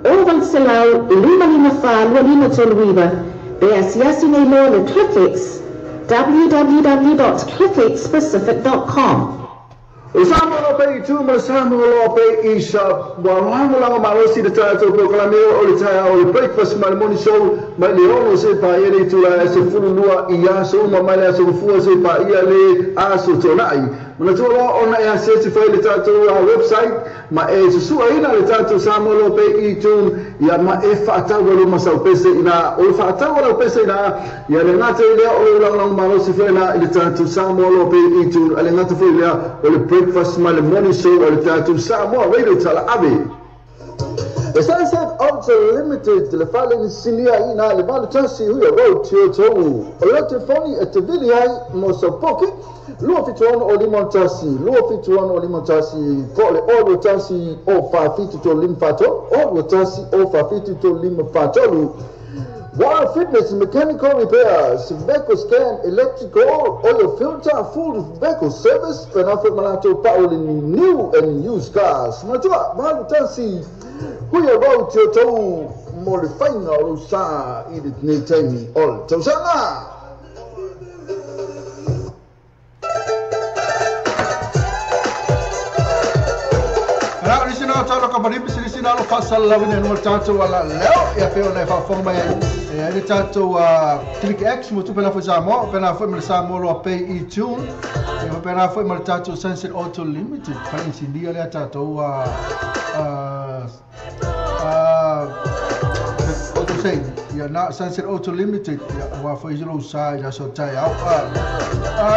oval salau 55 toluiba. Be asiasi nei lo le ClickX, www.clickxpacific.com. Samoa lo pe tu ma Samoa lo pe isa wa lango lango malosi de tato ko kala me o le taia o le breakfast ma le morning show ma le ono se pa ele tu la se fulu lua ia so ma ma le so fu se pa ia le aso tonai ma to lo ona ia se se fa le tato website ma e su ina le tato Samoa lo pe i tu ia ma e fa ta lo ma sa pese ina o fa ta lo pese ina ia le ngate le o lango malosi fa na le tato Samoa lo pe i tu ale ngate fa le o le breakfast my morning show or the Samoa radio tala ave. The Sunset Ultra Limited le fale ni sinia ina le vale tansi huya road to to. O le telefoni e te vili ai mo so poki. Luo fituan o limontasi ko le o tasi o fa fitu to limfato o tasi o fa fitu to limfato. Water Fitness, mechanical repairs, vehicle scan, electrical, oil filter, full vehicle service, and offer Malato power in new and used cars. Matua, Malu Tansi, who you wrote your toe, modifying all sa, edit Natami, all Tosana. Talo ka bari pisi sina lo fasal la vine no tato wala leo ya pe ona fa forma ya ni tato ClickX mo tu pela fo Samoa pena fo me Samoa lo pe i tune e pena fo me tato Sunset Auto Limited pa insindia le tato auto say ya na Sunset Auto Limited ya wa fo izolo sai ya so tai au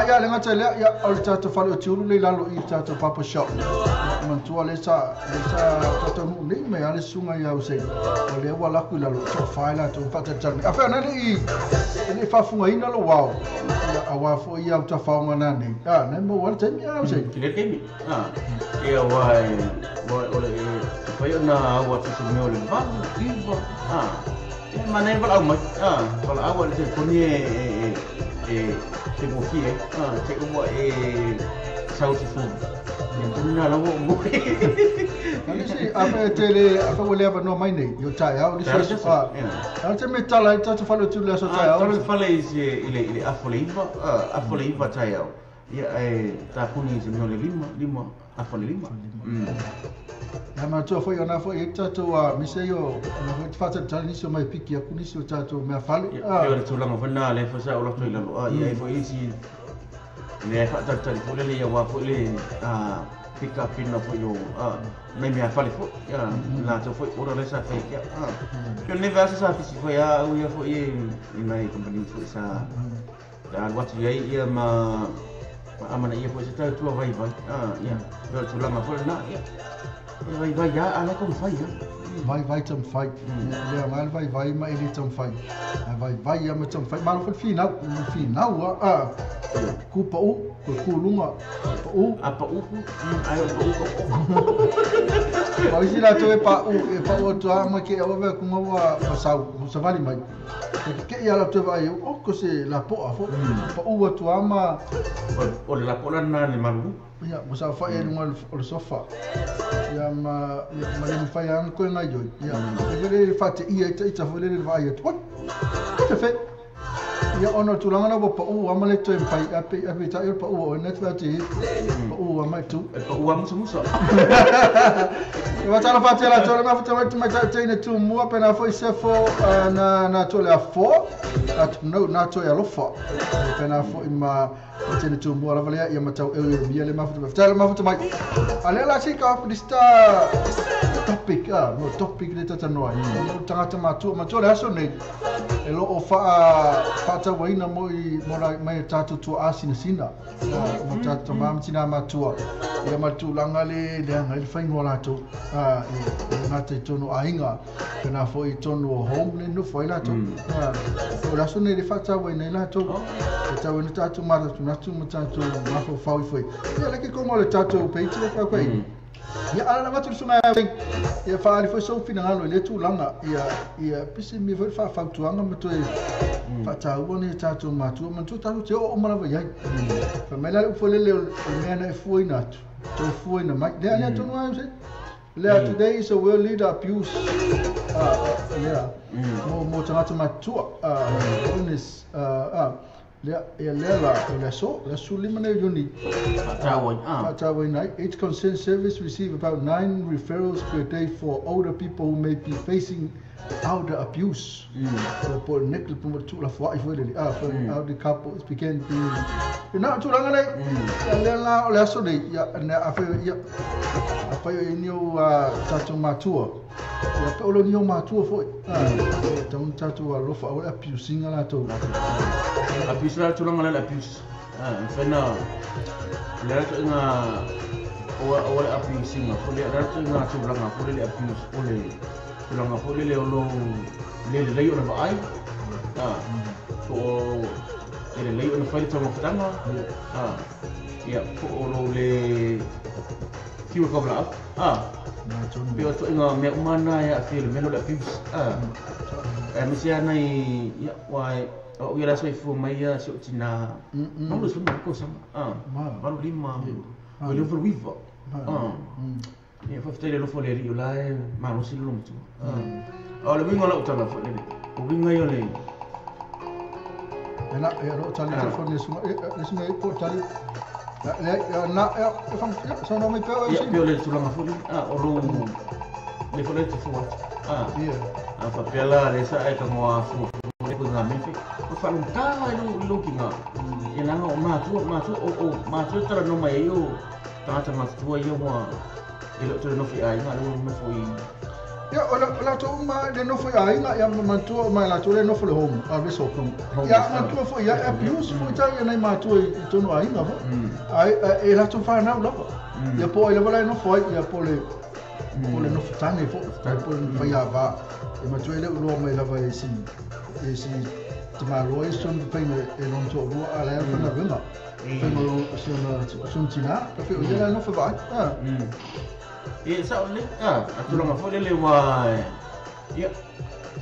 ya le ngata le ya al tato fa lo tulu le lalo i tato papa shop mantua le sa tato ni me ale sunga ya usai o le wala ku la lo so faila to pata tani afa na ni fa funga ina lo wow awa fo ia ta fa ngana ni na mo wal tan ya usai kile kemi ia wa o le fa yo na wa fi me o le va vivo mana e vala mai vala awa le ko ni te mo fie te ko South Food. Não, não vou. Alisi apa tele apa boleh apa no mai nei yo tai au diso fa. Ante metala ita tu falo tu le so tai au. Tu fala ile afoliva tai au. Ia ta puni se no le lima afoliva. Na ma tu foi ona foi ita tu mise yo no fata tani so mai piki aku ni so tato me afali. Yo tu lama fana le fa sa o lo tu ile lo ia foi isi le fa ta tani fole le ya wa fole pick up in for you maybe I fall for ya la to for ora le sa fe ya yo ne va sa fi for ya u ya for ye in my company for sa dan what ya ma amana ye for sa tu vai ya yo tu la ma for na ya vai ya ala kom fai ya vai tam fai ya mal vai ma ele tam fai vai ya ma tam fai mal for final kupa kulunga apa ayo pa isi la to e pa o to ama ke o ve ku wa pasau sa vali mai ke ya la to vai o ko se la po afo pa o to ama o la po la na ni malu ya mo sa fa e no o sofa ya ma le fa ya ko na yo ya e le fa te ia ita fo le vai to te fe ia ono tulanga na pa u amale to pai ape ta pa u o net vati pa u amai tu pa u am musa wa tala fatela to na fata mai ta tene tu mua pena foi se fo na to le afo at no na to ya lofa pena fo ima tene tu mua la vale ia matau e ia le mafata mai ale la si ka dista topic no topic le tata no ai tangata matu le aso nei e lo o fa ta waina moi mai tatu tu asina sina mo tatu mam tina matua ia matu langa le ngai fai ngola to e ngata tonu ainga pena foi tonu home le no foi la to o la so nei le fa ta waina la to ta waina tatu mara tu natu matu ma fo foi ia le ke como le tatu pe ti ko ko ia ala matu suma ia fa ali foi so fina ngalo le tu langa ia pisi mi foi fa tuanga matu e fa ta woni tatu matu matu tatu te o mala vai fa mela fo le mena foi natu to foi na mai de ali to no se le today is a world leader abuse mo tangata matu onis le sulimane yuni each concerned service receive about 9 referrals per day for older people who may be facing elder abuse. For nickel to la foi foi for elder couples began being na tu langa nei la so dei na afa inyo tatu matua ya polo nyo matua foi tatu lo fa abusing la to abuse la tu langa la abuse fena le to nga o abusing fo le tu nga tu langa fo le abuse o le tulanga fo le lo le o na ai so ele le o na fa tama fatanga ya fo lo le kiwa ka bla bio to nga me umana ya feel me no da abuse misia nai ya wai o ia so fu mai ya so tina no lo sumo ko sama baru 5 o le fo vivo ia fa fitele lo fo le rio la ma no silo mutu o le wingo la utala fo le o winga yo le ena ro tali telefone suma e po tali na fam so no me peo ia peo le tulanga fo o lo le fo le fo ia fa pela le sa e ka mo afu le ko na me ko fa un ta lo kinga ina ngo ma tu tara no mai yo ta tu yo mo ele tu no fi ai ngalo no foi ya la to ma de no foi ai nga ya mantu ma la to le no foi home a be so kom ya mantu foi ya abuse foi ta ya nei ma tu to no ai nga ai e la to fa na lo ya po ele vola no foi ya po le no tane fo ta po foi ya va e ma tu ele lo mai la va esi te ma lo e son pe e non to ro ala fa na venga pe mo son tina pe o ya no foi va e sa ole atulanga fo le wa ya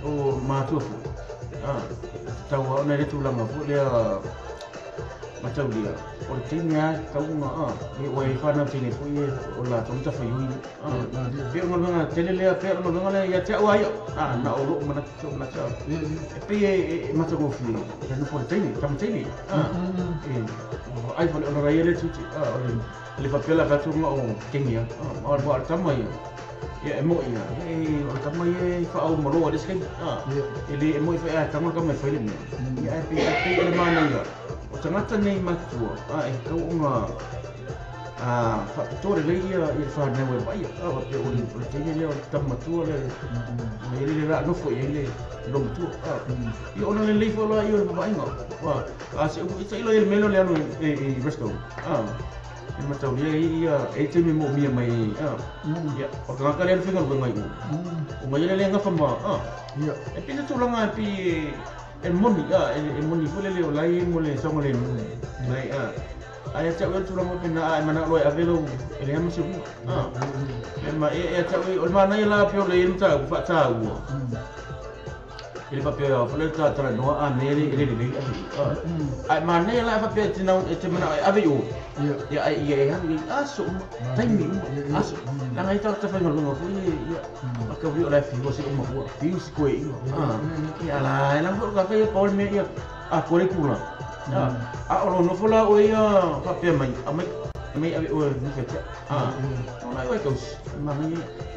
o ma tu fo tawa ona le tulanga fo le matau dia o tinya kaunga e wa fa na tini fo ye o la tonta fa yui pe no nga tele le pe no nga le ya te wa yo na o ro mana so na cha pe e mata go fi no fo tini tam tini ai fo ona ra yele tuti le papel la fatura o Kenya o wa tamai ya emo ya o tamai fa au moro de sken ele emo fa tama ka me fa le ya pe le mana ya o tangata nei matua e ka uma fa tore le ya fa na we vai o pe o Kenya le o tamatua le ele la no foi ele lo tu e ona le fo lo io vai no wa se o sai lo el melo le ano e resto e matau ia e te me mo mia mai ia o ka kale finga lo mai o mai le nga fama ia e pina tu longa pi e moni fo le o lai mo le so mo le mai ai ta o tu longa pina ai mana lo avelo ele am se e ma e ta o mana ia la pio le inta fa ta u ele papel fo le ta tra no a nele ele ai mana ia la papel tina e te mana avelo ya aso timing aso la ngai ta fa ngalo ko ya ka vi ola fi ko si mo ko fi ko ya la la ko ka pa me ya kore kula. Oro no fola o ia pape mai, mai ave o ni fete. Ona ia kaus. Mai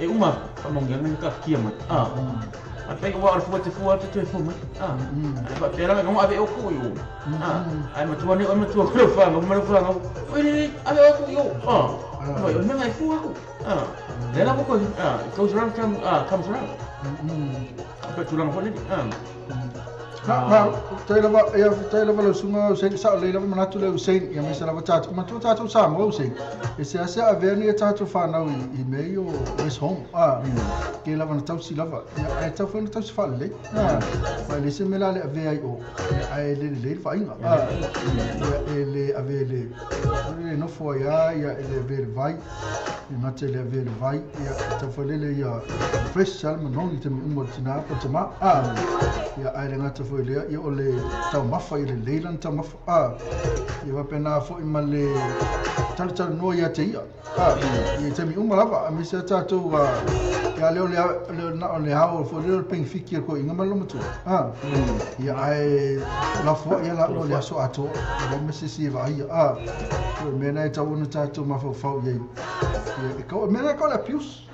uma pamongia ni ka kia mai. Ape ko wa fo te fo mai. Ba pera me ko ave o ko yo. Ai matua ni o matua ko fa ngo. Oi ave o ko yo. Oi o ngai fu aku. Lela ko goes around comes around. Ape tulang ko ni. Taylor lo sunga Usain sa le lava manatu le Usain ia mesa lava tatu matu tatu sa mo Usain ese ase aveni tatu fa na I meio is home ke lava na tau si lava ai tau fa na tau si fa le ma le se mela le ave ai o ai le fa inga ele avele no fo ia ele ver vai na tele ver vai ia tau fa le ia fresh salmon no ni te mo tina pa tama ia ai le ngata fo le ia o le tau mafa I le leilan tau mafa ia wa pena fo I male tal no ia te ia ia te mi lava a misa tatu ia leo na o le hao fo le ping fikir ko inga malo matu ia ai la fo ia la le so ato le mesisi va ia mena tau no tatu mafa fo ia ko mena ko la pius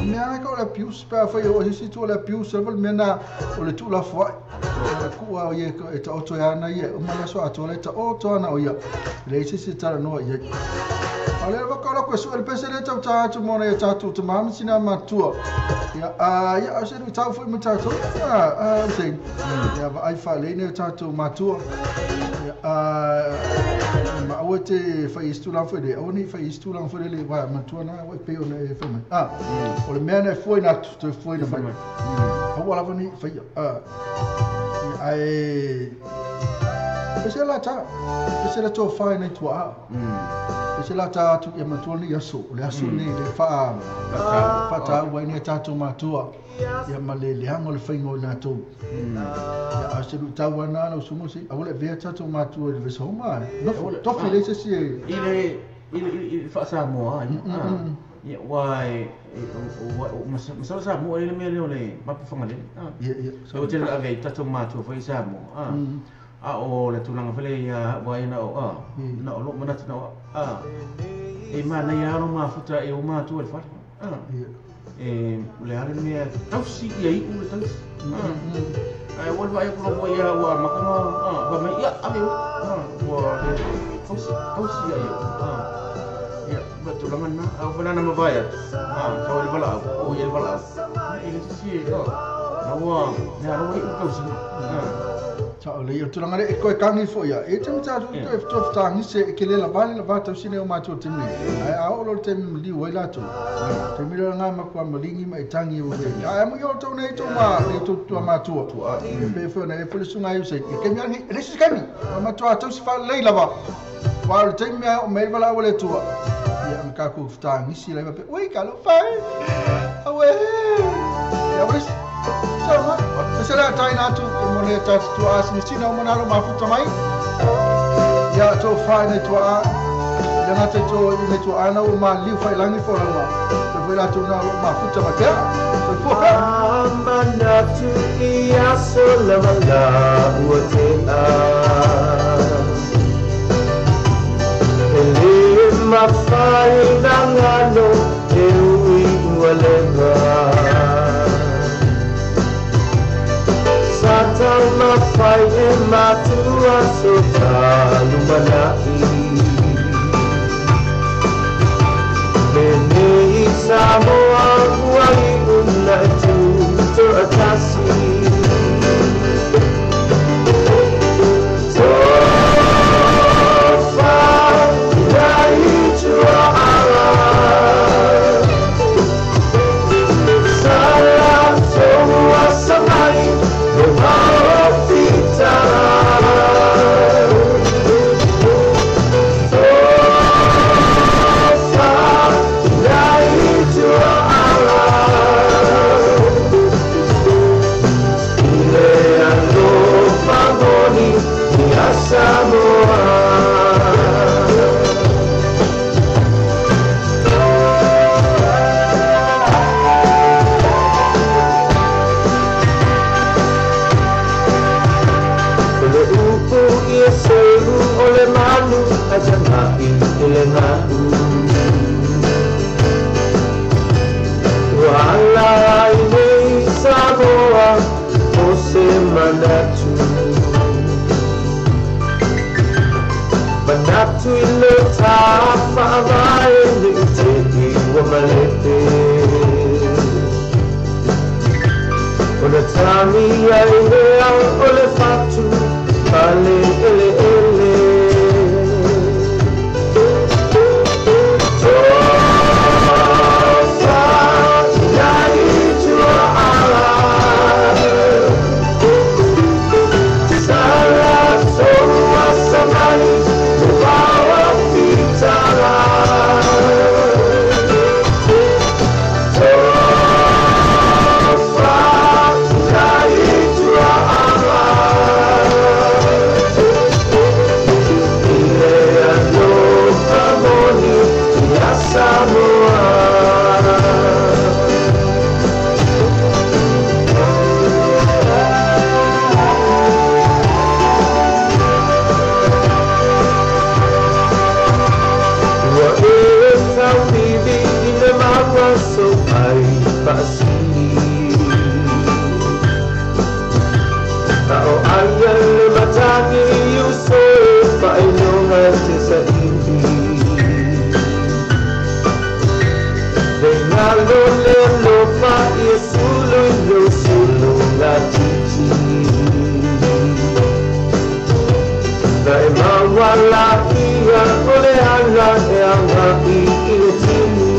mena ko la pius pa fo o si tu la pius mena o le tu la fo kua ia e ta oto ia na ia umala so ato le ta oto ana o ia le sisi tara no ia ale va ko ko so le pese le ta ta mo na ta tu mam sina matua ia ia o se tu ta fo mo ta tu sei ia va ai fa le ne ta tu matua ma o te fa istu la fo de oni fa istu la fo le va matua na o pe o ne fo o le mena foi na tu foi na mai o la vani fa ai pese la to fa na tua pese la ta tu ia matua ni aso le aso ni le fa ta wa ni ta tu matua ia male le hango le faingo na to ia ase lu ta wa na no sumo si a le ve ta tu matua le so ma no to fi le se ile fa SAMOA ia wai masa SAMOA ile me le ma pa fanga le so te la ve ta tu matua fa SAMOA o le tulanga fele ia wai na na lo mana na e mana ia no ma futa e o matua le fa le ale me tausi ia I le tausi ai wal vai ko ia wa makama ba me ia ave wa tausi ia betul dengan benar nama bayar kau di bala oh ya bala ini sih nawa ya nawa itu sih Ciao le io tulanga e ko kangi fo ia e tem ta to tangi se ke le la va to sine o ma to timi ai a o lo tem li wa la to te mi lo nga ma kwa malingi mai tangi o e ai mo yo to nei to ma e to ma to be fo na e fo le sunga io se ke mi angi le si kami ma to si fa le la va wa te mi o me va la o le to ia ka ku tangi si le pe oi ka lo fa awe ya wis Sama, mesela taina tu mone ta tu asni sina mona lo mafuta mai. Ya to fine to yana te to ni to ana o ma liu fai langi fo la. Te foi la tu na lo mafuta mai ka. Fo amana tu ia sola manga uate ele ma fai dangano e ui walega Satama fai e matua sota lumanai Bene SAMOA huai una tu to atasi Tofa dai tua ala Salam toa samai Tofa dai tua Maria Ilea Ole Fatu Pale Ele Ele Tofa Yai Tua Ala Sara Soa Samani Mubawa Fitara SAMOA Wa esau vivi ina mawa so ai pasini Tao aya le matagi yuso pa inonga sa indi Lo le lo fa e solo la titi Dai mawala ia ole ala e anga I tini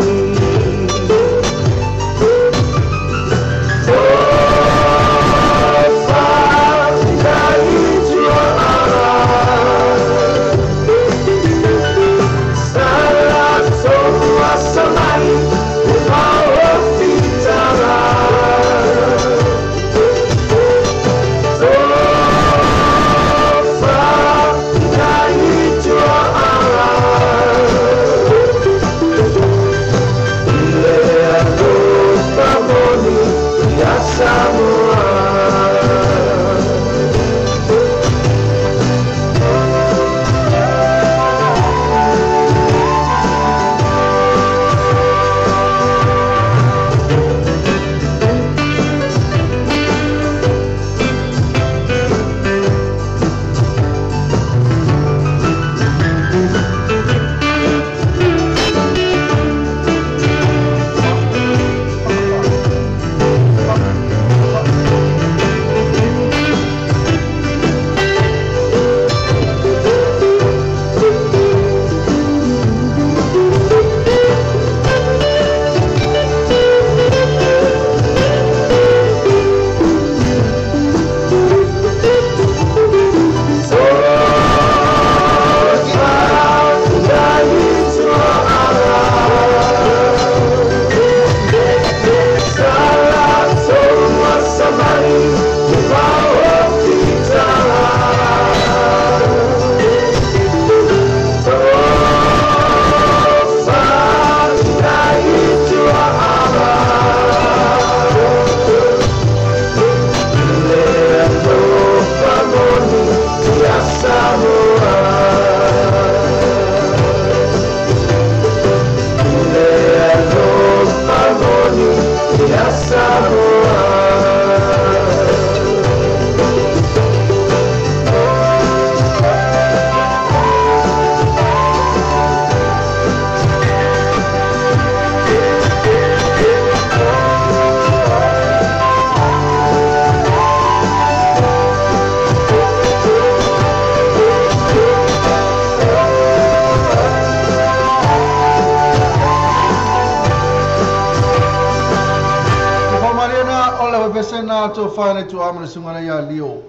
Pesena to fine to amana sungana ya Leo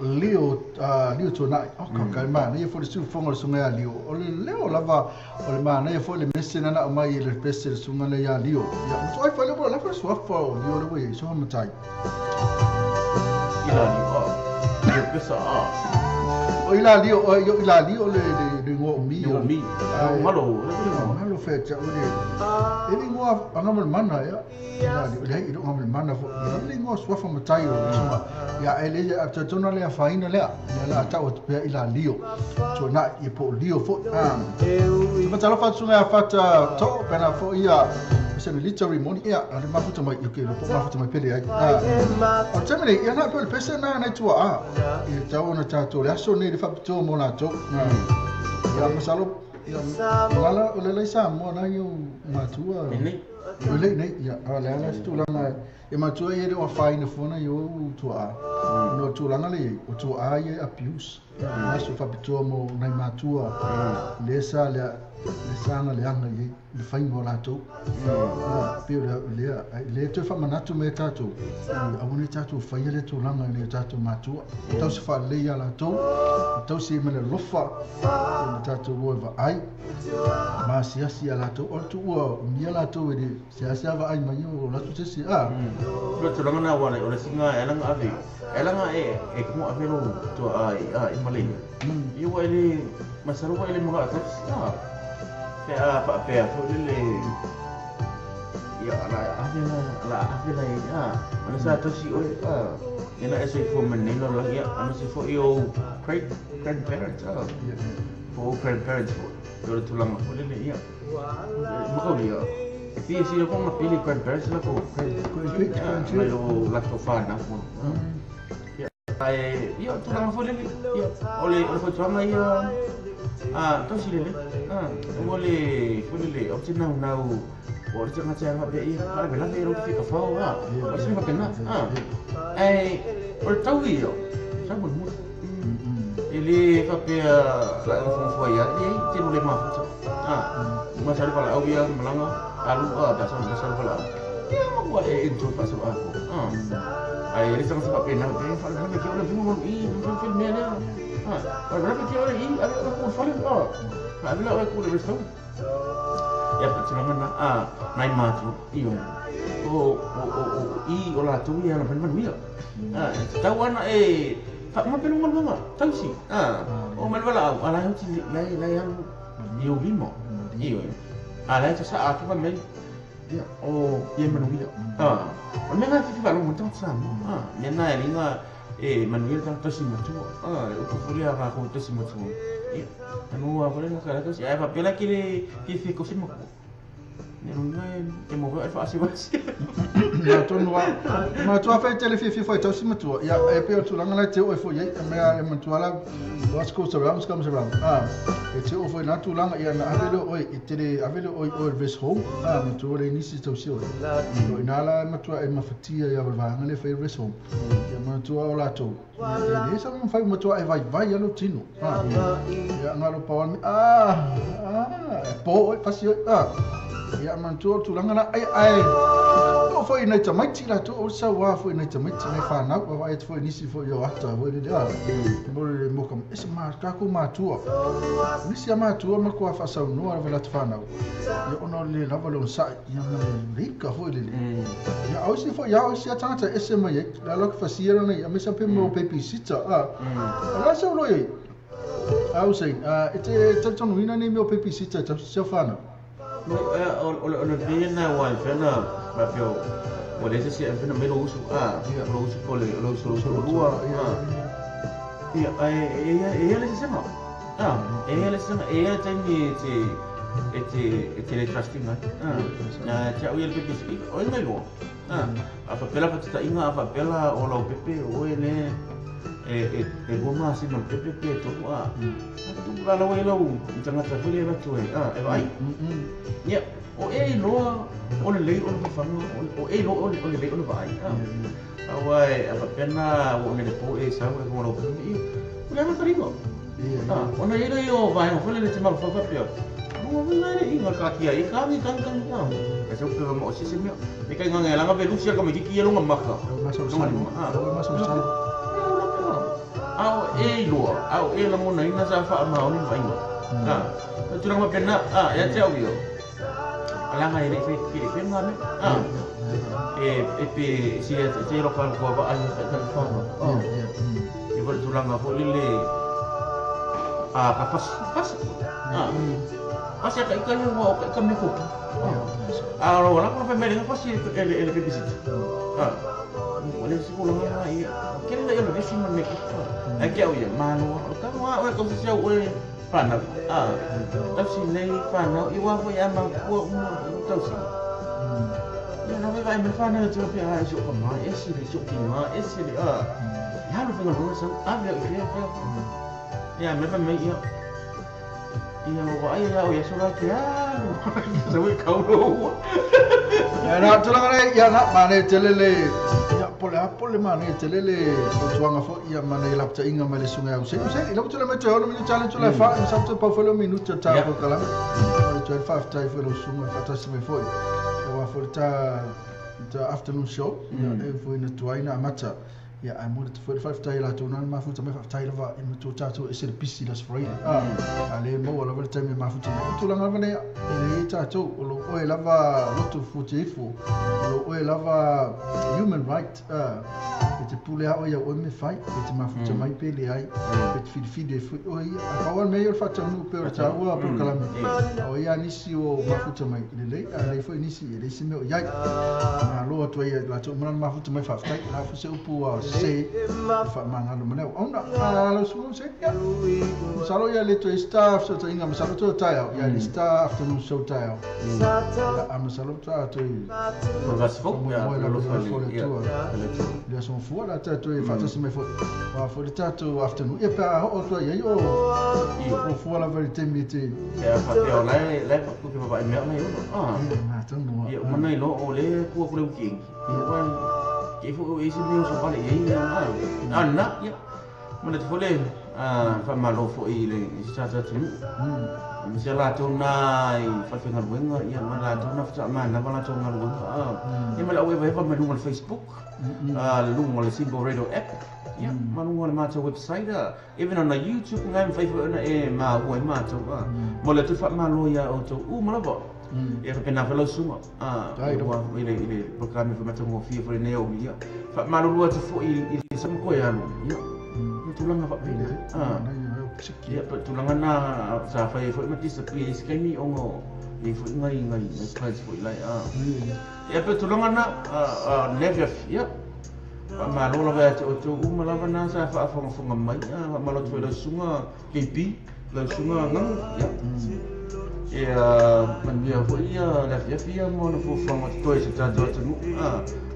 tonight. Okay, man. You for the two fongo sungana Leo. Leo lava or man. You for the messina na mai le peste sungana ya Leo. Yeah, so I follow the lava swap for the other way. So I'm tight. Ila Leo le ngo mi. Malo fetch uli. Ini ngo angamal mana ya. Ila itu angamal mana fo. Ini ngo swap for matayo. Ya ele after tona le faina le. La tau pe ila Leo. So na ipo Leo fo. Matalo fatsunga fata to pena fo ia. Sen literary money ya. Ada mafuta mai yuke lo mafuta mai pele ai. Otemene ia na pe pesa na tua. Tau na tato le aso ne fa to mo na to. Ya masalo Wala ulele Samoa na yung matua. Ini Boleh ni ya ala tulanga e matua ye o fai na fona yo tua no tulanga le o tua ye abuse na so fa bitua mo na matua le sa le sanga le anga ye le fai mo la to pio le te fa manatu me tato a boni tato fai le tulanga le tato matua tau se fa le ya la to tau se me le lofa le tato wo ai ma sia la to o tu o mi la to de sia va ai mai o la tu se lo tu langa na wala o le singa elanga ave elanga e ko ave lo to ai malai yo ele masaro wa ele mo ga ta pe fo le ya la ave la mana sa to si o ina ese fo menino lo ya ano si fo yo grandparents for grandparents yo tu langa fo le ya mo ko ya Pia sila ko mapili grandparents la ko may lo lato fa na ko ay yo tu lang fo le yo ole fo tama yo to sila le ole fo le option na o le tanga tsa be ya para bela pero que fica fa o se va pena ay o tau yo sa mo ele fa pe la fo ya ti no le ma fo masal pala au ya malanga alu dasar pala ya wa intro pasal aku ai ini sang sebab pena ke fal ha ke ole film film ni ada kalau ke ole ada aku fal bila aku le resto ya perjuangan nai maju iyo ola tu ya na pen ya tahu anak tak mau pelungan mama tahu sih man bala ala yang lai yang iyo limo iyo ala itu saat apa men ya ye manuia menga fifi ba lo tang sama mena linga manuia tang to simatu o fulia ba ko to simatu anu wa boleh kala to si ai pa pela kile fifi ko simako ne ngai ke mo va fa asibasi ya to no ma to fa tele fifi foi to simatu ya e pe to langa te o foi e me to ala was comes around e te o foi na to langa ya na avelo oi e te avelo oi ves home ma to le nisi to si o ina la ma to e ma fatia ya va ngale fa ves home ya ma to ala to e sa mo fa ma to e vai ya lo tino ya ngalo pa po fa si ya man tu langa na ai o foi na tamaiti la to o sa wa foi na tamaiti na fa na wa ai foi nisi foi yo ata foi de mo kam es ma ka ko ma tu nisi ma tu ma ko fa sa no wa la fa na ya ono le la va lo sa ya na rika foi le ya o si foi ya o si ata es ma ye la lo fa si era na ya me sa pe mo pe pisita la sa lo ye au sei ite tanto no ina ni mo pe pisita ta se fa na Oleh dia na wal fena papio boleh sih fena melo usu lo usu kole lo usu dua ya le sama le sama tani te trusting na cha uel pepe o ngai lo apa pela patita inga apa pela o lo pepe o ele goma si no pepe to tu la lo elo tanga ta fuli ba tu vai ya o lo o le o le fanga o lo o le o vai awai apa pena o ne po sa ko lo pepe o le ma tringo ona ilo yo vai o fole le te mal fa papio o na le inga ka kia I ka mi kan so ko mo si se mi me kai nga nga be lucia ka me ki lo ngamaka au la mona ina sa fa ma oni vai tu lang ma pena ya te au yo ala nga ile fi nga me pe si te lo fa ko ba ai ta fa e vol tu lang fo le ka pas ya ka yo mo ka me ko wala ko pe me nga pas ele pe bisit wala si ko lang ai kaya na yun si man me ko aqui é o mano tá uma coisa se eu pana tá se nem pana e o avô é uma então sim eu não vai me pana eu tenho que ir jo como esse jo que não esse já não foi não são abre o que é me vai me Ia wa ia o ia sura kia. Sawi kau lo. Ya na tulanga nei ya na mane telele ya pole mane telele tuanga fo ya mane lapta inga male sunga au se ila tula me te ono mini challenge tula fa sa tu pa folo minuto ta ko kala o te fa ta folo sunga fa ta se me foi wa fo ta afternoon show ya e fo ina tuaina mata ya ai mo te 45 tai la tona ma futa me fa tai lava e mo to tato e se pisi las free ale mo wala wala tai me ma futa tu langa vane e tato lo o e lava lotu futi fo lo o e lava human right e te pule a o ya o me fai e te ma futa mai pele ai e te fide fu o ia a wal me yo fa tanu pe o ta o por kala o ia nisi o ma futa mai le ale foi nisi e le sime o ia na lo to ia la to ma futa mai fa tai la fu se upu se fa mangalo maneu ona lo sumo se ya salo ya le to staff so to inga masalo to tayo ya le staff to no so tayo a masalo to Vas fo ya lo fa le son fu la ta to fa to se me fo wa fo le ta to afternoon e pa o to ya yo o fu la verite mite ya fa te o lai ku ke ba me mai na to no ya mana lo o le ku ku le ki ke fu e si meu so pale ia ana ya mana te fole fa malo fo i le sa tu misi la tu nai fa te ngal wenga ia mana tu na fa mana bala tu ngal wenga ia mala we va ma lu Facebook lu mo le Simple Radio app ya manu ngol ma tu website even on the YouTube ngai Facebook na e ma we ma tu mo le tu fa malo ya o tu mala ba e ka pena felo suma wa ile programa fa mata ngo fia for neo ya fa malu lua te fo i sam ko ya no ya tulanga fa pena ya tulanga na sa fa fo mati sa pi skemi ongo e fo ngai price fo ile ya pe tulanga na never ya fa malu la va te o mala na sa fa fa mai fa malu te fo sunga kepi la sunga ngang ya man dia fo ia la fia mo no fo fo to e ta do tu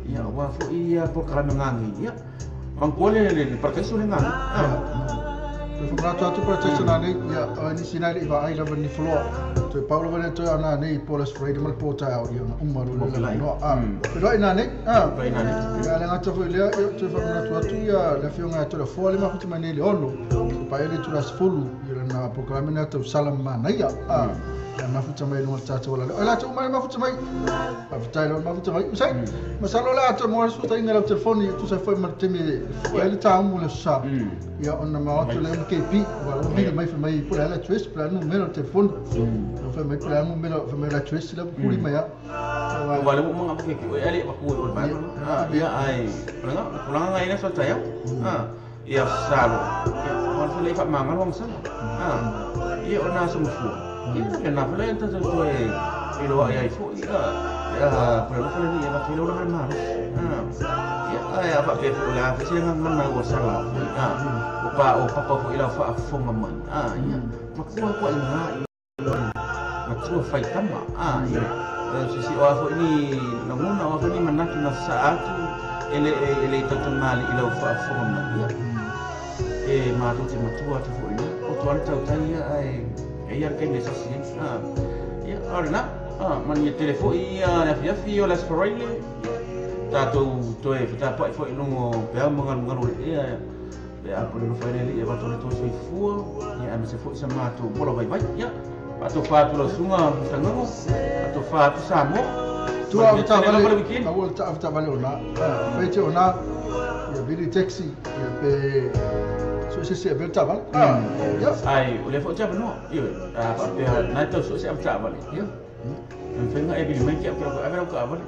ia wa fo ia po kala ngangi ia man ko le perché sono ngangi fo prato atu protection ani ia ni sinai va ai la ni floor to Paulo vane to ana nei polis freedom al pota ia umaru la no pero ina ne ia la ngata fo le to fo prato atu ia la fio nga to la fo le ma futi manele ono pa ele to la sfulu ia na programma na to salam ma ia ya mafuta mai no tata wala la tu mai mafuta mai mafuta mai sai masalo la tu mo su tai ngala telefoni tu sai foi martemi ele ta mu le sa ya onna ma tu le mkp wala mi mai mai pula la twist pula numero telefon fa mai pula numero fa mai la twist la puli mai ya wala mo mga pake ele ba ku ba ya ai pulang ngai na sa tayo ya salo ya mo le fa mangal wong sa ya ona sumfu ya kena pula enta tu ilo ai fo ya pero fo ni ya filo lo mal ya apa pe pula fa sila ngan na go sala o pa ko ila fa fo ngaman ya makua ko ina makua fai tama ya sisi o fo ni namuna o fo ni manaki na saatu ele tatamali ila fa fo ngaman ya ma tu te matua tu fo ina o tu alta utai ai ya que necesita ya ahora man ya telefo ia ya fio las forile tato to e ta pa fo no pe mangal ia ya por no fare ya ba to so fu ya am se fo sama to bolo vai ya ba to fa to sunga tango ba to fa to samo tu afta vale ona fece ona ya bili taxi ya pe so se bel tabal ya ai o le fo tava no io pa pe na to so se tabal ya fenga e bili mai ke avera ko avale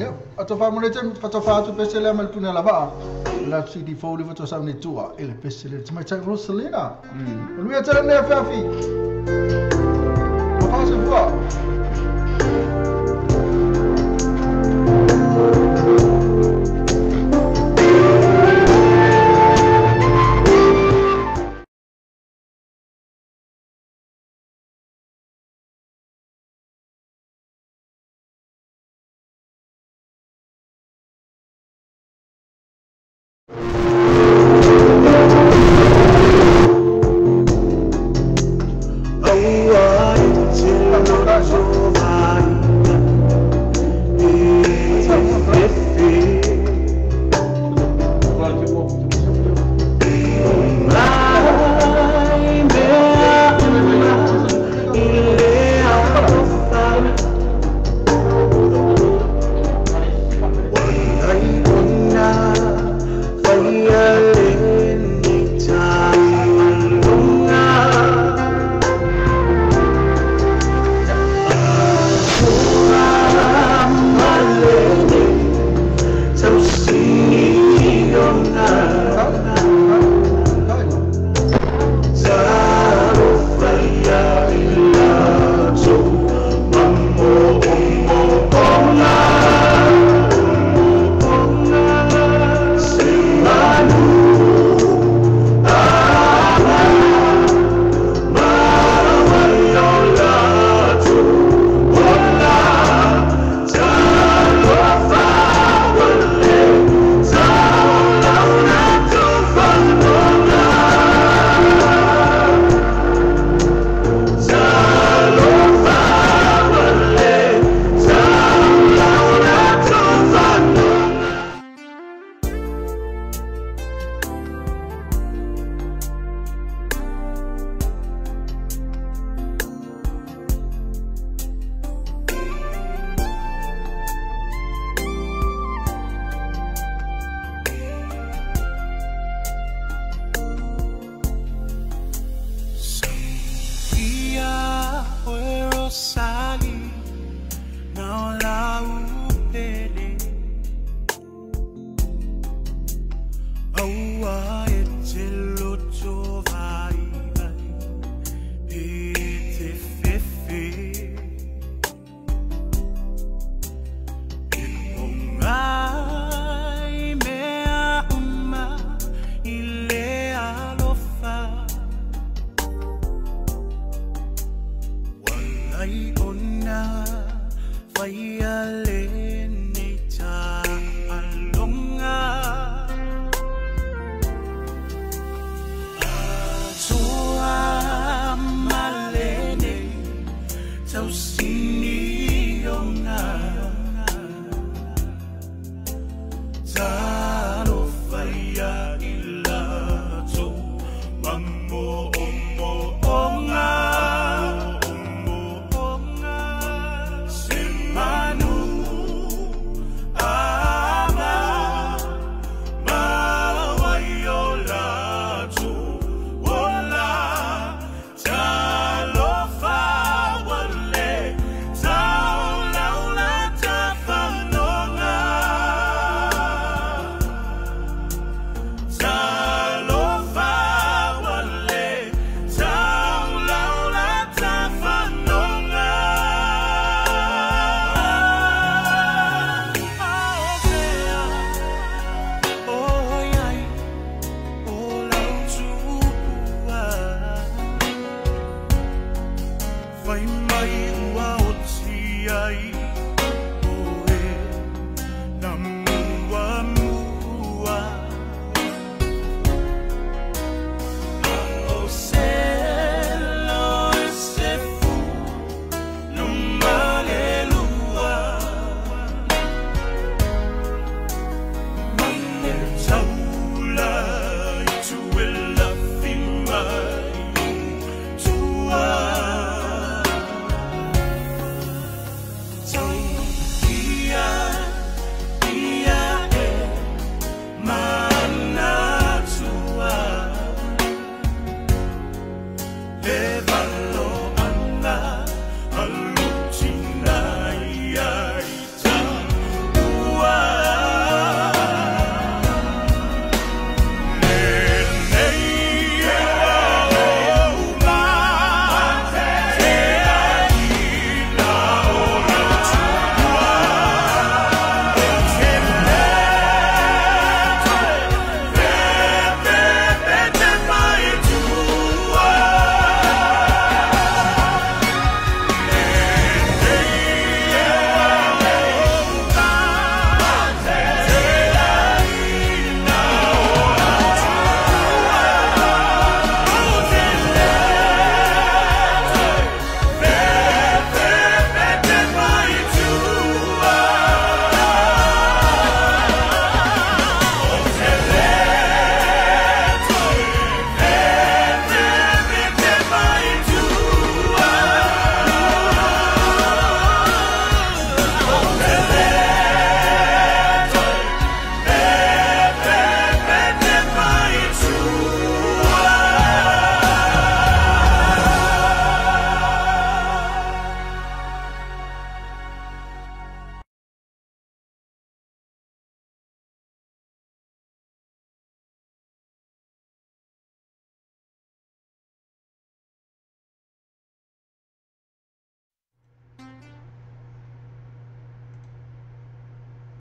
ya ato fa mo letem ato fa tu pese le mal tuna la ba la cd fo le foto sa ne tua e le pese le mai chai rosalina lui a tele ne fa fi pa se voir